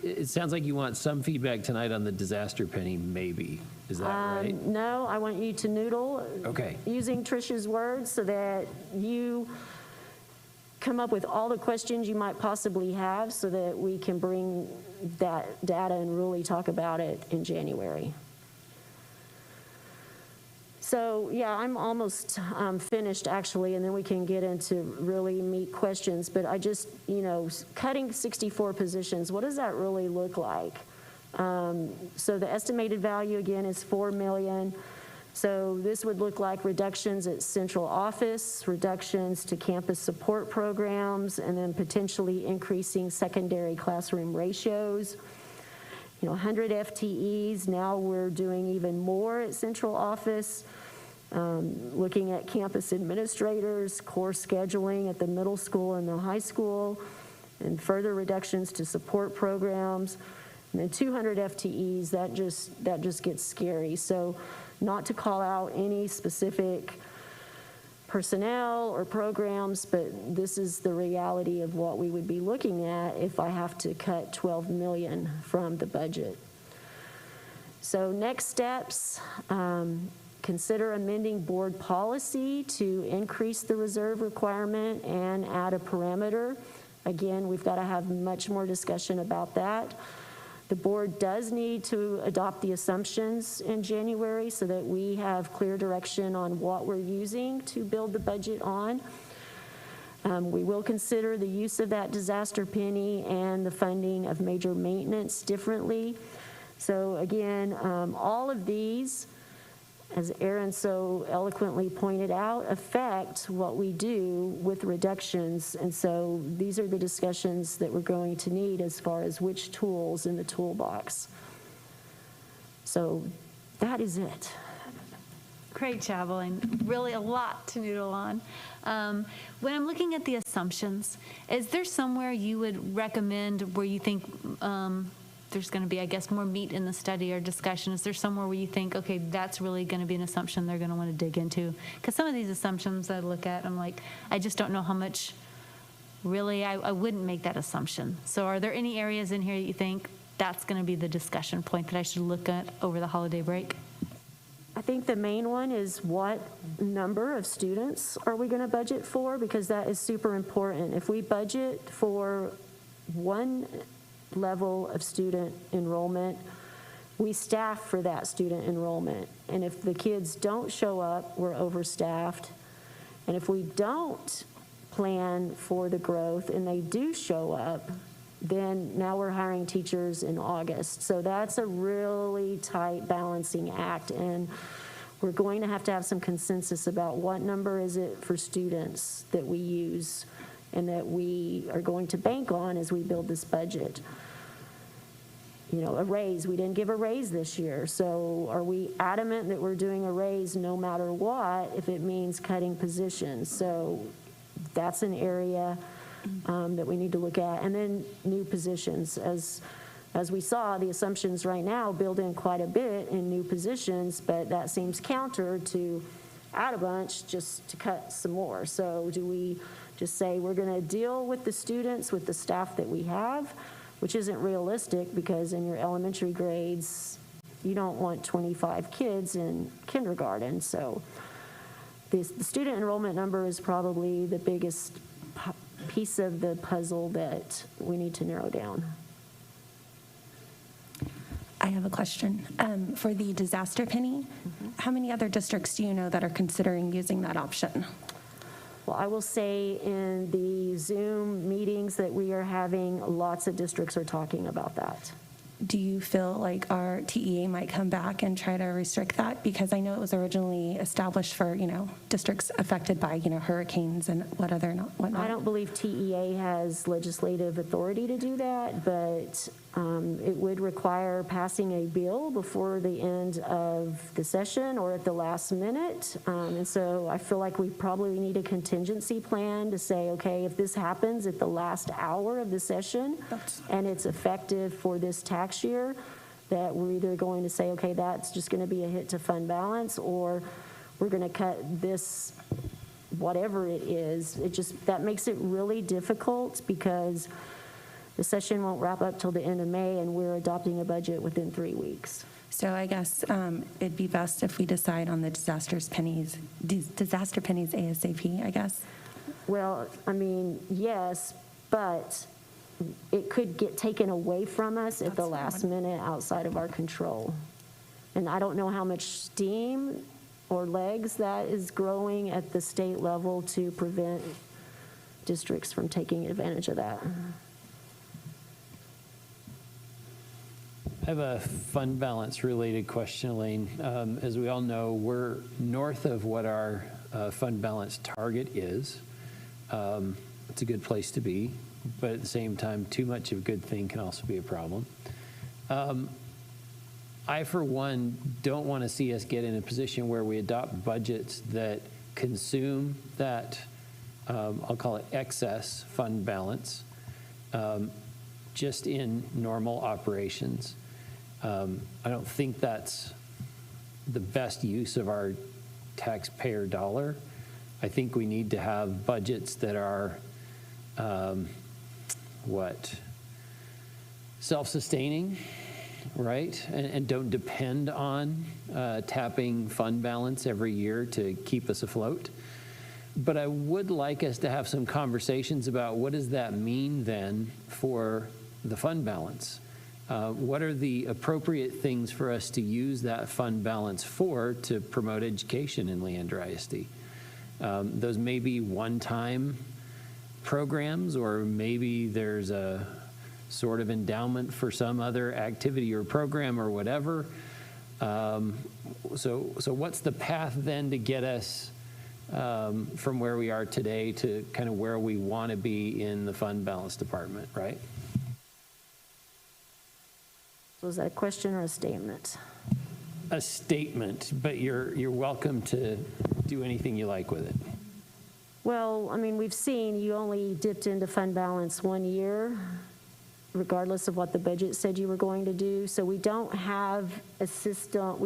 it sounds like you want some feedback tonight on the disaster penny, maybe. Is that right? No, I want you to noodle. Okay. Using Trish's words, so that you come up with all the questions you might possibly have, so that we can bring that data and really talk about it in January. So yeah, I'm almost finished actually, and then we can get into really meat questions. But I just, cutting 64 positions, what does that really look like? So the estimated value again is $4 million. So this would look like reductions at central office, reductions to campus support programs, and then potentially increasing secondary classroom ratios. 100 FTEs, now we're doing even more at central office, looking at campus administrators, core scheduling at the middle school and the high school, and further reductions to support programs. And then 200 FTEs, that just gets scary. So not to call out any specific personnel or programs, but this is the reality of what we would be looking at if I have to cut $12 million from the budget. So next steps, consider amending board policy to increase the reserve requirement and add a parameter. Again, we've got to have much more discussion about that. The board does need to adopt the assumptions in January so that we have clear direction on what we're using to build the budget on. We will consider the use of that disaster penny and the funding of major maintenance differently. So again, all of these, as Aaron so eloquently pointed out, affect what we do with reductions. And so these are the discussions that we're going to need as far as which tools in the toolbox. So that is it. Great job, Elaine. Really a lot to noodle on. When I'm looking at the assumptions, is there somewhere you would recommend where you think there's going to be, I guess, more meat in the study or discussion? Is there somewhere where you think, okay, that's really going to be an assumption they're going to want to dig into? Because some of these assumptions I look at, I'm like, I just don't know how much really I wouldn't make that assumption. So are there any areas in here that you think that's going to be the discussion point that I should look at over the holiday break? I think the main one is what number of students are we going to budget for, because that is super important. If we budget for one level of student enrollment, we staff for that student enrollment. And if the kids don't show up, we're overstaffed. And if we don't plan for the growth and they do show up, then now we're hiring teachers in August. So that's a really tight balancing act. And we're going to have some consensus about what number is it for students that we use and that we are going to bank on as we build this budget. You know, a raise, we didn't give a raise this year. So are we adamant that we're doing a raise no matter what if it means cutting positions? So that's an area that we need to look at. And then new positions. As we saw, the assumptions right now build in quite a bit in new positions, but that seems counter to add a bunch just to cut some more. So do we just say we're going to deal with the students with the staff that we have, which isn't realistic because in your elementary grades, you don't want 25 kids in kindergarten. So the student enrollment number is probably the biggest piece of the puzzle that we need to narrow down. I have a question. For the disaster penny, how many other districts do you know that are considering using that option? Well, I will say in the Zoom meetings that we are having, lots of districts are talking about that. Do you feel like our TEA might come back and try to restrict that? Because I know it was originally established for, districts affected by, hurricanes and whatnot. I don't believe TEA has legislative authority to do that, but it would require passing a bill before the end of the session or at the last minute. And so I feel like we probably need a contingency plan to say, okay, if this happens at the last hour of the session and it's effective for this tax year, that we're either going to say, okay, that's just going to be a hit to fund balance, or we're going to cut this, whatever it is. That makes it really difficult because the session won't wrap up till the end of May and we're adopting a budget within 3 weeks. So I guess it'd be best if we decide on the disaster pennies ASAP, I guess. Well, I mean, yes, but it could get taken away from us at the last minute outside of our control. And I don't know how much steam or legs that is growing at the state level to prevent districts from taking advantage of that. I have a fund balance related question, Elaine. As we all know, we're north of what our fund balance target is. It's a good place to be, but at the same time, too much of a good thing can also be a problem. I, for one, don't want to see us get in a position where we adopt budgets that consume that, I'll call it excess fund balance, just in normal operations. I don't think that's the best use of our taxpayer dollar. I think we need to have budgets that are self-sustaining right? And don't depend on tapping fund balance every year to keep us afloat. But I would like us to have some conversations about what does that mean then for the fund balance? What are the appropriate things for us to use that fund balance for to promote education in Leander ISD? Those may be one-time programs, or maybe there's a sort of endowment for some other activity or program or whatever. So what's the path then to get us from where we are today to kind of where we want to be in the fund balance department, right? So is that a question or a statement? A statement, but you're welcome to do anything you like with it. Well, I mean, we've seen you only dipped into fund balance 1 year, regardless of what the budget said you were going to do. So we don't have a system,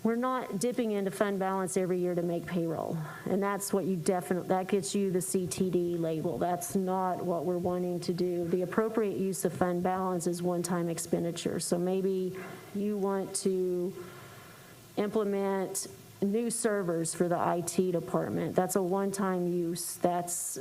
we're not dipping into fund balance every year to make payroll. And that's what that gets you the CTD label. That's not what we're wanting to do. The appropriate use of fund balance is one-time expenditure. So maybe you want to implement new servers for the IT department. That's a one-time use. That's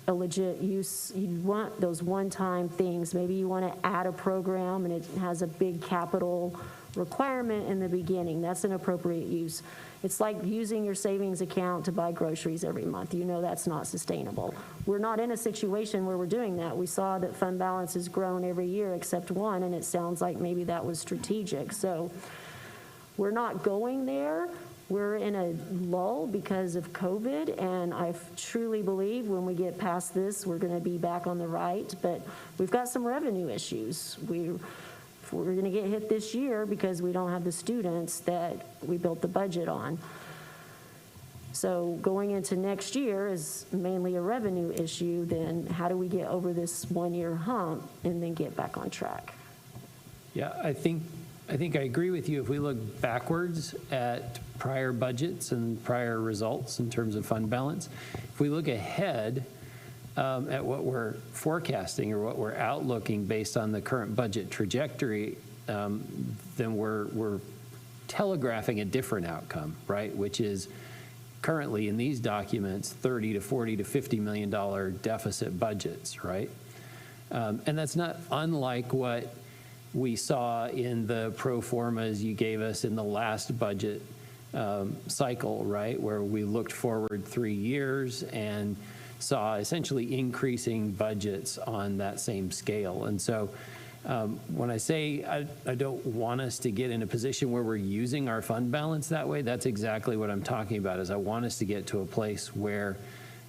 a legit use. You want those one-time things. Maybe you want to add a program and it has a big capital requirement in the beginning. That's an appropriate use. It's like using your savings account to buy groceries every month. You know that's not sustainable. We're not in a situation where we're doing that. We saw that fund balance has grown every year except one, and it sounds like maybe that was strategic. So we're not going there. We're in a lull because of COVID, and I truly believe when we get past this, we're going to be back on the right. But we've got some revenue issues. We're going to get hit this year because we don't have the students that we built the budget on. So going into next year is mainly a revenue issue. Then how do we get over this 1 year hump and then get back on track? Yeah, I think I agree with you. If we look backwards at prior budgets and prior results in terms of fund balance, if we look ahead at what we're forecasting or what we're outlooking based on the current budget trajectory, then we're telegraphing a different outcome, right? Which is currently in these documents, $30 to $40 to $50 million deficit budgets, right? And that's not unlike what we saw in the pro formas you gave us in the last budget cycle, right? Where we looked forward 3 years and saw essentially increasing budgets on that same scale. And so when I say I don't want us to get in a position where we're using our fund balance that way, that's exactly what I'm talking about, is I want us to get to a place where,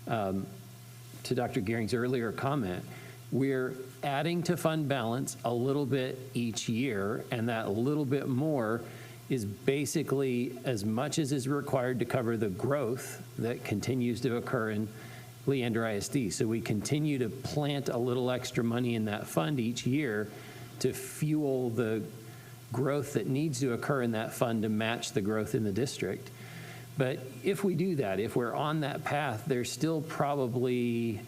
to Dr. Gearing's earlier comment, we're adding to fund balance a little bit each year, and that little bit more is basically as much as is required to cover the growth that continues to occur in Leander ISD. So we continue to plant a little extra money in that fund each year to fuel the growth that needs to occur in that fund to match the growth in the district. But if we do that, if we're on that path, there's still probably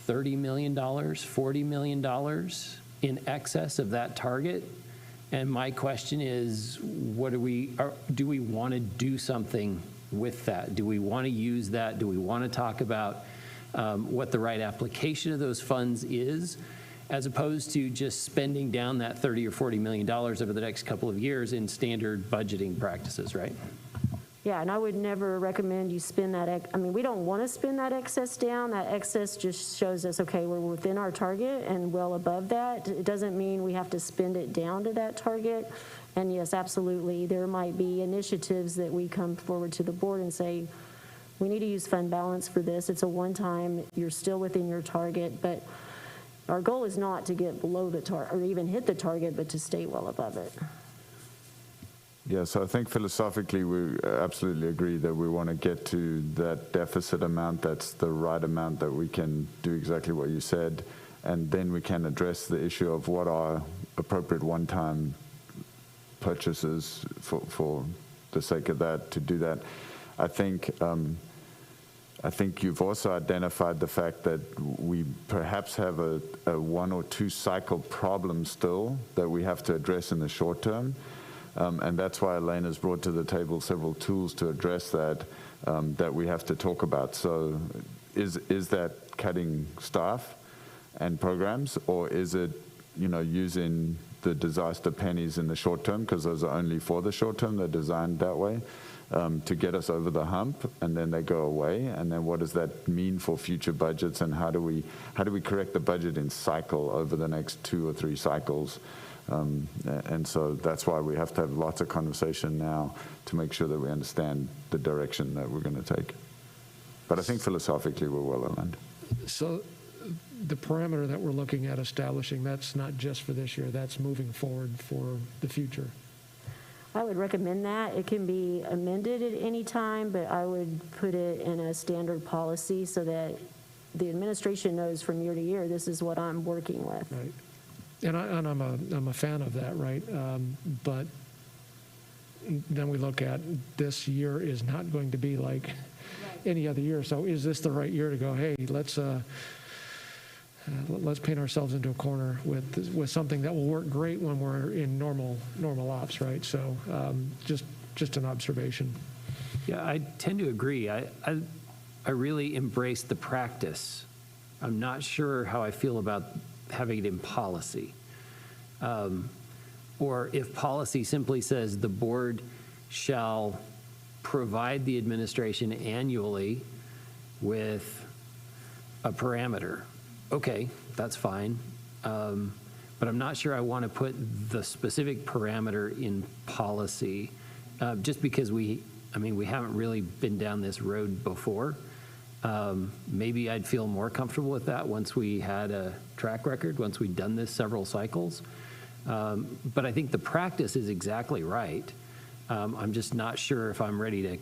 $30 million, $40 million in excess of that target. And my question is, do we want to do something with that? Do we want to use that? Do we want to talk about what the right application of those funds is, as opposed to just spending down that $30 or $40 million over the next couple of years in standard budgeting practices, right? Yeah, and I would never recommend you spend that. I mean, we don't want to spend that excess down. That excess just shows us, okay, we're within our target and well above that. It doesn't mean we have to spend it down to that target. And yes, absolutely, there might be initiatives that we come forward to the board and say, we need to use fund balance for this. It's a one-time, you're still within your target, but our goal is not to get below the target or even hit the target, but to stay well above it. Yeah, so I think philosophically we absolutely agree that we want to get to that deficit amount. That's the right amount that we can do exactly what you said, and then we can address the issue of what are appropriate one-time purchases for the sake of that, to do that. I think I think you've also identified the fact that we perhaps have a 1 or 2 cycle problem still that we have to address in the short term. And that's why Elaine has brought to the table several tools to address that, that we have to talk about. So is that cutting staff and programs, or is it, using the disaster pennies in the short term, because those are only for the short term, they're designed that way, to get us over the hump, and then they go away, and then what does that mean for future budgets, and how do we correct the budget in cycle over the next 2 or 3 cycles? And so that's why we have to have lots of conversation now to make sure that we understand the direction that we're going to take. But I think philosophically we're well aligned. So the parameter that we're looking at establishing, that's not just for this year, that's moving forward for the future. I would recommend that. It can be amended at any time, but I would put it in a standard policy so that the administration knows from year to year, this is what I'm working with. Right. And I'm a fan of that, right? But then we look at this year is not going to be like any other year. So is this the right year to go, hey, let's paint ourselves into a corner with something that will work great when we're in normal ops, right? So just an observation. Yeah, I tend to agree. I really embrace the practice. I'm not sure how I feel about having it in policy. Or if policy simply says the board shall provide the administration annually with a parameter. Okay, that's fine. But I'm not sure I want to put the specific parameter in policy, just because we haven't really been down this road before. Maybe I'd feel more comfortable with that once we had a track record, once we'd done this several cycles. But I think the practice is exactly right. I'm just not sure if I'm ready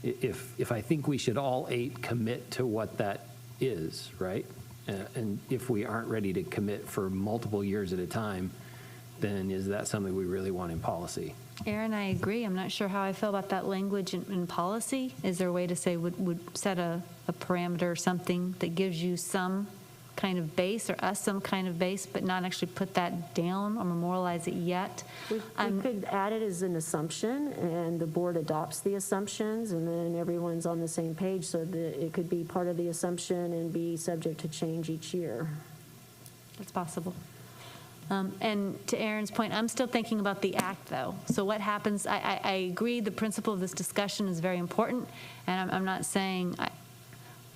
to, if I think we should all 8 commit to what that is, right? And if we aren't ready to commit for multiple years at a time, then is that something we really want in policy? Aaron, I agree. I'm not sure how I feel about that language in policy. Is there a way to say would set a parameter or something that gives you some kind of base, or us some kind of base, but not actually put that down or memorialize it yet? We could add it as an assumption, and the board adopts the assumptions, and then everyone's on the same page, so that it could be part of the assumption and be subject to change each year. That's possible. And to Aaron's point, I'm still thinking about the act, though. So what happens, I agree the principle of this discussion is very important, and I'm not saying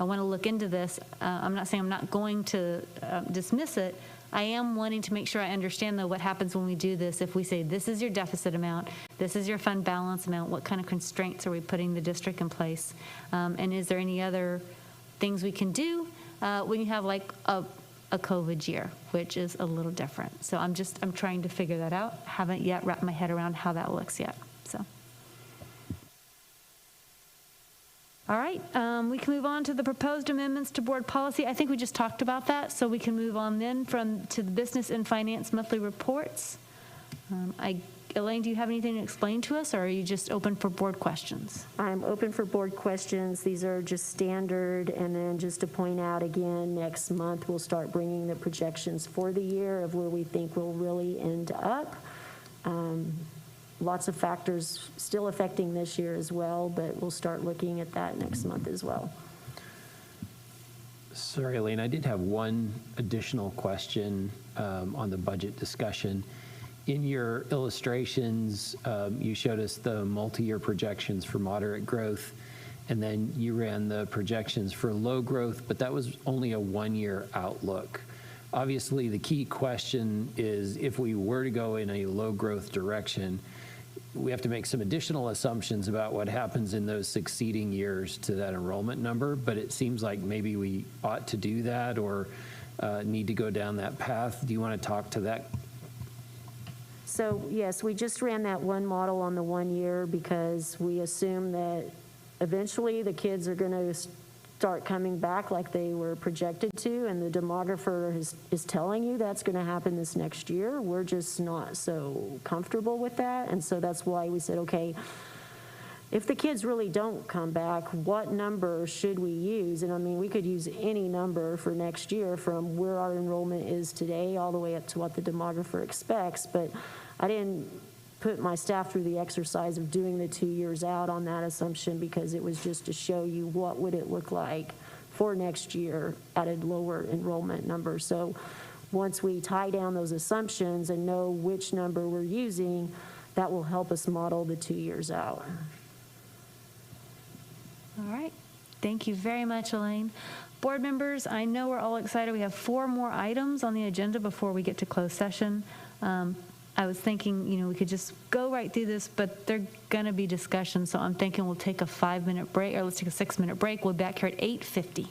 I want to look into this. I'm not saying I'm not going to dismiss it. I am wanting to make sure I understand, though, what happens when we do this. If we say, this is your deficit amount, this is your fund balance amount, what kind of constraints are we putting the district in place? And is there any other things we can do when you have like a COVID year, which is a little different. So I'm trying to figure that out. Haven't yet wrapped my head around how that looks yet. So. All right, we can move on to the proposed amendments to board policy. I think we just talked about that, so we can move on then to the business and finance monthly reports. Elaine, do you have anything to explain to us, or are you just open for board questions? I'm open for board questions. These are just standard, and then just to point out again, next month we'll start bringing the projections for the year of where we think we'll really end up. Lots of factors still affecting this year as well, but we'll start looking at that next month as well. Sorry, Elaine, I did have one additional question on the budget discussion. In your illustrations, you showed us the multi-year projections for moderate growth, and then you ran the projections for low growth, but that was only a 1-year outlook. Obviously, the key question is, if we were to go in a low growth direction, we have to make some additional assumptions about what happens in those succeeding years to that enrollment number, but it seems like maybe we ought to do that or need to go down that path. Do you want to talk to that? So yes, we just ran that one model on the 1 year because we assume that eventually the kids are going to start coming back like they were projected to, and the demographer is telling you that's going to happen this next year. We're just not so comfortable with that, and so that's why we said, okay, if the kids really don't come back, what number should we use? And I mean, we could use any number for next year from where our enrollment is today all the way up to what the demographer expects, but I didn't put my staff through the exercise of doing the 2 years out on that assumption because it was just to show you what would it look like for next year at a lower enrollment number. So once we tie down those assumptions and know which number we're using, that will help us model the 2 years out. All right. Thank you very much, Elaine. Board members, I know we're all excited. We have 4 more items on the agenda before we get to closed session. I was thinking, we could just go right through this, but they're going to be discussions, so I'm thinking we'll take a 5-minute break, or let's take a 6-minute break. We'll be back here at 8:50.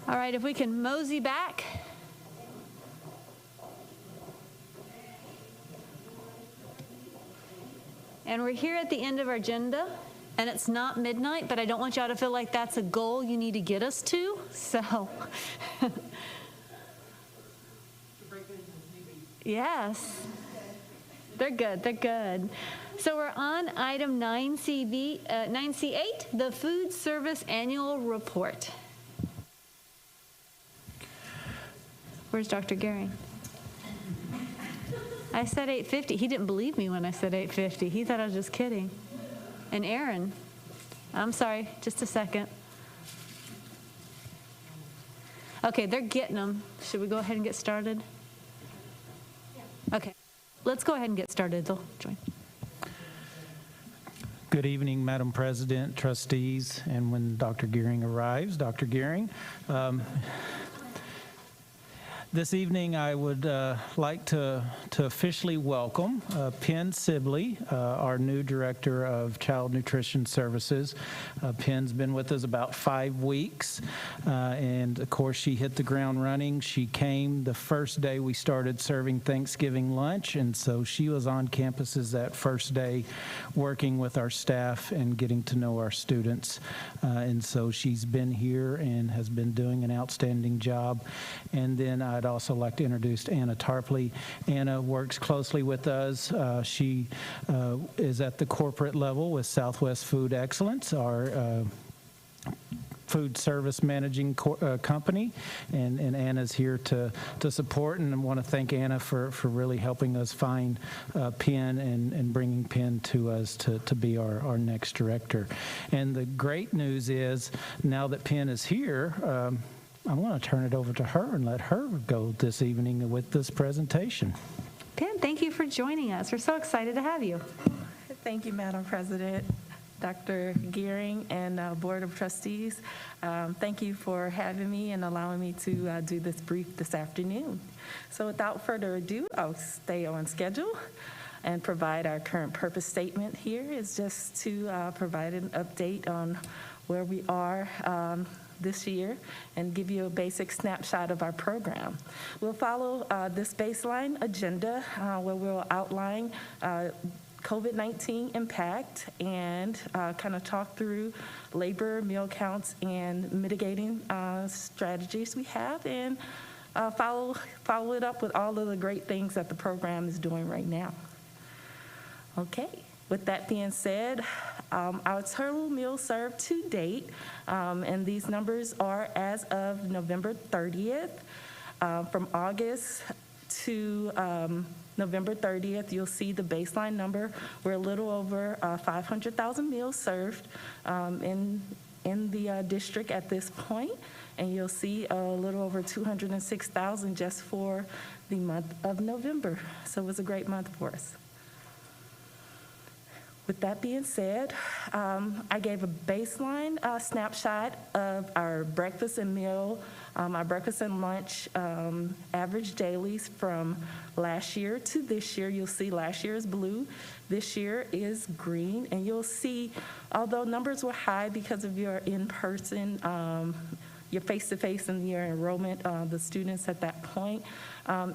All right, if we can mosey back. And we're here at the end of our agenda, and it's not midnight, but I don't want y'all to feel like that's a goal you need to get us to, so. Yes. They're good, they're good. So we're on item 9C8, the Food Service Annual Report. Where's Dr. Gehring? I said 8:50. He didn't believe me when I said 8:50. He thought I was just kidding. And Aaron, I'm sorry, just a second. Okay, they're getting them. Should we go ahead and get started? Okay, let's go ahead and get started. They'll join. Good evening, Madam President, trustees, and when Dr. Gehring arrives, Dr. Gehring. This evening, I would like to officially welcome Penn Sibley, our new Director of Child Nutrition Services. Penn's been with us about 5 weeks, and of course, she hit the ground running. She came the first day we started serving Thanksgiving lunch, and so she was on campuses that first day working with our staff and getting to know our students. And so she's been here and has been doing an outstanding job. And then I'd also like to introduce Anna Tarpley. Anna works closely with us. She is at the corporate level with Southwest Food Excellence, our food service managing company, and Anna's here to support, and I want to thank Anna for really helping us find Penn and bringing Penn to us to be our next director. And the great news is, now that Penn is here, I want to turn it over to her and let her go this evening with this presentation. Penn, thank you for joining us. We're so excited to have you. Thank you, Madam President, Dr. Gehring, and Board of Trustees. Thank you for having me and allowing me to do this brief this afternoon. So without further ado, I'll stay on schedule and provide our current purpose statement. Here is just to provide an update on where we are this year and give you a basic snapshot of our program. We'll follow this baseline agenda where we'll outline COVID-19 impact and kind of talk through labor, meal counts, and mitigating strategies we have, and follow it up with all of the great things that the program is doing right now. Okay. With that being said, our total meals served to date, and these numbers are as of November 30th. From August to November 30th, you'll see the baseline number. We're a little over 500,000 meals served in the district at this point, and you'll see a little over 206,000 just for the month of November. So it was a great month for us. With that being said, I gave a baseline snapshot of our breakfast and meal, our breakfast and lunch average dailies from last year to this year. You'll see last year is blue, this year is green, and you'll see, although numbers were high because of your in-person, your face-to-face and your enrollment, the students at that point.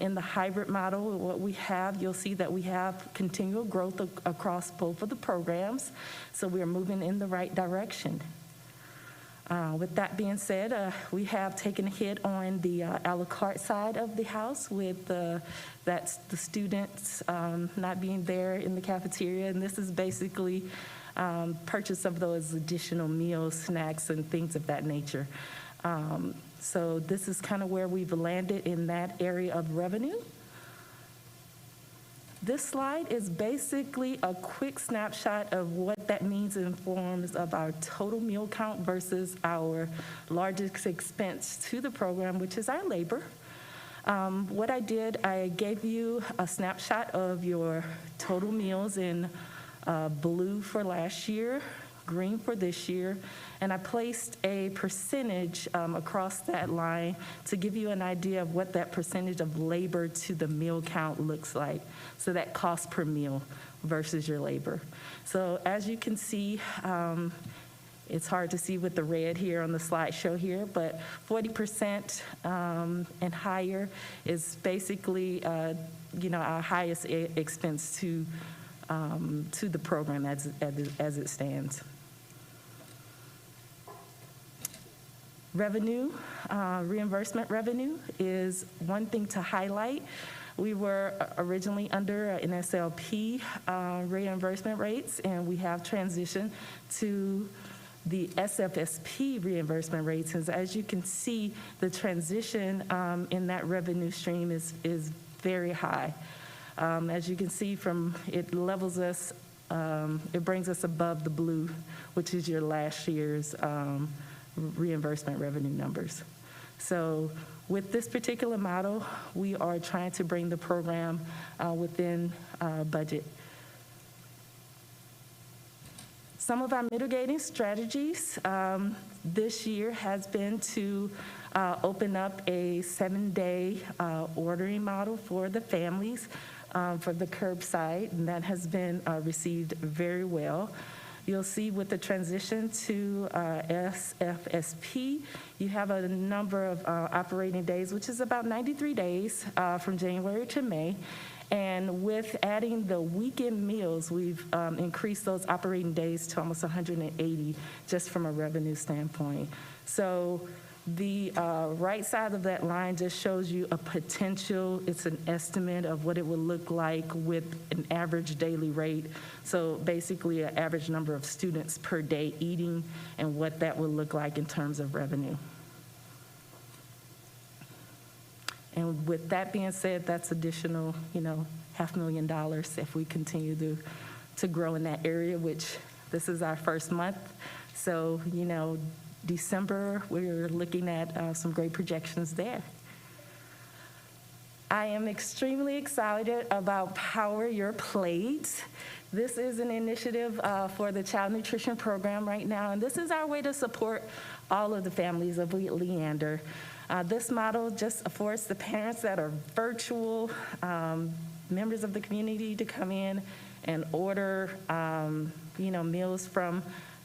In the hybrid model, what we have, you'll see that we have continual growth across both of the programs, so we're moving in the right direction. With that being said, we have taken a hit on the a la carte side of the house with that's the students not being there in the cafeteria, and this is basically purchase of those additional meals, snacks, and things of that nature. So this is kind of where we've landed in that area of revenue. This slide is basically a quick snapshot of what that means in forms of our total meal count versus our largest expense to the program, which is our labor. What I did, I gave you a snapshot of your total meals in blue for last year, green for this year, and I placed a percentage across that line to give you an idea of what that percentage of labor to the meal count looks like. So that cost per meal versus your labor. So as you can see, It's hard to see with the red here on the slideshow here, but 40% and higher is basically, our highest expense to the program as it stands. Revenue, reimbursement revenue is one thing to highlight. We were originally under NSLP reimbursement rates, and we have transitioned to the SFSP reimbursement rates. As you can see, the transition in that revenue stream is very high. As you can see it levels us, it brings us above the blue, which is your last year's reimbursement revenue numbers. So with this particular model, we are trying to bring the program within budget. Some of our mitigating strategies this year has been to open up a 7-day ordering model for the families for the curbside, and that has been received very well. You'll see with the transition to SFSP, you have a number of operating days, which is about 93 days from January to May. And with adding the weekend meals, we've increased those operating days to almost 180 just from a revenue standpoint. So the right side of that line just shows you a potential, it's an estimate of what it would look like with an average daily rate. So basically an average number of students per day eating and what that would look like in terms of revenue. And with that being said, that's additional, $500,000 if we continue to grow in that area, which this is our first month. So, December, we're looking at some great projections there. I am extremely excited about Power Your Plate. This is an initiative for the Child Nutrition Program right now, and this is our way to support all of the families of Leander. This model just affords the parents that are virtual members of the community to come in and order, meals from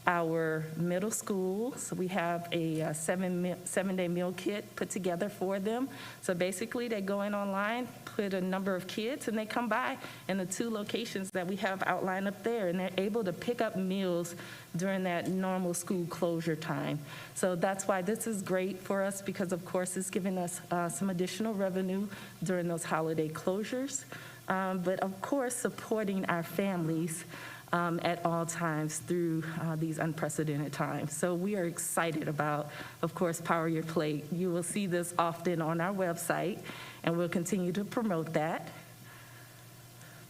our middle school. So we have a seven-day meal kit put together for them. So basically they go in online, put a number of kids, and they come by in the 2 locations that we have outlined up there, and they're able to pick up meals during that normal school closure time. So that's why this is great for us, because of course it's giving us some additional revenue during those holiday closures, but of course supporting our families at all times through these unprecedented times. So we are excited about, of course, Power Your Plate. You will see this often on our website, and we'll continue to promote that.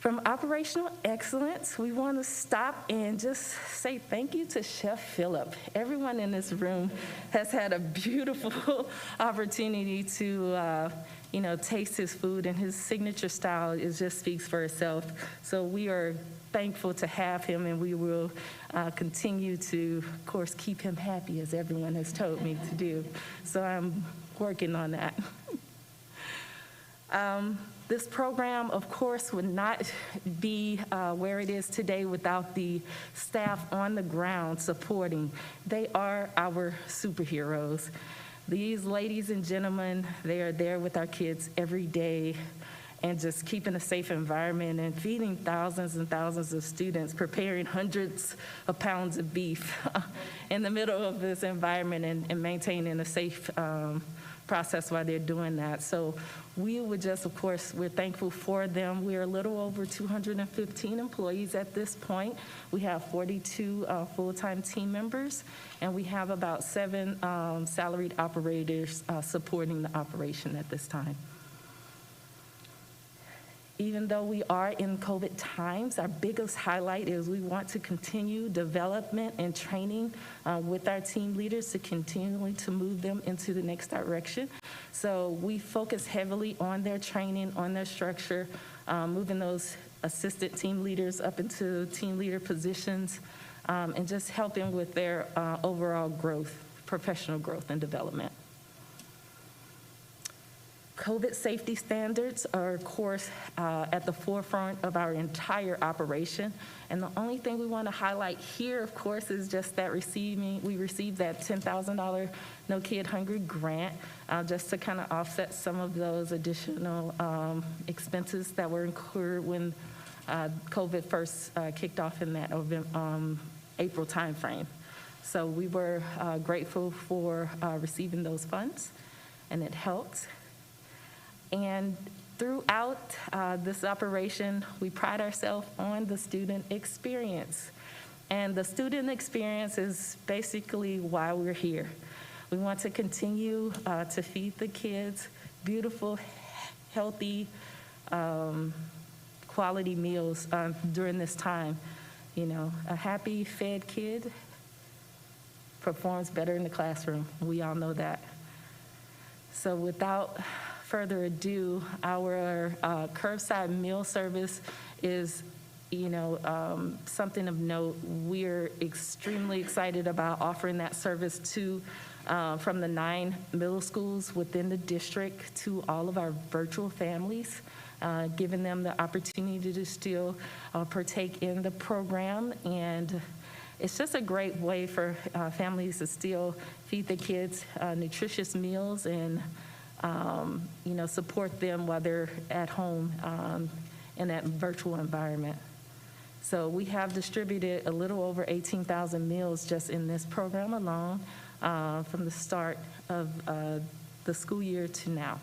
From operational excellence, we want to stop and just say thank you to Chef Phillip. Everyone in this room has had a beautiful opportunity to taste his food, and his signature style just speaks for itself. So we are thankful to have him, and we will continue to, of course, keep him happy, as everyone has told me to do. So I'm working on that. This program, of course, would not be where it is today without the staff on the ground supporting. They are our superheroes. These ladies and gentlemen, they are there with our kids every day and just keeping a safe environment and feeding thousands and thousands of students, preparing hundreds of pounds of beef in the middle of this environment and maintaining a safe process while they're doing that. So we would just, of course, we're thankful for them. We're a little over 215 employees at this point. We have 42 full-time team members, and we have about 7 salaried operators supporting the operation at this time. Even though we are in COVID times, our biggest highlight is we want to continue development and training with our team leaders to continually to move them into the next direction. So we focus heavily on their training, on their structure, moving those assistant team leaders up into team leader positions, and just helping with their overall growth, professional growth and development. COVID safety standards are, of course, at the forefront of our entire operation. And the only thing we want to highlight here, of course, is just that we received that $10,000 No Kid Hungry grant, just to kind of offset some of those additional expenses that were incurred when COVID first kicked off in that April timeframe. So we were grateful for receiving those funds, and it helped. And throughout this operation, we pride ourselves on the student experience. And the student experience is basically why we're here. We want to continue to feed the kids beautiful, healthy, quality meals during this time. You know, a happy fed kid performs better in the classroom. We all know that. So without further ado, our curbside meal service is, something of note. We're extremely excited about offering that service to from the 9 middle schools within the district to all of our virtual families, giving them the opportunity to still partake in the program. And it's just a great way for families to still feed the kids nutritious meals and support them while they're at home in that virtual environment. So we have distributed a little over 18,000 meals just in this program alone from the start of the school year to now.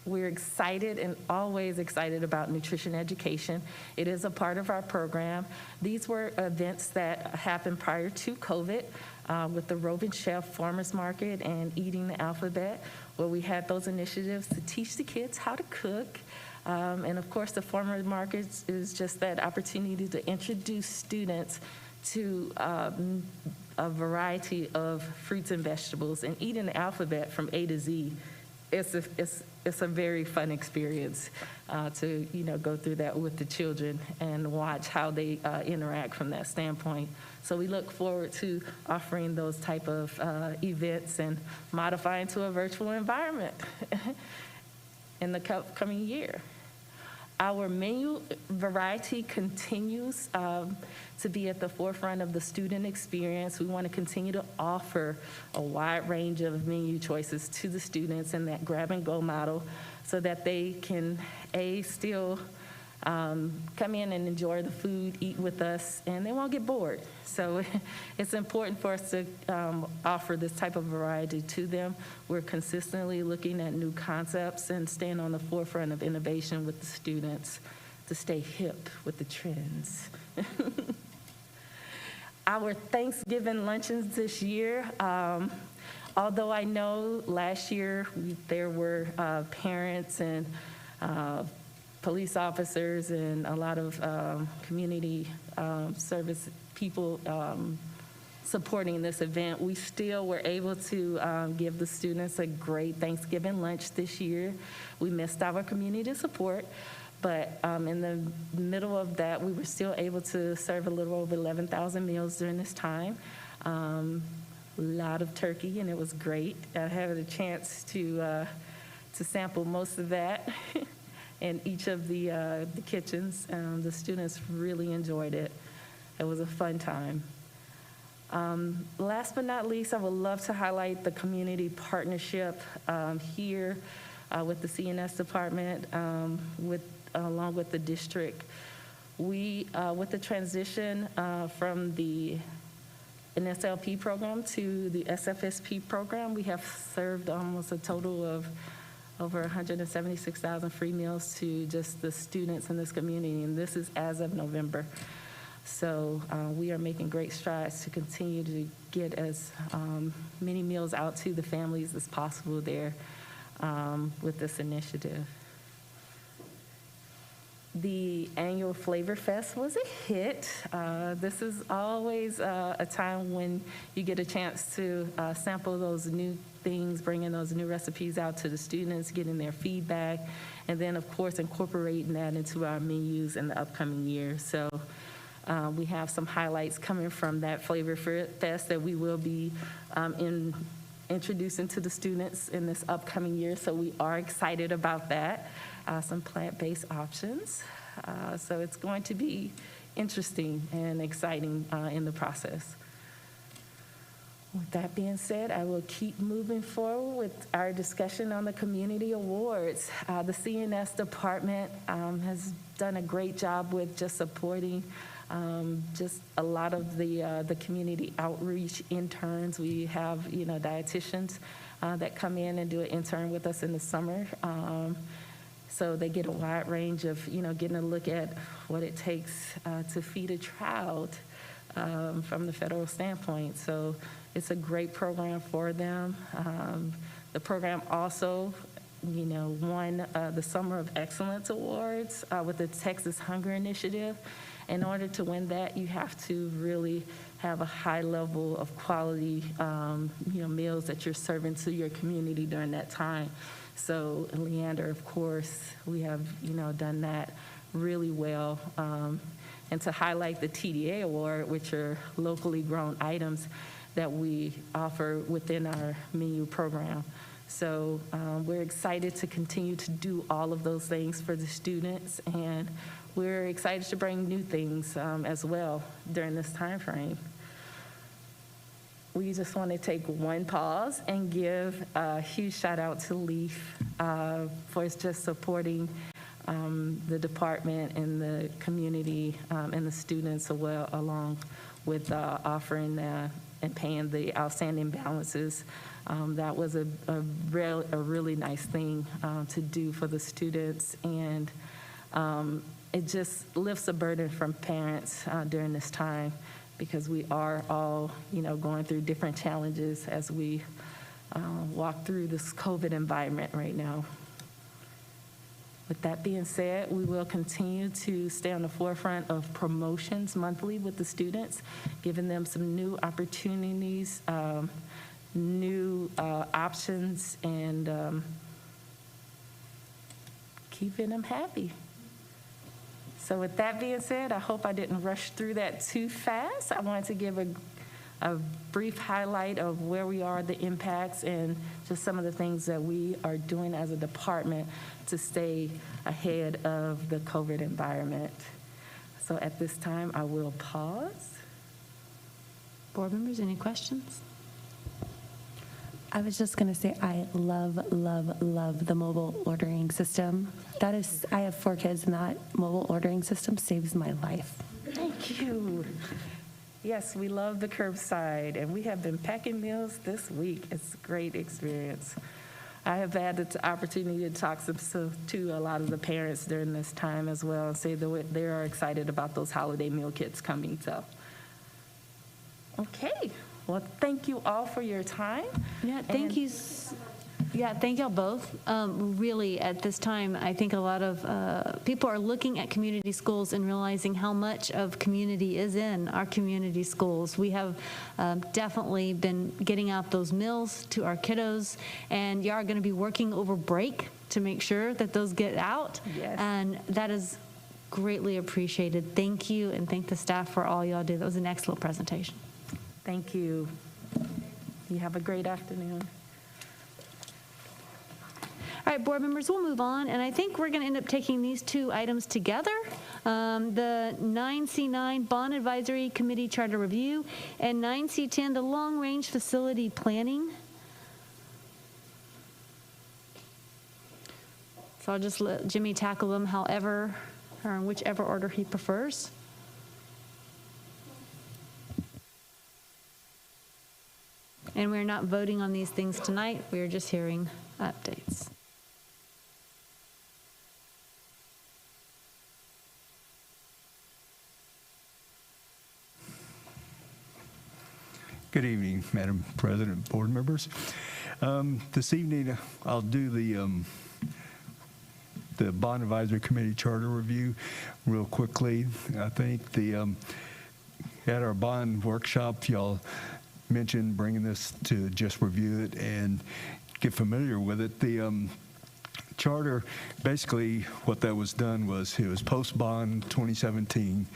We're excited and always excited about nutrition education. It is a part of our program. These were events that happened prior to COVID with the Roving Chef Farmers Market and Eating the Alphabet, where we had those initiatives to teach the kids how to cook. And of course, the Farmers Market is just that opportunity to introduce students to a variety of fruits and vegetables. And Eating the Alphabet from A to Z, it's a very fun experience to go through that with the children and watch how they interact from that standpoint. So we look forward to offering those type of events and modifying to a virtual environment in the coming year. Our menu variety continues to be at the forefront of the student experience. We want to continue to offer a wide range of menu choices to the students in that grab-and-go model so that they can, still come in and enjoy the food, eat with us, and they won't get bored. So it's important for us to offer this type of variety to them. We're consistently looking at new concepts and staying on the forefront of innovation with the students to stay hip with the trends. Our Thanksgiving luncheons this year, although I know last year there were parents and police officers and a lot of community service people supporting this event, we still were able to give the students a great Thanksgiving lunch this year. We missed our community support, but in the middle of that, we were still able to serve a little over 11,000 meals during this time. A lot of turkey, and it was great. I had a chance to sample most of that in each of the kitchens. The students really enjoyed it. It was a fun time. Last but not least, I would love to highlight the community partnership here with the CNS department, along with the district. We, with the transition from the NSLP program to the SFSP program, we have served almost a total of over 176,000 free meals to just the students in this community, and this is as of November. So we are making great strides to continue to get as many meals out to the families as possible there with this initiative. The annual Flavor Fest was a hit. This is always a time when you get a chance to sample those new things, bringing those new recipes out to the students, getting their feedback, and then of course incorporating that into our menus in the upcoming year. So we have some highlights coming from that Flavor Fest that we will be introducing to the students in this upcoming year, so we are excited about that. Some plant-based options. So it's going to be interesting and exciting in the process. With that being said, I will keep moving forward with our discussion on the community awards. The CNS department has done a great job with just supporting just a lot of the community outreach interns. We have, dietitians that come in and do an intern with us in the summer. So they get a wide range of, getting a look at what it takes to feed a child from the federal standpoint. So it's a great program for them. The program also, won the Summer of Excellence Awards with the Texas Hunger Initiative. In order to win that, you have to really have a high level of quality, meals that you're serving to your community during that time. So Leander, of course, we have, done that really well. And to highlight the TDA Award, which are locally grown items that we offer within our menu program. So we're excited to continue to do all of those things for the students, and we're excited to bring new things as well during this time frame. We just want to take one pause and give a huge shout out to Leaf for just supporting the department and the community and the students along with offering and paying the outstanding balances. That was a really nice thing to do for the students, and it just lifts a burden from parents during this time, because we are all, going through different challenges as we walk through this COVID environment right now. With that being said, we will continue to stay on the forefront of promotions monthly with the students, giving them some new opportunities, new options, and keeping them happy. So with that being said, I hope I didn't rush through that too fast. I wanted to give a brief highlight of where we are, the impacts, and just some of the things that we are doing as a department to stay ahead of the COVID environment. So at this time, I will pause. Board members, any questions? I was just going to say I love, love, love the mobile ordering system. I have 4 kids, and that mobile ordering system saves my life. Thank you. Yes, we love the curbside, and we have been packing meals this week. It's a great experience. I have had the opportunity to talk to a lot of the parents during this time as well, and say that they are excited about those holiday meal kits coming. So, okay. Well, thank you all for your time. Yeah, thank you. Yeah, thank y'all both. Really, at this time, I think a lot of people are looking at community schools and realizing how much of community is in our community schools. We have definitely been getting out those meals to our kiddos, and y'all are going to be working over break to make sure that those get out. Yes. And that is greatly appreciated. Thank you, and thank the staff for all y'all do. That was an excellent presentation. Thank you. You have a great afternoon. All right, board members, we'll move on, and I think we're going to end up taking these 2 items together. The 9C9 Bond Advisory Committee Charter Review, and 9C10, the Long Range Facility Planning. So I'll just let Jimmy tackle them however, or in whichever order he prefers. And we're not voting on these things tonight. We're just hearing updates. Good evening, Madam President, board members. This evening, I'll do the Bond Advisory Committee Charter Review real quickly. I think at our bond workshop, y'all mentioned bringing this to just review it and get familiar with it. The charter, basically what that was done was it was post-bond 2017,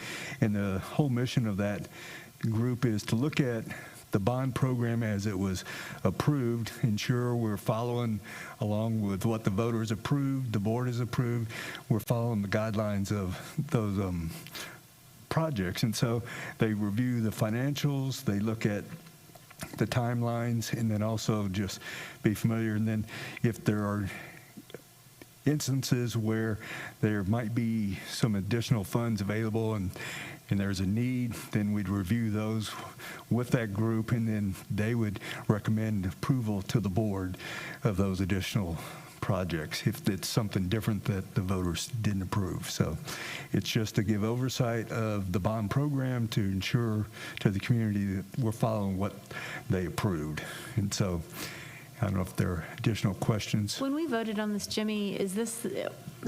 and the whole mission of that group is to look at the bond program as it was approved, ensure we're following along with what the voters approved, the board has approved, we're following the guidelines of those projects. And so they review the financials, they look at the timelines, and then also just be familiar. And then if there are instances where there might be some additional funds available and there's a need, then we'd review those with that group, and then they would recommend approval to the board of those additional projects if it's something different that the voters didn't approve. So it's just to give oversight of the bond program to ensure to the community that we're following what they approved. And so I don't know if there are additional questions. When we voted on this, Jimmy,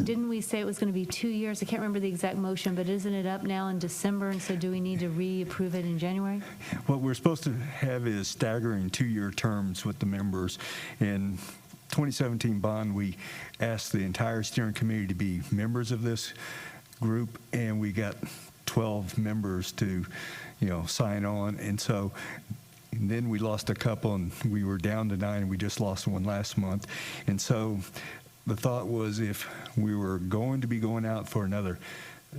didn't we say it was going to be 2 years? I can't remember the exact motion, but isn't it up now in December? And so do we need to reapprove it in January? What we're supposed to have is staggering 2-year terms with the members. In 2017 bond, we asked the entire steering committee to be members of this group, and we got 12 members to, sign on. And then we lost a couple, and we were down to 9, and we just lost one last month. And so the thought was, if we were going to be going out for another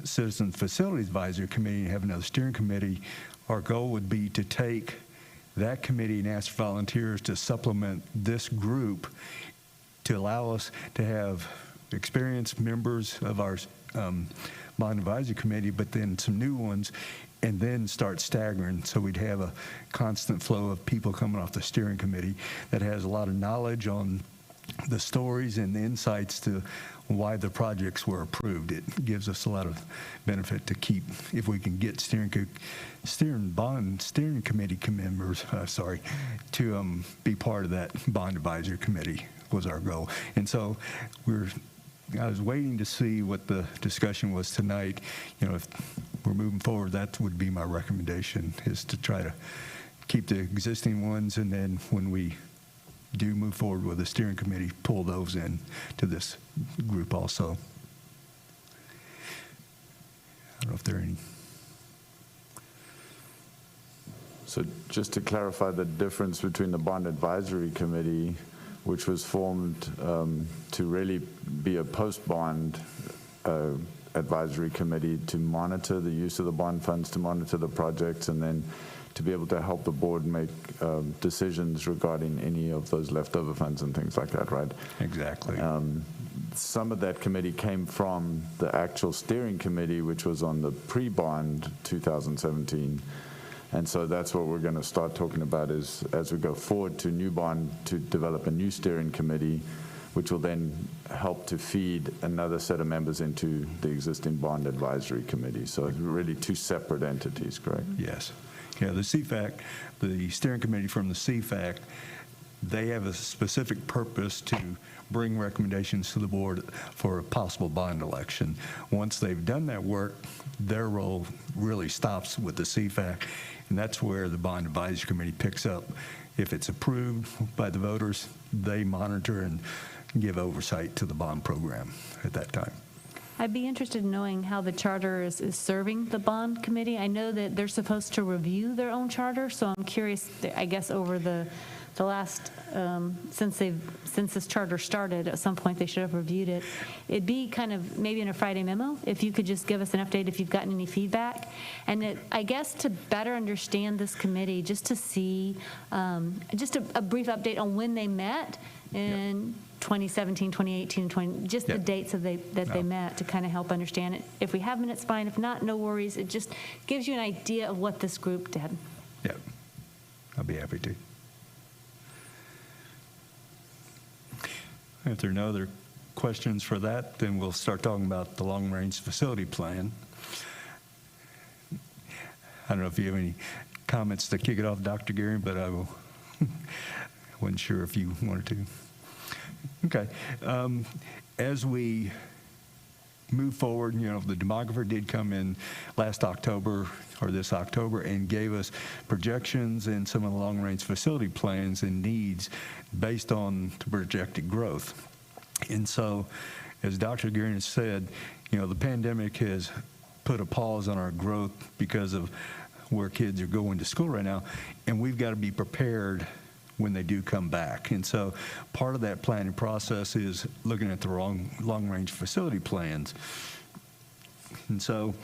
Citizen Facilities Advisory Committee and have another steering committee, our goal would be to take that committee and ask volunteers to supplement this group to allow us to have experienced members of our Bond Advisory Committee, but then some new ones, and then start staggering, so we'd have a constant flow of people coming off the steering committee that has a lot of knowledge on the stories and the insights to why the projects were approved. It gives us a lot of benefit to keep, if we can get steering committee members, to be part of that bond advisory committee was our goal. And so I was waiting to see what the discussion was tonight. If we're moving forward, that would be my recommendation, is to try to keep the existing ones, and then when we do move forward with the steering committee, pull those in to this group also. I don't know if there are any. So just to clarify the difference between the Bond Advisory Committee, which was formed to really be a post-bond advisory committee to monitor the use of the bond funds, to monitor the projects, and then to be able to help the board make decisions regarding any of those leftover funds and things like that, right? Exactly. Some of that committee came from the actual steering committee, which was on the pre-bond 2017. And so that's what we're going to start talking about is, as we go forward to new bond, to develop a new steering committee, which will then help to feed another set of members into the existing bond advisory committee. So it's really two separate entities, correct? Yes. Yeah, the CFAC, the steering committee from the CFAC, they have a specific purpose to bring recommendations to the board for a possible bond election. Once they've done that work, their role really stops with the CFAC, and that's where the bond advisory committee picks up. If it's approved by the voters, they monitor and give oversight to the bond program at that time. I'd be interested in knowing how the charter is serving the bond committee. I know that they're supposed to review their own charter, so I'm curious, I guess over the last, since this charter started, at some point they should have reviewed it. It'd be kind of maybe in a Friday memo, if you could just give us an update if you've gotten any feedback. And I guess to better understand this committee, just to see, just a brief update on when they met in 2017, 2018, 20, just the dates that they met, to kind of help understand it. If we have minutes, fine. If not, no worries. It just gives you an idea of what this group did. Yeah, I'll be happy to. If there are no other questions for that, then we'll start talking about the long-range facility plan. I don't know if you have any comments to kick it off, Dr. Gearing, but I will. Wasn't sure if you wanted to. Okay. As we move forward, the demographer did come in last October or this October and gave us projections and some of the long-range facility plans and needs based on the projected growth. And so, as Dr. Gearing said, the pandemic has put a pause on our growth because of where kids are going to school right now, and we've got to be prepared when they do come back. And so part of that planning process is looking at the long-range facility plans. And so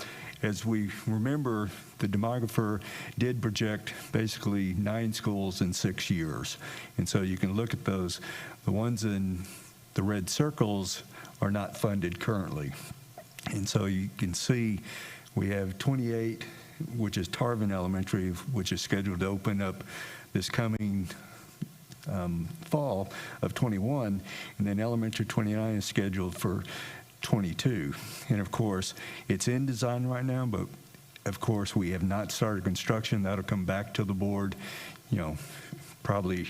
as we remember, the demographer did project basically 9 schools in 6 years. And so you can look at those. The ones in the red circles are not funded currently. And so you can see we have 28, which is Tarvin Elementary, which is scheduled to open up this coming fall of 21, and then Elementary 29 is scheduled for 22. And of course, it's in design right now, but of course, we have not started construction. That'll come back to the board, probably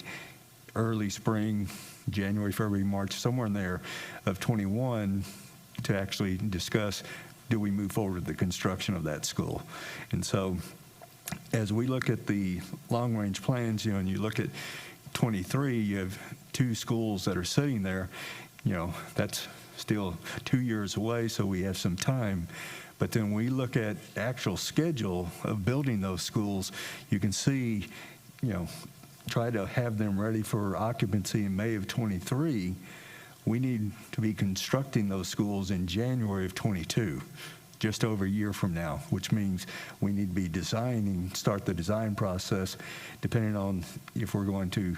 early spring, January, February, March, somewhere in there of 21 to actually discuss, do we move forward with the construction of that school? And so as we look at the long-range plans, and you look at 23, you have 2 schools that are sitting there, that's still 2 years away, so we have some time. But then we look at the actual schedule of building those schools, you can see, try to have them ready for occupancy in May of 23. We need to be constructing those schools in January of 22, just over a year from now, which means we need to be start the design process, depending on if we're going to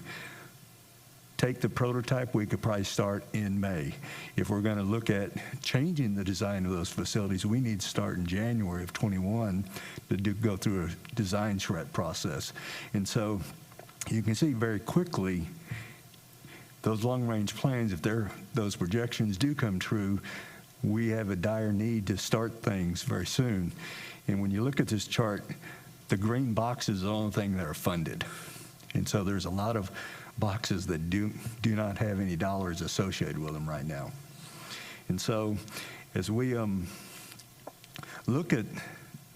take the prototype, we could probably start in May. If we're going to look at changing the design of those facilities, we need to start in January of 21 to go through a design shred process. And so you can see very quickly those long-range plans, if those projections do come true, we have a dire need to start things very soon. And when you look at this chart, the green boxes are the only thing that are funded. And so there's a lot of boxes that do not have any dollars associated with them right now. And so as we look at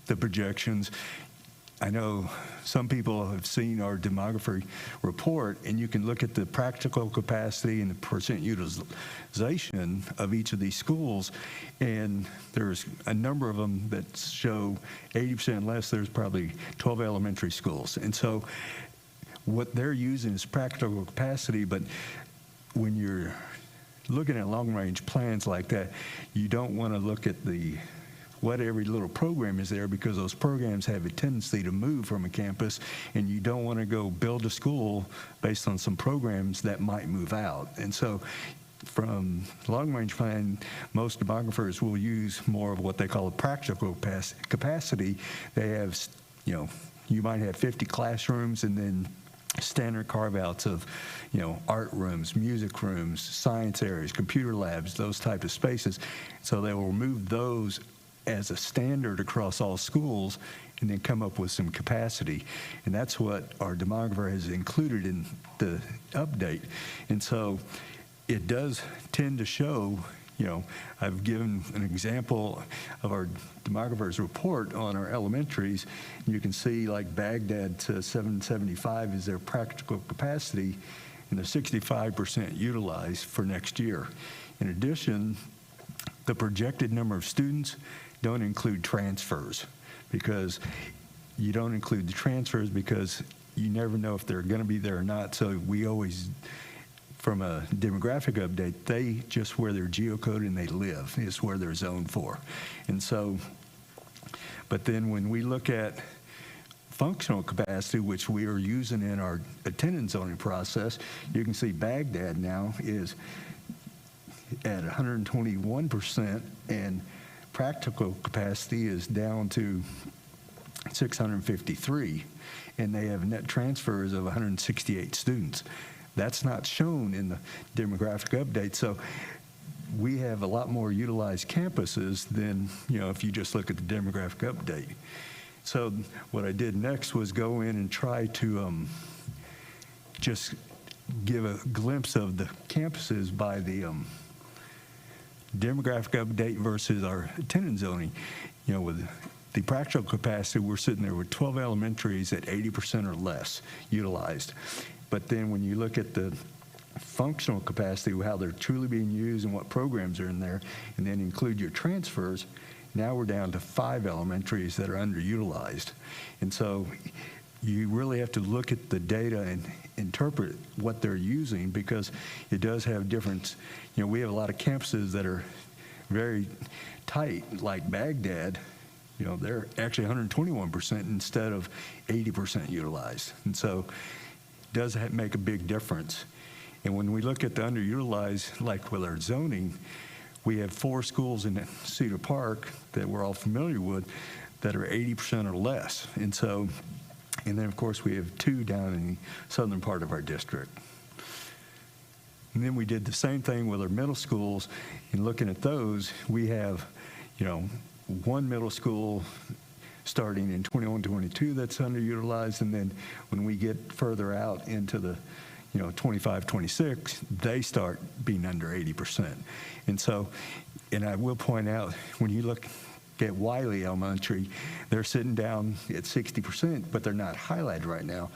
the projections, I know some people have seen our demography report, and you can look at the practical capacity and the percent utilization of each of these schools, and there's a number of them that show 80% less. There's probably 12 elementary schools. And so what they're using is practical capacity, but when you're looking at long-range plans like that, you don't want to look at what every little program is there, because those programs have a tendency to move from a campus, and you don't want to go build a school based on some programs that might move out. And so from long-range plan, most demographers will use more of what they call a practical capacity. They have, you might have 50 classrooms and then standard carve-outs of, art rooms, music rooms, science areas, computer labs, those type of spaces. So they will remove those as a standard across all schools and then come up with some capacity. And that's what our demographer has included in the update. And so it does tend to show, I've given an example of our demographer's report on our elementaries. You can see like Baghdad to 775 is their practical capacity, and they're 65% utilized for next year. In addition, the projected number of students don't include transfers, because you don't include the transfers because you never know if they're going to be there or not. So we always, from a demographic update, they just where they're geocoded and they live is where they're zoned for. And so, but then when we look at functional capacity, which we are using in our attendance zoning process, you can see Baghdad now is at 121%, and practical capacity is down to 653, and they have net transfers of 168 students. That's not shown in the demographic update. So we have a lot more utilized campuses than, if you just look at the demographic update. So what I did next was go in and try to just give a glimpse of the campuses by the demographic update versus our attendance zoning. With the practical capacity, we're sitting there with 12 elementaries at 80% or less utilized. But then when you look at the functional capacity, how they're truly being used and what programs are in there, and then include your transfers, Now we're down to 5 elementaries that are underutilized. And so you really have to look at the data and interpret what they're using, because it does have difference. You know, we have a lot of campuses that are very tight, like Baghdad. You know, they're actually 121% instead of 80% utilized. And so it does make a big difference. And when we look at the underutilized, like with our zoning, we have 4 schools in Cedar Park that we're all familiar with that are 80% or less. And so, and then of course we have 2 down in the southern part of our district. And then we did the same thing with our middle schools. And looking at those, we have, you know, 1 middle school starting in 21-22 that's underutilized. And then when we get further out into the, you know, 25-26, they start being under 80%. And so, and I will point out, when you look at Wiley Elementary, they're sitting down at 60%, but they're not highlighted right now.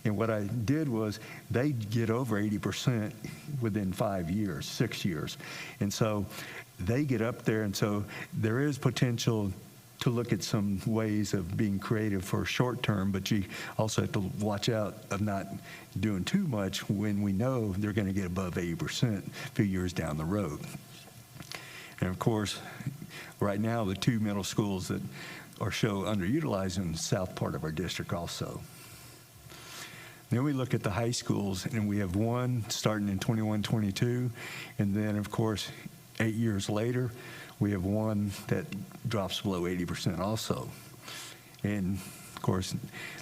And what I did was they get over 80% within 5 years, 6 years. And so they get up there, and so there is potential to look at some ways of being creative for short term, but you also have to watch out of not doing too much when we know they're going to get above 80% a few years down the road. And of course, right now, the 2 middle schools that are show underutilized in the south part of our district also. Then we look at the high schools, and we have 1 starting in 21-22, and then of course 8 years later we have 1 that drops below 80% also. And of course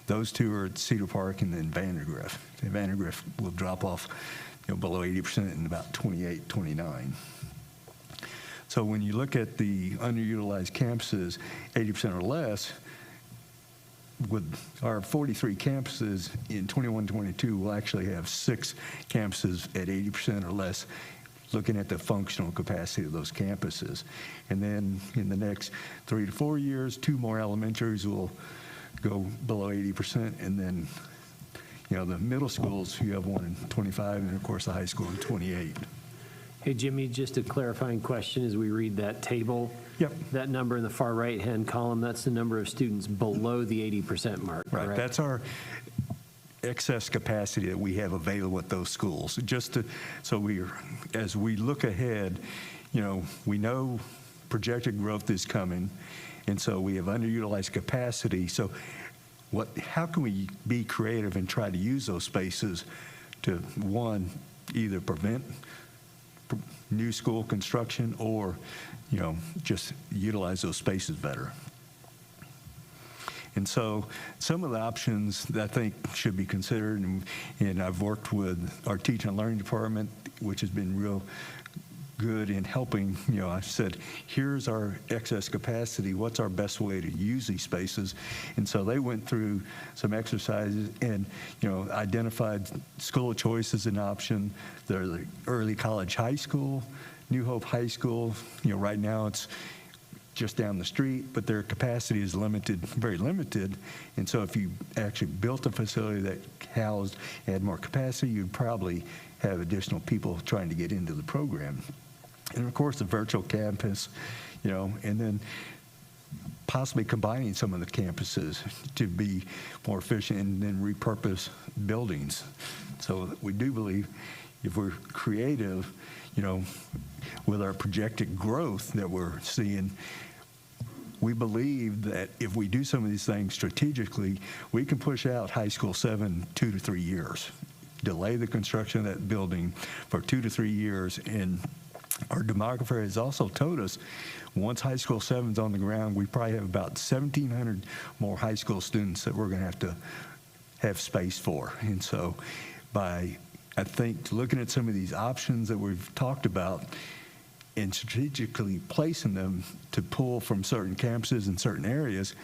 those 2 are at Cedar Park and then Vandergrift. And Vandergrift will drop off, you know, below 80% in about 28, 29. So when you look at the underutilized campuses, 80% or less, with our 43 campuses in 21-22, we'll actually have 6 campuses at 80% or less, looking at the functional capacity of those campuses. And then in the next 3 to 4 years, 2 more elementaries will go below 80%, and then, you know, the middle schools, you have 1 in 25, and of course the high school in 28. Hey, Jimmy, just a clarifying question as we read that table. Yep. That number in the far right-hand column, that's the number of students below the 80% mark, right? Correct? That's our excess capacity that we have available at those schools. Just to, so as we look ahead, you know, we know projected growth is coming, and so we have underutilized capacity. So how can we be creative and try to use those spaces to, 1, either prevent new school construction, or, you know, just utilize those spaces better. And so some of the options that I think should be considered, and I've worked with our teaching and learning department, which has been real good in helping. You know, I said, here's our excess capacity, what's our best way to use these spaces? And so they went through some exercises and, you know, identified school of choice as an option. There's the early college high school, New Hope High School. You know, right now it's just down the street, but their capacity is limited, very limited. And so if you actually built a facility that housed, had more capacity, you'd probably have additional people trying to get into the program. And of course, the virtual campus, you know, and then possibly combining some of the campuses to be more efficient and then repurpose buildings. So we do believe if we're creative, you know, with our projected growth that we're seeing, we believe that if we do some of these things strategically, we can push out high school 7 2 to 3 years, delay the construction of that building for 2 to 3 years. And our demographer has also told us once high school 7's on the ground, we probably have about 1,700 more high school students that we're going to have space for. And so by, I think, looking at some of these options that we've talked about and strategically placing them to pull from certain campuses in certain areas,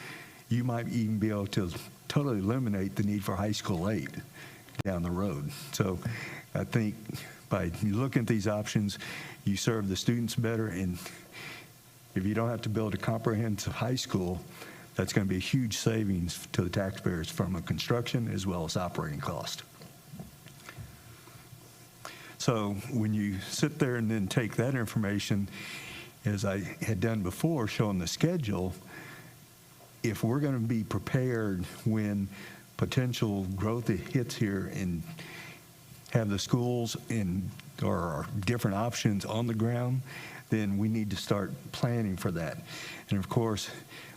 you might even be able to totally eliminate the need for high school 8 down the road. So I think by looking at these options, you serve the students better, and if you don't have to build a comprehensive high school, that's going to be a huge savings to the taxpayers from a construction as well as operating cost. So when you sit there and then take that information as I had done before, showing the schedule, if we're going to be prepared when potential growth hits here and have the schools or different options on the ground, then we need to start planning for that. And of course,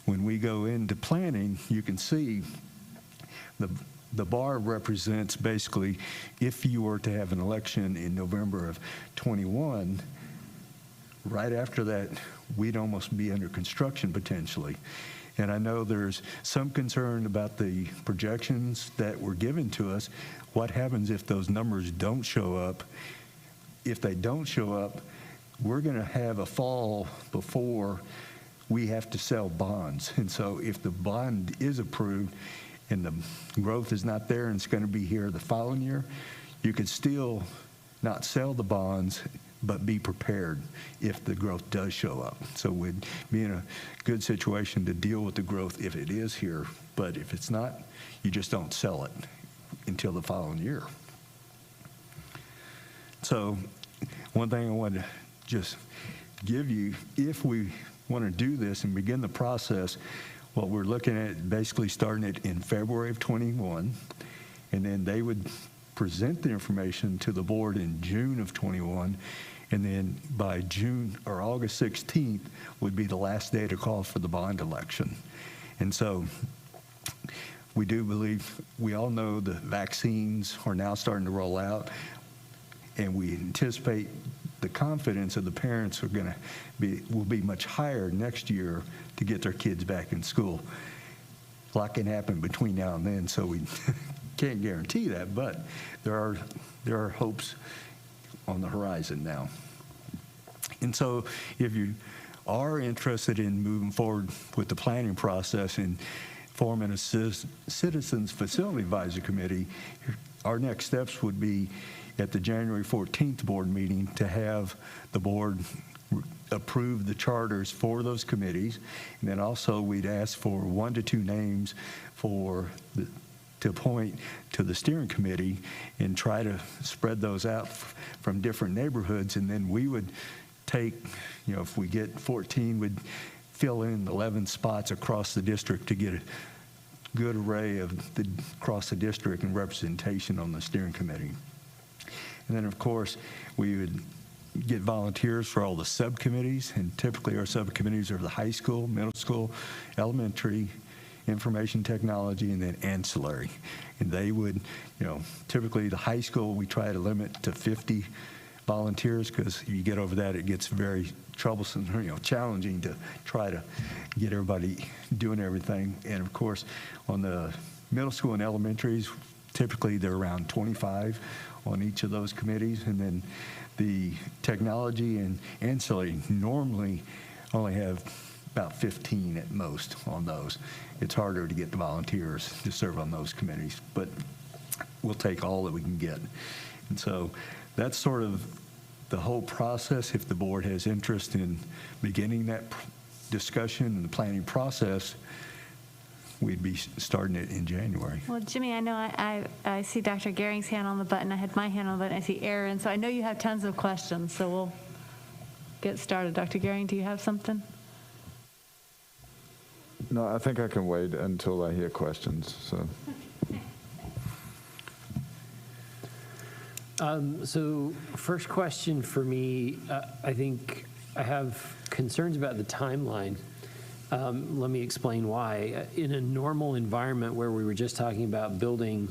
when we go into planning, you can see the bar represents basically if you were to have an election in November of 21, right after that, we'd almost be under construction potentially. And I know there's some concern about the projections that were given to us. What happens if those numbers don't show up? If they don't show up, we're going to have a fall before we have to sell bonds. And so if the bond is approved and the growth is not there and it's going to be here the following year, you could still not sell the bonds but be prepared if the growth does show up. So we'd be in a good situation to deal with the growth if it is here, but if it's not, you just don't sell it until the following year. So one thing I wanted to just give you, if we want to do this and begin the process, what we're looking at basically starting it in February of 21, and then they would present the information to the board in June of 21, and then by June or August 16th would be the last day to call for the bond election. And so we do believe, we all know the vaccines are now starting to roll out, and we anticipate the confidence of the parents will be much higher next year to get their kids back in school. A lot can happen between now and then, so we can't guarantee that, but there are hopes on the horizon now. And so if you are interested in moving forward with the planning process and forming a Citizens Facility Advisory Committee, our next steps would be at the January 14th board meeting to have the board approve the charters for those committees. And then also we'd ask for 1 to 2 names to appoint to the steering committee and try to spread those out from different neighborhoods. And then we would take, if we get 14, we'd fill in 11 spots across the district to get a good array across the district and representation on the steering committee. And then, of course, we would get volunteers for all the subcommittees, and typically our subcommittees are the high school, middle school, elementary, information technology, and then ancillary. And they would, typically the high school, we try to limit to 50 volunteers, because if you get over that, it gets very troublesome, challenging to try to get everybody doing everything. And of course, on the middle school and elementaries, typically they're around 25 on each of those committees. And then the technology and ancillary normally only have about 15 at most on those. It's harder to get the volunteers to serve on those committees, but we'll take all that we can get. And so that's sort of the whole process. If the board has interest in beginning that discussion and the planning process, we'd be starting it in January. Well, Jimmy, I know I see Dr. Gehring's hand on the button. I had my hand on the button. I see Aaron. So I know you have tons of questions. So we'll get started. Dr. Gehring, do you have something? No, I think I can wait until I hear questions. So first question for me, I think I have concerns about the timeline. Let me explain why. In a normal environment where we were just talking about building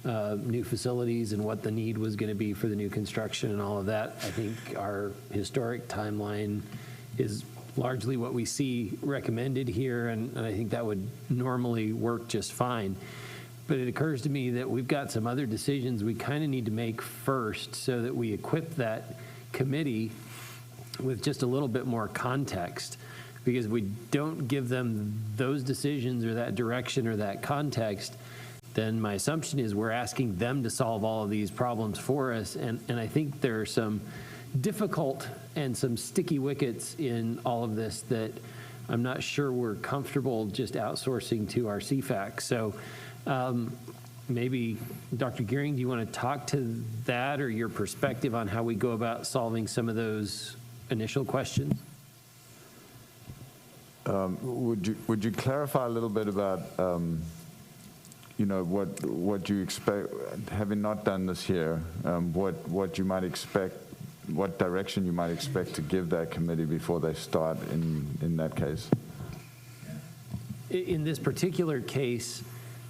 new facilities and what the need was going to be for the new construction and all of that, I think our historic timeline is largely what we see recommended here, and I think that would normally work just fine. But it occurs to me that we've got some other decisions we kind of need to make first so that we equip that committee with just a little bit more context. Because if we don't give them those decisions or that direction or that context, then my assumption is we're asking them to solve all of these problems for us. And I think there are some difficult and some sticky wickets in all of this that I'm not sure we're comfortable just outsourcing to our CFAC. So maybe, Dr. Gehring, do you want to talk to that or your perspective on how we go about solving some of those initial questions? Would you clarify a little bit about, what you expect, having not done this here, what you might expect, what direction you might expect to give that committee before they start in that case? In this particular case,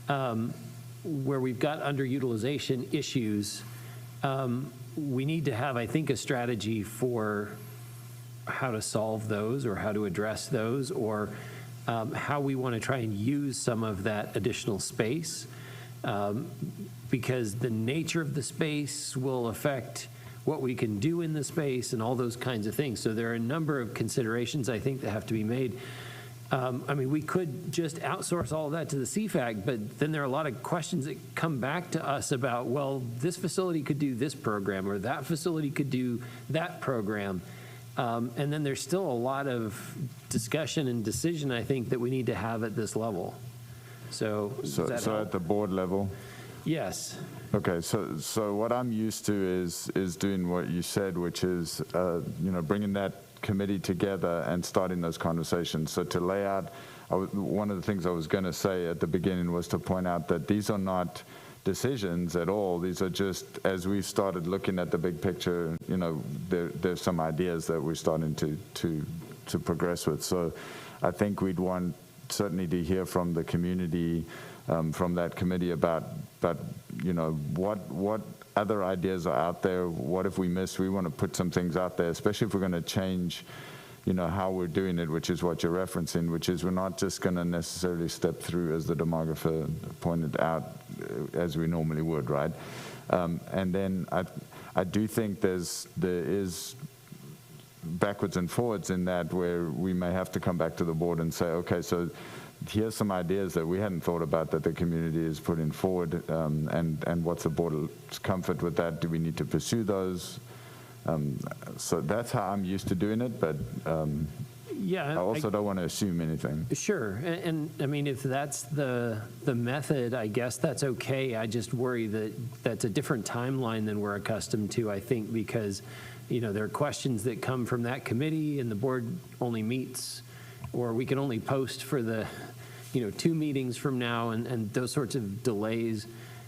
where we've got underutilization issues, we need to have, I think, a strategy for how to solve those or how to address those, or how we want to try and use some of that additional space, because the nature of the space will affect what we can do in the space and all those kinds of things. So there are a number of considerations, I think, that have to be made. We could just outsource all of that to the CFAC, but then there are a lot of questions that come back to us about, well, this facility could do this program, or that facility could do that program. And then there's still a lot of discussion and decision, I think, that we need to have at this level. So at the board level? Yes. Okay, so what I'm used to is doing what you said, which is, bringing that committee together and starting those conversations. So to lay out, one of the things I was going to say at the beginning was to point out that these are not decisions at all. These are just, as we started looking at the big picture, there's some ideas that we're starting to progress with. So I think we'd want certainly to hear from the community, from that committee about what other ideas are out there. What if we missed? We want to put some things out there, especially if we're going to change, how we're doing it, which is what you're referencing, which is we're not just going to necessarily step through, as the demographer pointed out, as we normally would, right? And then I do think there is backwards and forwards in that, where we may have to come back to the board and say, okay, so here's some ideas that we hadn't thought about that the community is putting forward, and what's the board's comfort with that? Do we need to pursue those? So that's how I'm used to doing it, but I also don't want to assume anything. Sure, and if that's the method, I guess that's okay. I just worry that that's a different timeline than we're accustomed to, I think, because there are questions that come from that committee, and the board only meets, or we can only post for the 2 meetings from now, and those sorts of delays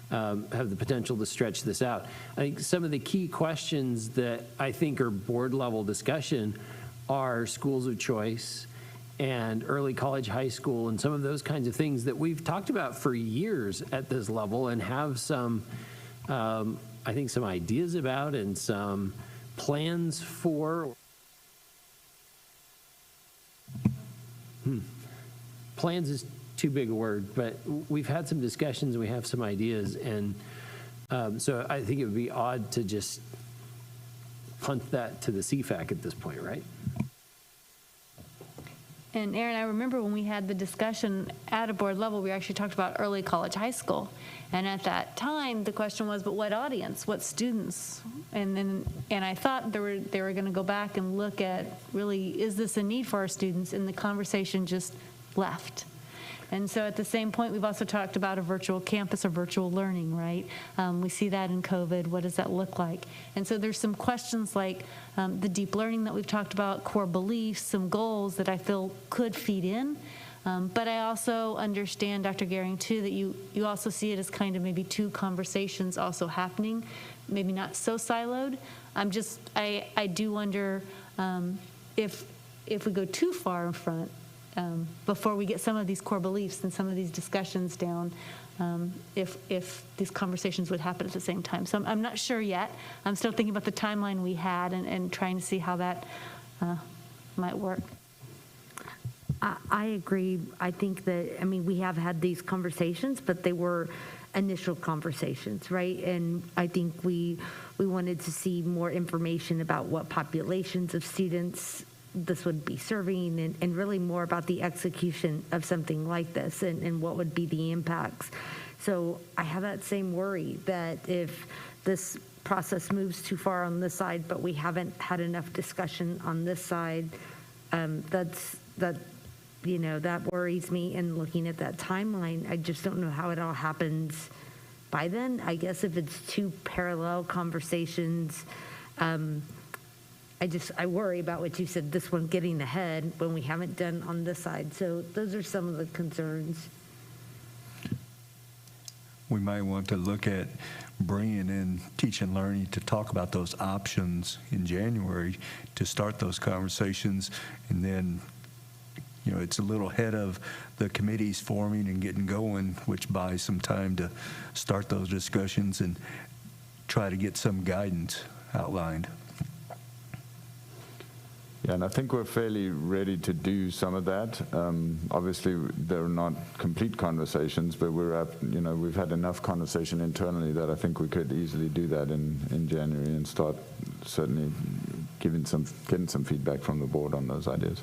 have the potential to stretch this out. I think some of the key questions that I think are board level discussion are schools of choice and early college, high school, and some of those kinds of things that we've talked about for years at this level, and have some, I think, some ideas about and some plans for. Plans is too big a word, but we've had some discussions and we have some ideas, and so I think it would be odd to just punt that to the CFAC at this point, right? And Aaron, I remember when we had the discussion at a board level, we actually talked about early college, high school. And at that time, the question was, but what audience, what students? And I thought they were going to go back and look at, really, is this a need for our students? And the conversation just left. And so at the same point, we've also talked about a virtual campus or virtual learning, right? We see that in COVID. What does that look like? And so there's some questions like the deep learning that we've talked about, core beliefs, some goals that I feel could feed in. But I also understand, Dr. Gehring, too, that you also see it as kind of maybe 2 conversations also happening, maybe not so siloed. I do wonder if we go too far in front, before we get some of these core beliefs and some of these discussions down, if these conversations would happen at the same time. So I'm not sure yet. I'm still thinking about the timeline we had and trying to see how that might work. I agree. I think that, we have had these conversations, but they were initial conversations, right? And I think we wanted to see more information about what populations of students this would be serving, and really more about the execution of something like this, and what would be the impacts. So I have that same worry that if this process moves too far on this side, but we haven't had enough discussion on this side, that worries me. And looking at that timeline, I just don't know how it all happens by then. I guess if it's 2 parallel conversations, I worry about what you said, this one getting ahead when we haven't done on this side. So those are some of the concerns. We might want to look at bringing in Teach and Learning to talk about those options in January to start those conversations. And then, you know, it's a little ahead of the committees forming and getting going, which buys some time to start those discussions and try to get some guidance outlined. Yeah, and I think we're fairly ready to do some of that. Obviously, they're not complete conversations, but we've had enough conversation internally that I think we could easily do that in January and start certainly getting some feedback from the board on those ideas.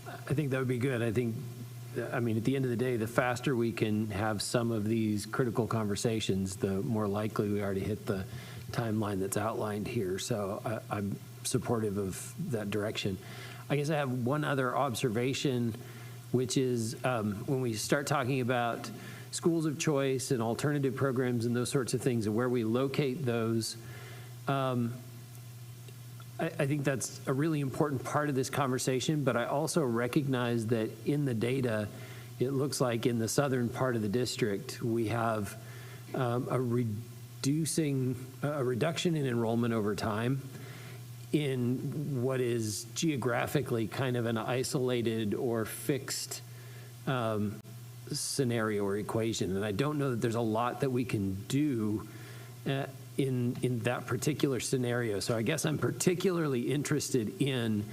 I think that would be good. I mean, at the end of the day, the faster we can have some of these critical conversations, the more likely we are to hit the timeline that's outlined here. So I'm supportive of that direction. I guess I have one other observation, which is when we start talking about schools of choice and alternative programs and those sorts of things and where we locate those, I think that's a really important part of this conversation, but I also recognize that in the data, it looks like in the southern part of the district, we have a reduction in enrollment over time in what is geographically kind of an isolated or fixed scenario or equation. And I don't know that there's a lot that we can do in that particular scenario. So I guess I'm particularly interested in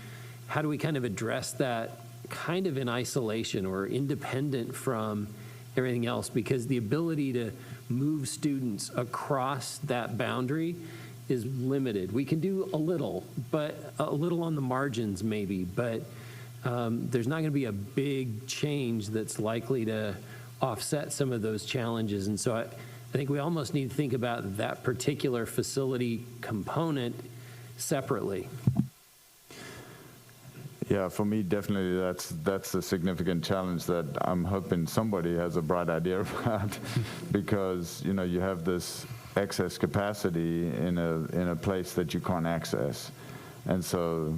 how do we kind of address that kind of in isolation or independent from everything else, because the ability to move students across that boundary is limited. We can do a little, but a little on the margins maybe, but there's not going to be a big change that's likely to offset some of those challenges. And so I think we almost need to think about that particular facility component separately. Yeah, for me, definitely that's a significant challenge that I'm hoping somebody has a bright idea about, because you have this excess capacity in a place that you can't access, and so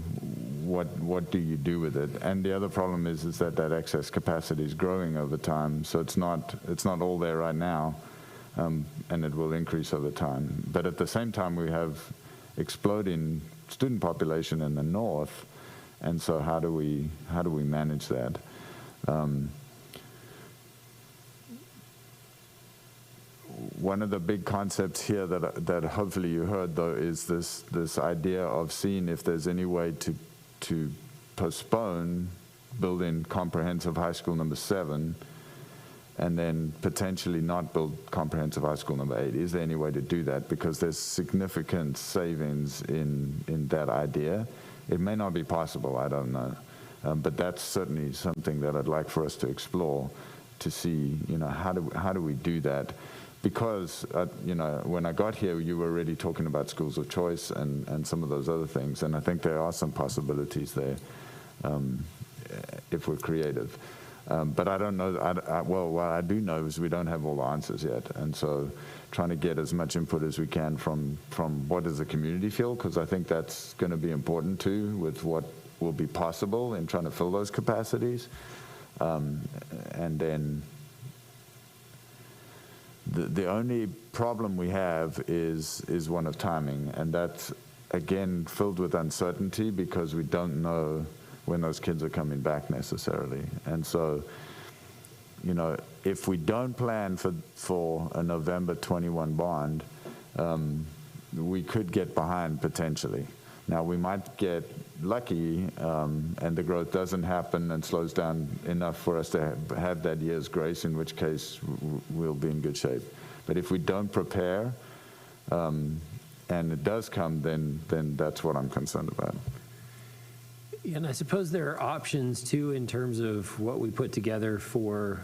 what do you do with it? And the other problem is that excess capacity is growing over time, so it's not all there right now, and it will increase over time. But at the same time, we have exploding student population in the north. And so how do we manage that? One of the big concepts here that hopefully you heard, though, is this idea of seeing if there's any way to postpone building comprehensive high school number 7 and then potentially not build comprehensive high school number 8. Is there any way to do that? Because there's significant savings in that idea. It may not be possible, I don't know. But that's certainly something that I'd like for us to explore, to see, how do we do that? Because, when I got here, you were already talking about schools of choice and some of those other things, and I think there are some possibilities there if we're creative. But I don't know, well, what I do know is we don't have all the answers yet, and so trying to get as much input as we can from what does the community feel, because I think that's going to be important too, with what will be possible in trying to fill those capacities. And then the only problem we have is one of timing, and that's, again, filled with uncertainty because we don't know when those kids are coming back necessarily. And so, if we don't plan for a November 21 bond, we could get behind potentially. Now, we might get lucky and the growth doesn't happen and slows down enough for us to have that year's grace, in which case we'll be in good shape. But if we don't prepare and it does come, then that's what I'm concerned about. And I suppose there are options too in terms of what we put together for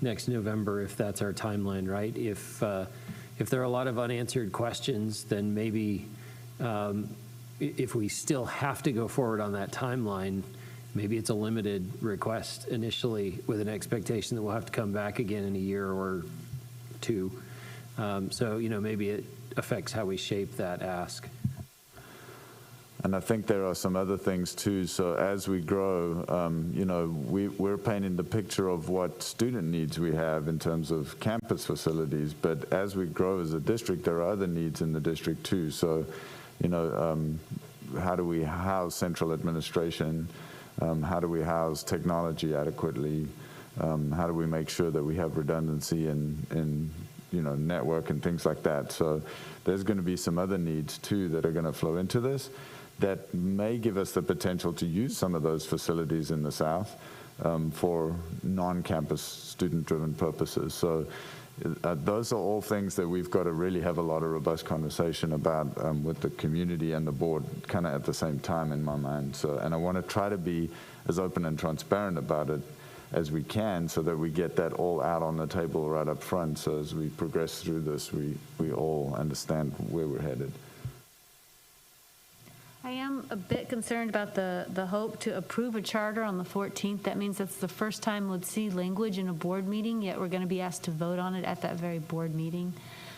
next November, if that's our timeline, right? If there are a lot of unanswered questions, then maybe if we still have to go forward on that timeline, maybe it's a limited request initially with an expectation that we'll have to come back again in a year or two. So maybe it affects how we shape that ask. And I think there are some other things too. So as we grow, we're painting the picture of what student needs we have in terms of campus facilities. But as we grow as a district, there are other needs in the district too. So, how do we house central administration? How do we house technology adequately? How do we make sure that we have redundancy in network and things like that? So there's going to be some other needs too that are going to flow into this that may give us the potential to use some of those facilities in the South for non-campus student-driven purposes. So those are all things that we've got to really have a lot of robust conversation about with the community and the board kind of at the same time in my mind. So, and I want to try to be as open and transparent about it as we can so that we get that all out on the table right up front. So as we progress through this, we all understand where we're headed. I am a bit concerned about the hope to approve a charter on the 14th. That means that's the first time we'll see language in a board meeting, yet we're going to be asked to vote on it at that very board meeting.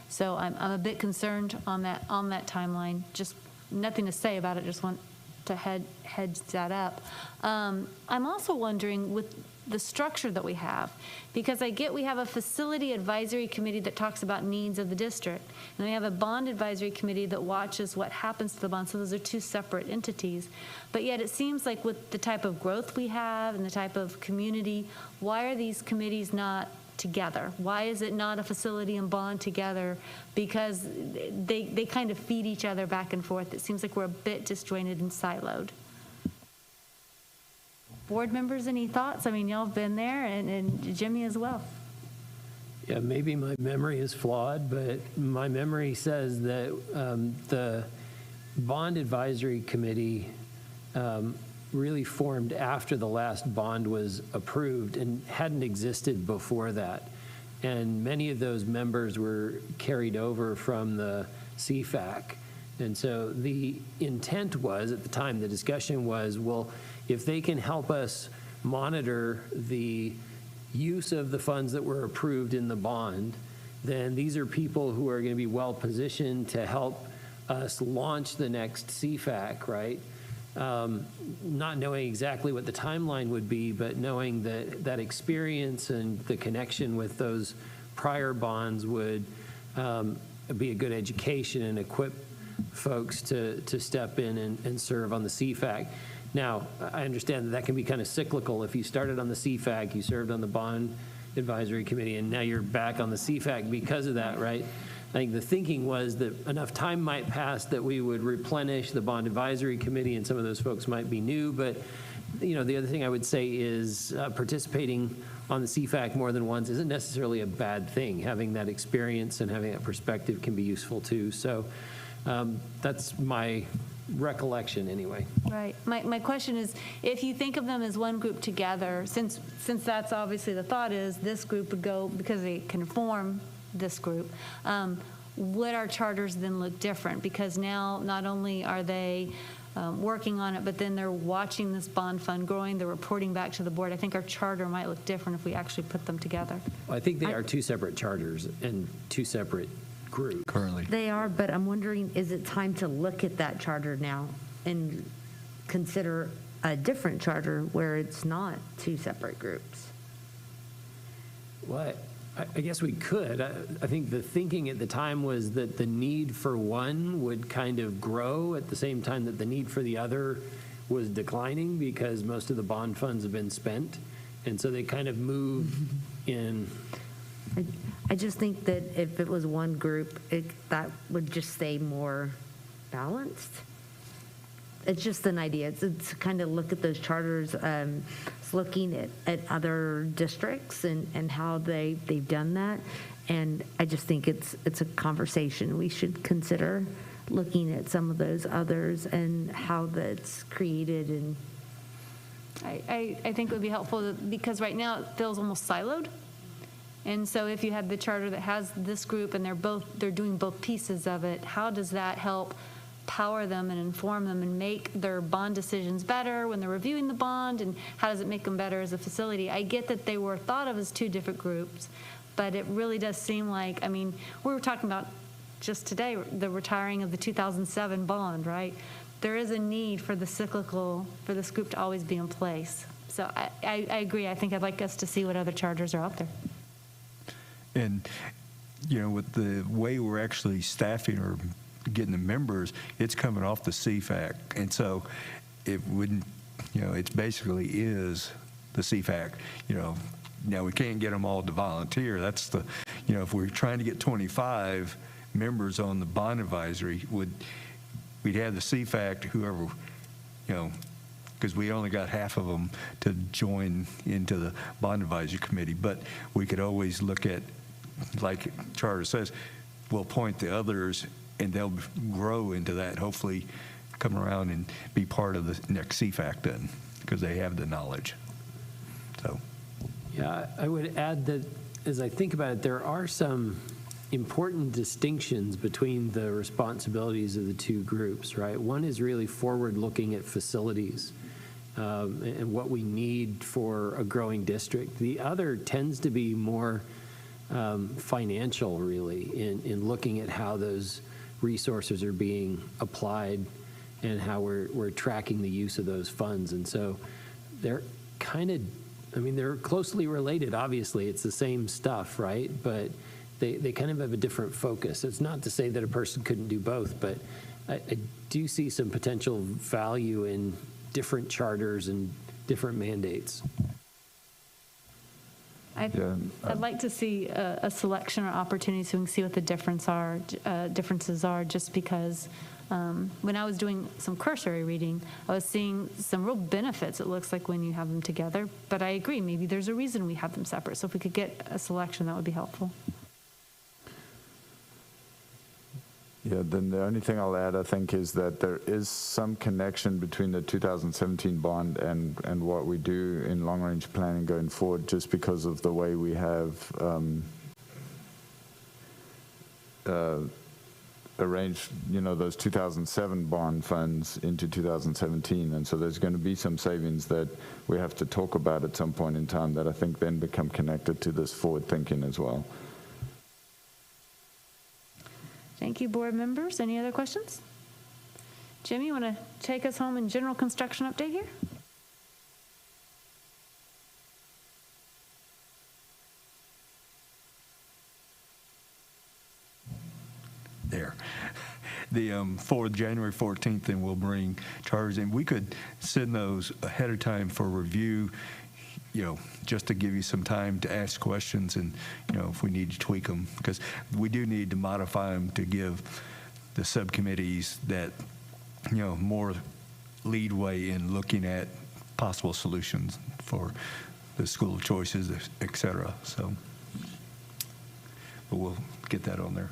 So I'm a bit concerned on that timeline. Just nothing to say about it, just want to heads that up. I'm also wondering with the structure that we have, because we have a facility advisory committee that talks about needs of the district, and we have a bond advisory committee that watches what happens to the bond. So those are two separate entities. But yet it seems like with the type of growth we have and the type of community, why are these committees not together? Why is it not a facility and bond together? Because they kind of feed each other back and forth. It seems like we're a bit disjointed and siloed. Board members, any thoughts? I mean, y'all have been there, and Jimmy as well. Yeah, maybe my memory is flawed, but my memory says that the bond advisory committee really formed after the last bond was approved and hadn't existed before that. And many of those members were carried over from the CFAC. And so the intent was, at the time, the discussion was, well, if they can help us monitor the use of the funds that were approved in the bond, then these are people who are going to be well positioned to help us launch the next CFAC, right? Not knowing exactly what the timeline would be, but knowing that experience and the connection with those prior bonds would be a good education and equip folks to step in and serve on the CFAC. Now, I understand that can be kind of cyclical. If you started on the CFAC, you served on the bond advisory committee, and now you're back on the CFAC because of that, right? I think the thinking was that enough time might pass that we would replenish the bond advisory committee, and some of those folks might be new. But the other thing I would say is participating on the CFAC more than once isn't necessarily a bad thing. Having that experience and having that perspective can be useful too. So that's my recollection anyway. Right. My question is, if you think of them as one group together, since that's obviously the thought is this group would go, because they can form this group, would our charters then look different? Because now not only are they working on it, but then they're watching this bond fund growing, they're reporting back to the board. I think our charter might look different if we actually put them together. Well, I think they are two separate charters and two separate group currently. They are, but I'm wondering, is it time to look at that charter now and consider a different charter where it's not two separate groups? Well, I guess we could. I think the thinking at the time was that the need for one would kind of grow at the same time that the need for the other was declining because most of the bond funds have been spent. And so they kind of move in. I just think that if it was one group, that would just stay more balanced. It's just an idea. It's kind of look at those charters, it's looking at other districts and how they've done that. And I just think it's a conversation we should consider, looking at some of those others and how that's created. And I think it would be helpful because right now it feels almost siloed. And so if you have the charter that has this group and they're doing both pieces of it, how does that help power them and inform them and make their bond decisions better when they're reviewing the bond, and how does it make them better as a facility? I get that they were thought of as two different groups, but it really does seem like, I mean, we were talking about just today the retiring of the 2007 bond, right? there is a need for the cyclical, for this group to always be in place. So I agree. I think I'd like us to see what other charters are out there. And, with the way we're actually staffing or getting the members, it's coming off the CFAC. And so it wouldn't, it basically is the CFAC. Now we can't get them all to volunteer. That's the, if we're trying to get 25 members on the bond advisory, we'd have the CFAC, whoever, because we only got half of them to join into the bond advisory committee. But we could always look at, like Charter says, we'll appoint the others and they'll grow into that, hopefully come around and be part of the next CFAC then, because they have the knowledge. So. Yeah, I would add that as I think about it, there are some important distinctions between the responsibilities of the two groups, right? One is really forward-looking at facilities and what we need for a growing district. The other tends to be more financial, really, in looking at how those resources are being applied and how we're tracking the use of those funds. And so they're kind of, they're closely related, obviously. It's the same stuff, right? But they kind of have a different focus. It's not to say that a person couldn't do both, but I do see some potential value in different charters and different mandates. I'd like to see a selection or opportunity so we can see what the differences are, just because when I was doing some cursory reading, I was seeing some real benefits, it looks like, when you have them together. But I agree, maybe there's a reason we have them separate. So if we could get a selection, that would be helpful. Yeah, then the only thing I'll add, I think, is that there is some connection between the 2017 bond and what we do in long-range planning going forward, just because of the way we have arranged, those 2007 bond funds into 2017. And so there's going to be some savings that we have to talk about at some point in time that I think then become connected to this forward thinking as well. Thank you, board members. Any other questions? Jimmy, you want to take us home in general construction update here? There. For January 14th, then we'll bring charters in. We could send those ahead of time for review, just to give you some time to ask questions and, if we need to tweak them, because we do need to modify them to give the subcommittees that, more leadway in looking at possible solutions for the school of choices, et cetera. So, but we'll get that on there.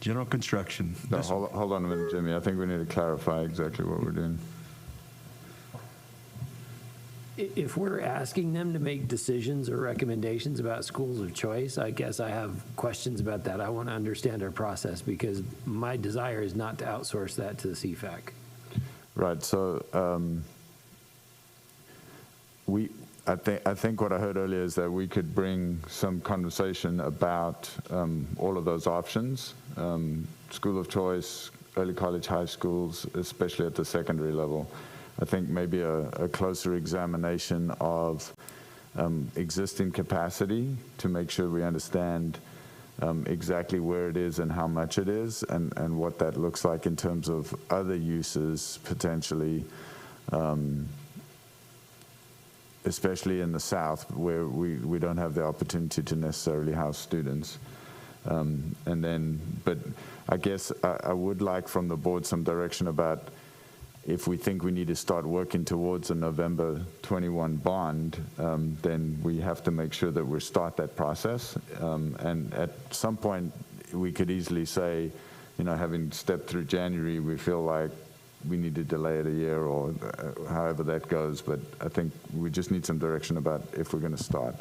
General construction. No, hold on a minute, Jimmy. I think we need to clarify exactly what we're doing. If we're asking them to make decisions or recommendations about schools of choice, I guess I have questions about that. I want to understand our process, because my desire is not to outsource that to the CFAC. Right. So I think what I heard earlier is that we could bring some conversation about all of those options, school of choice, early college, high schools, especially at the secondary level. I think maybe a closer examination of existing capacity to make sure we understand exactly where it is and how much it is, and what that looks like in terms of other uses potentially, especially in the South, where we don't have the opportunity to necessarily house students. But I guess I would like from the board some direction about if we think we need to start working towards a November 21 bond, then we have to make sure that we start that process. And at some point, we could easily say, having stepped through January, we feel like we need to delay it a year, or however that goes. But I think we just need some direction about if we're going to start.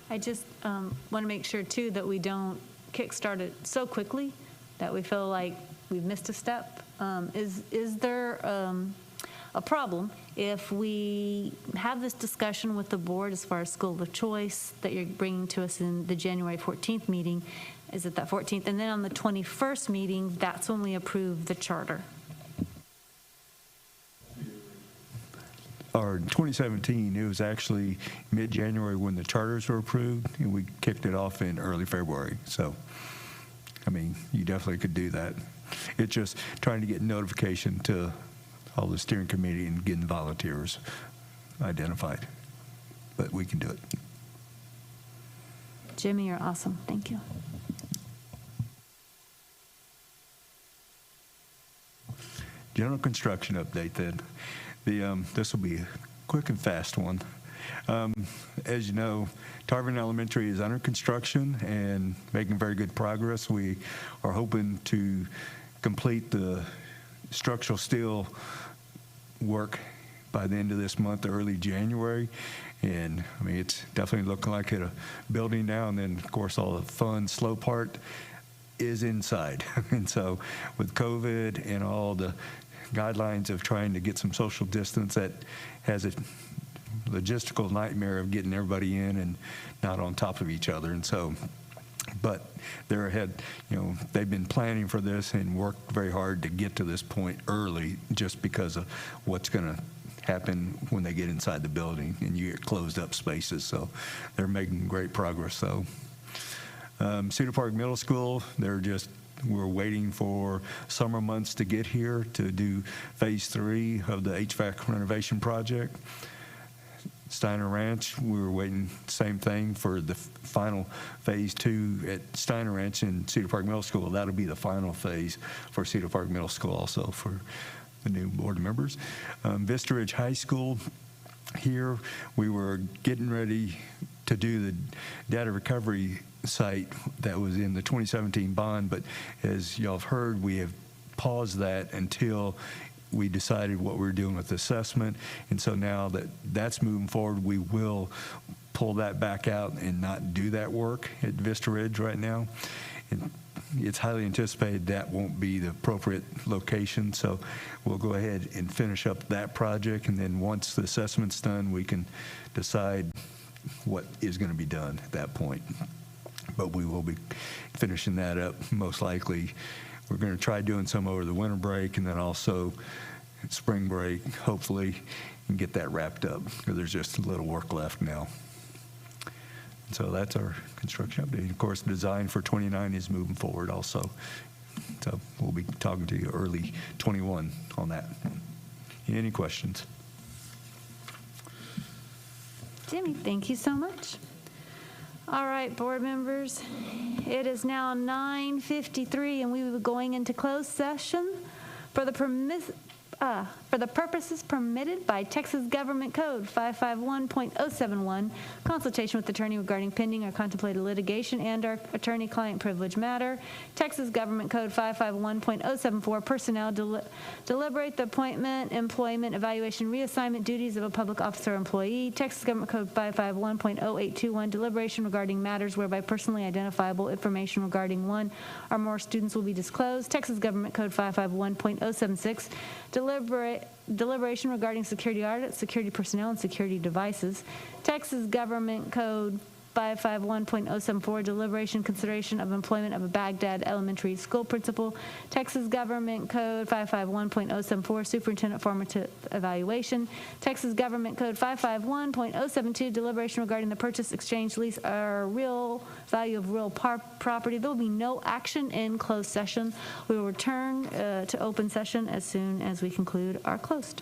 I just want to make sure, too, that we don't kickstart it so quickly that we feel like we've missed a step. Is there a problem if we have this discussion with the board as far as school of choice that you're bringing to us in the January 14th meeting? Is it that 14th? And then on the 21st meeting, that's when we approve the charter. or in 2017, it was actually mid-January when the charters were approved, and we kicked it off in early February. So, I mean, you definitely could do that. It's just trying to get notification to all the steering committee and getting volunteers identified. But we can do it. Jimmy, you're awesome. Thank you. General construction update then. This will be a quick and fast one. As you know, Tarvin Elementary is under construction and making very good progress. We are hoping to complete the structural steel work by the end of this month, early January. And I mean, it's definitely looking like a building now. And then, of course, all the fun, slow part is inside. And so with COVID and all the guidelines of trying to get some social distance, that has a logistical nightmare of getting everybody in and not on top of each other. And so, but they're ahead, you know, they've been planning for this and worked very hard to get to this point early just because of what's going to happen when they get inside the building and you get closed up spaces. So they're making great progress. So Cedar Park Middle School, we're waiting for summer months to get here to do phase 3 of the HVAC renovation project. Steiner Ranch, we were waiting, same thing, for the final phase 2 at Steiner Ranch and Cedar Park Middle School. That'll be the final phase for Cedar Park Middle School also for the new board members. Vista Ridge High School, here we were getting ready to do the data recovery site that was in the 2017 bond, but as y'all have heard, we have paused that until we decided what we were doing with assessment. And so now that that's moving forward, we will pull that back out and not do that work at Vista Ridge right now. And it's highly anticipated that won't be the appropriate location, so we'll go ahead and finish up that project, and then once the assessment's done, we can decide what is going to be done at that point. But we will be finishing that up most likely. We're going to try doing some over the winter break and then also spring break, hopefully, and get that wrapped up because there's just a little work left now. So that's our construction update. Of course, the design for 29 is moving forward also. So we'll be talking to you early 21 on that. Any questions? Jimmy, thank you so much. All right, board members, it is now 9:53 and we will be going into closed session for the purposes permitted by Texas Government Code 551.071, consultation with attorney regarding pending or contemplated litigation and or attorney-client privilege matter. Texas Government Code 551.074, personnel, deliberate the appointment, employment, evaluation, reassignment duties of a public officer or employee. Texas Government Code 551.0821, deliberation regarding matters whereby personally identifiable information regarding one or more students will be disclosed. Texas Government Code 551.076, deliberation regarding security audits, security personnel, and security devices. Texas Government Code 551.074, deliberation, consideration of employment of a Baghdad elementary school principal. Texas Government Code 551.074, superintendent formative evaluation. Texas Government Code 551.072, deliberation regarding the purchase, exchange, lease, or real value of real property. There will be no action in closed session. We will return to open session as soon as we conclude our closed.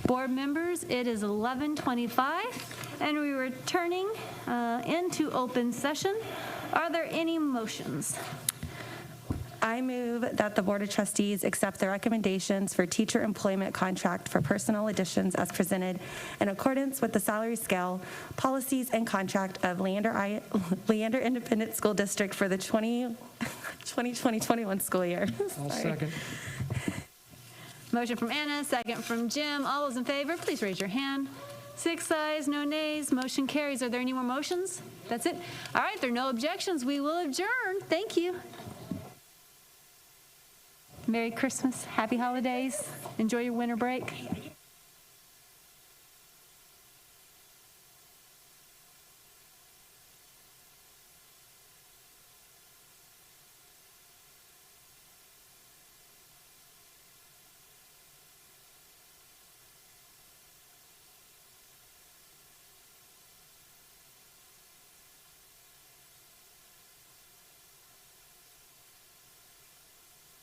Board members, it is 11:25, and we are returning into open session. Are there any motions? I move that the Board of Trustees accept the recommendations for teacher employment contract for personnel additions as presented in accordance with the salary scale, policies, and contract of Leander Independent School District for the 2020-21 school year. I'll Sorry. second. Motion from Anna, second from Jim. All those in favor, please raise your hand. 6 ayes, no nays, motion carries. Are there any more motions? That's it? All right, there are no objections. We will adjourn. Thank you. Merry Christmas, happy holidays. Enjoy your winter break.